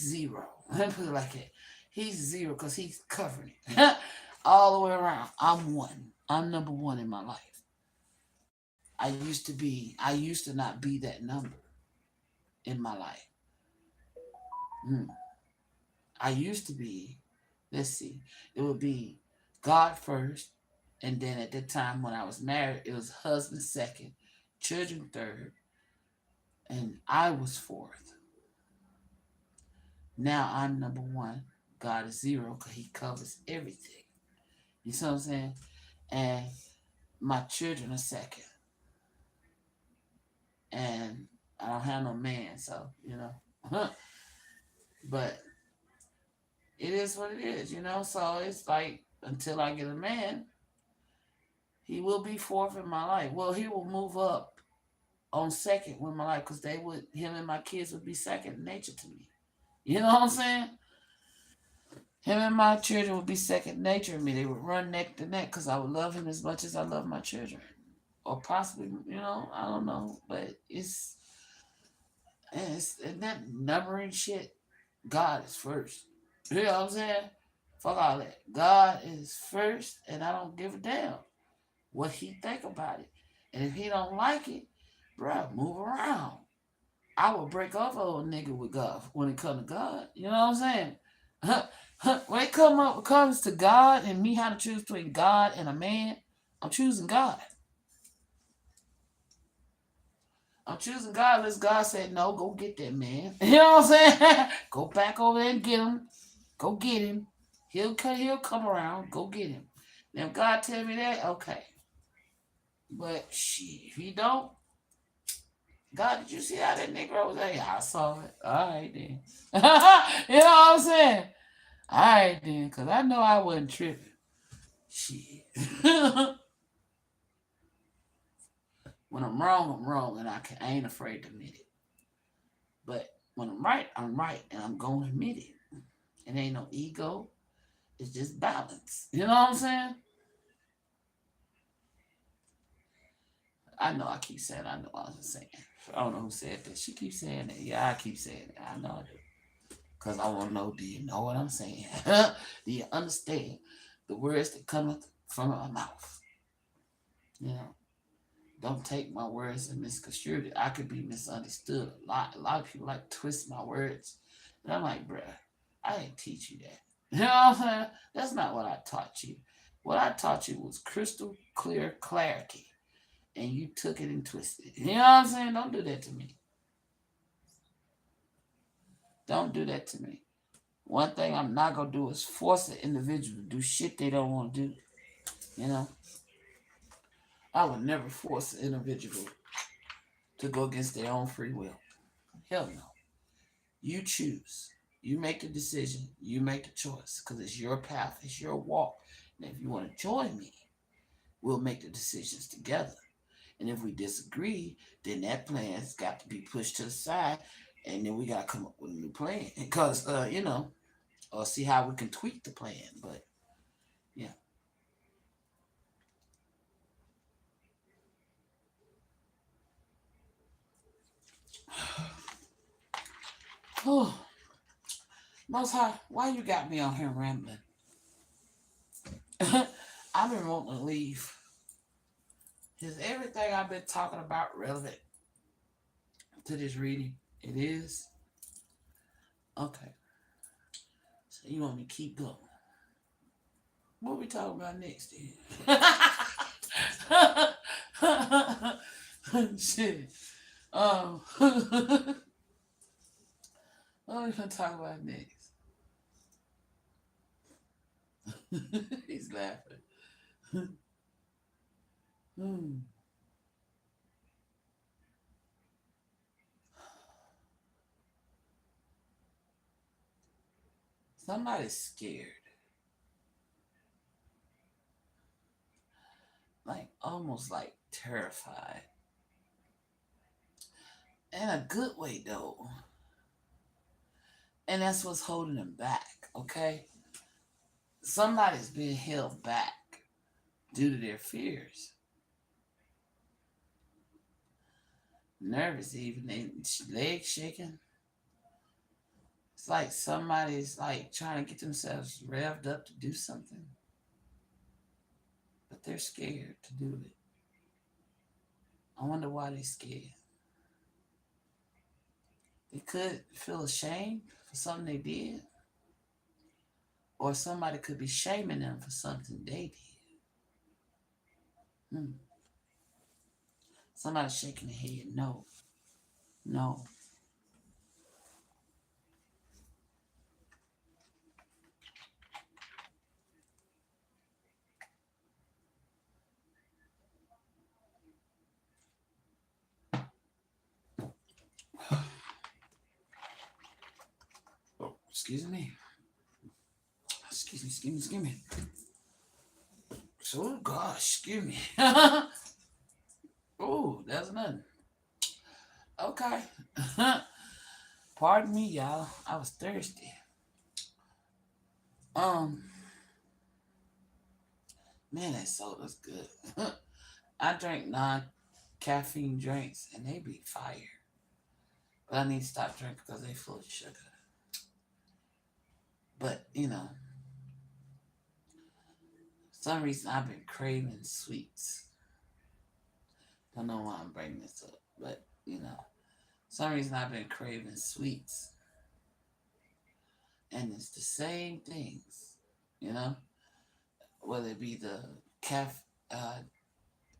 zero. Let me put it like that. He's zero because he's covering it all the way around. I'm one. I'm number one in my life. I used to not be that number in my life. I used to be, let's see, it would be God first, and then at the time when I was married, it was husband second, children third, and I was fourth. Now I'm number one. God is zero because he covers everything. You see what I'm saying? And my children are second. And I don't have no man, so, But it is what it is. So it's like until I get a man, he will be fourth in my life. Well, he will move up on second with my life because him and my kids would be second nature to me. You know what I'm saying? Him and my children would be second nature to me. They would run neck to neck because I would love him as much as I love my children. Or possibly, I don't know. But and that numbering shit, God is first. You know what I'm saying? Fuck all that. God is first, and I don't give a damn what he think about it. And if he don't like it, bruh, move around. I will break off an old nigga with God when it comes to God. You know what I'm saying? When it comes to God and me how to choose between God and a man, I'm choosing God. I'm choosing God unless God said, no, go get that man. You know what I'm saying? Go back over there and get him. Go get him. He'll come around. Go get him. Now if God tell me that, okay. But shit, if he don't, God, did you see how that Negro was there? Yeah, I saw it. All right then. You know what I'm saying? All right then, because I know I wasn't tripping. Shit. When I'm wrong, and I ain't afraid to admit it. But when I'm right, and I'm going to admit it. It ain't no ego. It's just balance. You know what I'm saying? I know I keep saying I know what I was saying. I don't know who said that. She keeps saying that. Yeah, I keep saying it. I know I do. Because I want to know, do you know what I'm saying? Do you understand the words that come from my mouth? Don't take my words and misconstrue it. I could be misunderstood a lot. A lot of people like twist my words. And I'm like, bruh, I didn't teach you that. You know what I'm saying? That's not what I taught you. What I taught you was crystal clear clarity. And you took it and twisted it. You know what I'm saying? Don't do that to me. Don't do that to me. One thing I'm not gonna do is force an individual to do shit they don't want to do. You know? I would never force an individual to go against their own free will. Hell no. You choose. You make the decision. You make the choice. Because it's your path. It's your walk. And if you want to join me, we'll make the decisions together. And if we disagree, then that plan's got to be pushed to the side. And then we got to come up with a new plan. Because, or see how we can tweak the plan. But, yeah. Oh, Most High, why you got me on here rambling? I've been wanting to leave. Is everything I've been talking about relevant to this reading? It is? Okay. So you want me to keep going? What we talking about next then? Shit. What are we gonna talk about next? He's laughing. Hmm. Somebody's scared. Like almost like terrified. In a good way though. And that's what's holding them back, okay? Somebody's being held back due to their fears. Nervous even, they legs shaking. It's like somebody's like trying to get themselves revved up to do something. But they're scared to do it. I wonder why they're scared. They could feel ashamed for something they did. Or somebody could be shaming them for something they did. Somebody's shaking their head. No. No. Oh, excuse me. Excuse me. So, gosh, excuse me. Oh, that's nothing. Okay. Pardon me, y'all. I was thirsty. Um, man, that soda's good. I drink non-caffeine drinks and they be fire. But I need to stop drinking because they full of sugar. But, some reason I've been craving sweets. Don't know why I'm bringing this up, but, some reason I've been craving sweets. And it's the same things, whether it be the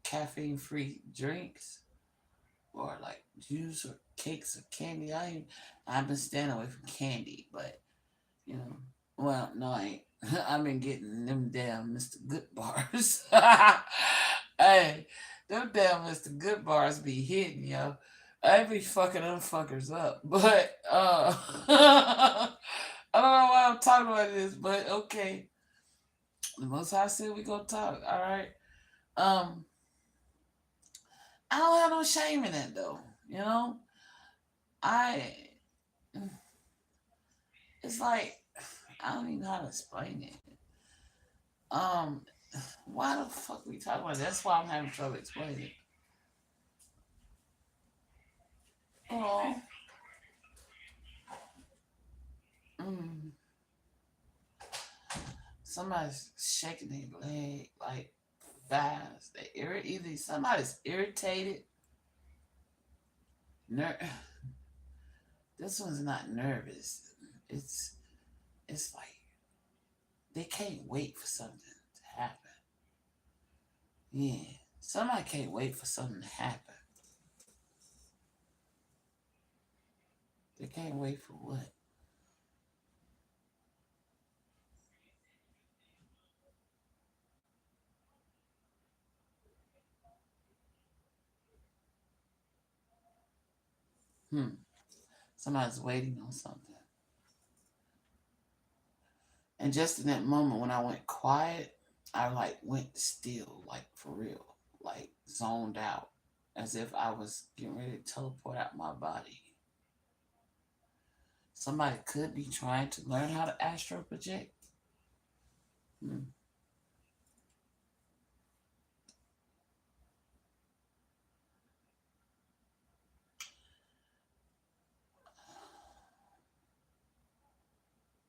caffeine-free drinks or like juice or cakes or candy. I've been staying away from candy, but well, no, I ain't. I've been getting them damn Mr. Good bars. Hey, them damn Mr. Good bars be hitting, yo. I be fucking them fuckers up, but I don't know why I'm talking about this, but okay. The Most High said we gonna talk. All right. Um, I don't have no shame in that though. I. It's like I don't even know how to explain it. Um, why the fuck we talking about? That's why I'm having trouble explaining it. Oh. Mm. Somebody's shaking their leg like fast. Either somebody's irritated. This one's not nervous. It's it's like they can't wait for something to happen. Yeah. Somebody can't wait for something to happen. They can't wait for what? Hmm. Somebody's waiting on something. And just in that moment when I went quiet, I like went still, like for real, like zoned out, as if I was getting ready to teleport out my body. Somebody could be trying to learn how to astral project. Hmm.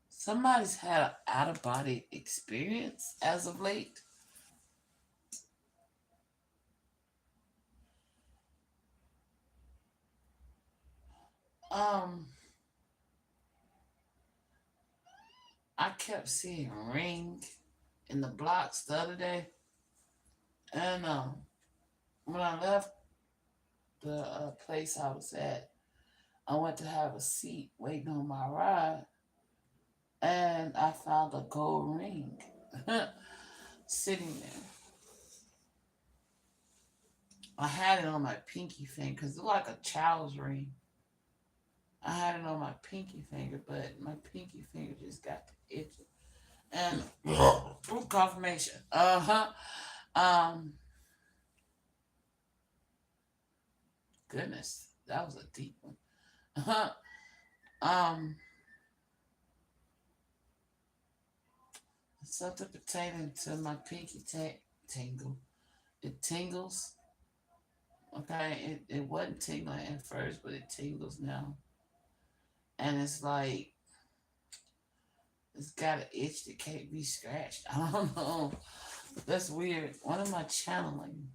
Somebody's had an out of body experience as of late. Um, I kept seeing ring in the blocks the other day, and when I left the place I was at, I went to have a seat waiting on my ride, and I found a gold ring sitting there. I had it on my pinky finger because it's like a child's ring. I had it on my pinky finger, but my pinky finger just got the itch. And confirmation. Um, goodness, that was a deep one. Um, something pertaining to my pinky tingle. It tingles. Okay, it wasn't tingling at first, but it tingles now. And it's like it's got an itch that can't be scratched. I don't know. That's weird. What am I channeling?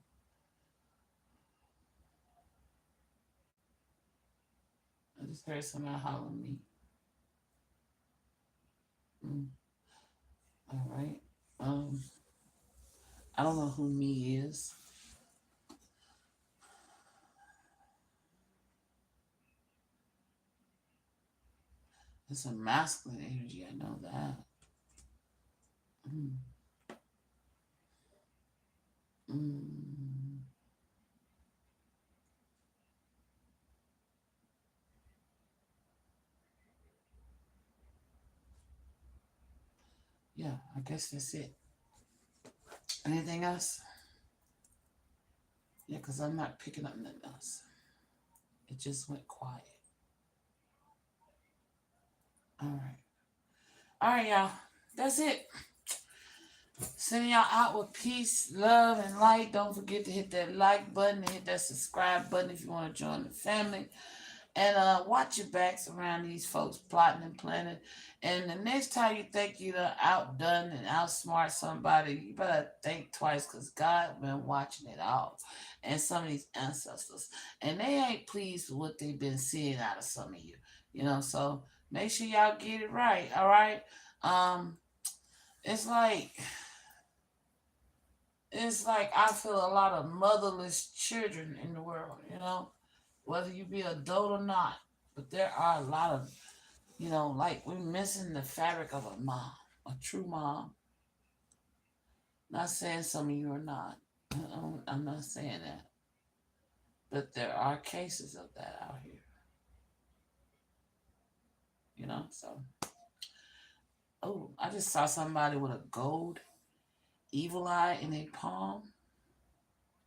I just heard somebody hollering me. Mm, all right. Um, I don't know who me is. It's a masculine energy. I know that. Mm, mm, yeah, I guess that's it. Anything else? Yeah, because I'm not picking up nothing else. It just went quiet. All right. All right, y'all. That's it. Sending y'all out with peace, love, and light. Don't forget to hit that like button and hit that subscribe button if you want to join the family. And watch your backs around these folks plotting and planning. And the next time you think you're outdone and outsmart somebody, you better think twice because God been watching it all. And some of these ancestors. And they ain't pleased with what they've been seeing out of some of you. So make sure y'all get it right. All right. Um, it's like I feel a lot of motherless children in the world, whether you be adult or not. But there are a lot of, like we're missing the fabric of a mom, a true mom. Not saying some of you are not. I'm not saying that. But there are cases of that out here, so. Oh, I just saw somebody with a gold evil eye in their palm,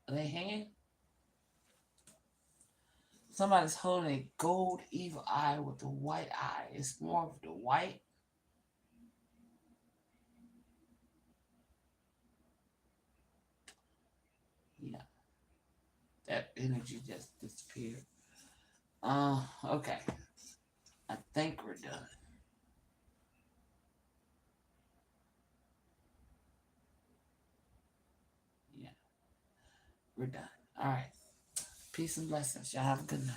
their hand. Somebody's holding a gold evil eye with the white eye. It's more of the white. Yeah, that energy just disappeared. Okay. I think we're done. Yeah. We're done. All right. Peace and blessings. Y'all have a good night.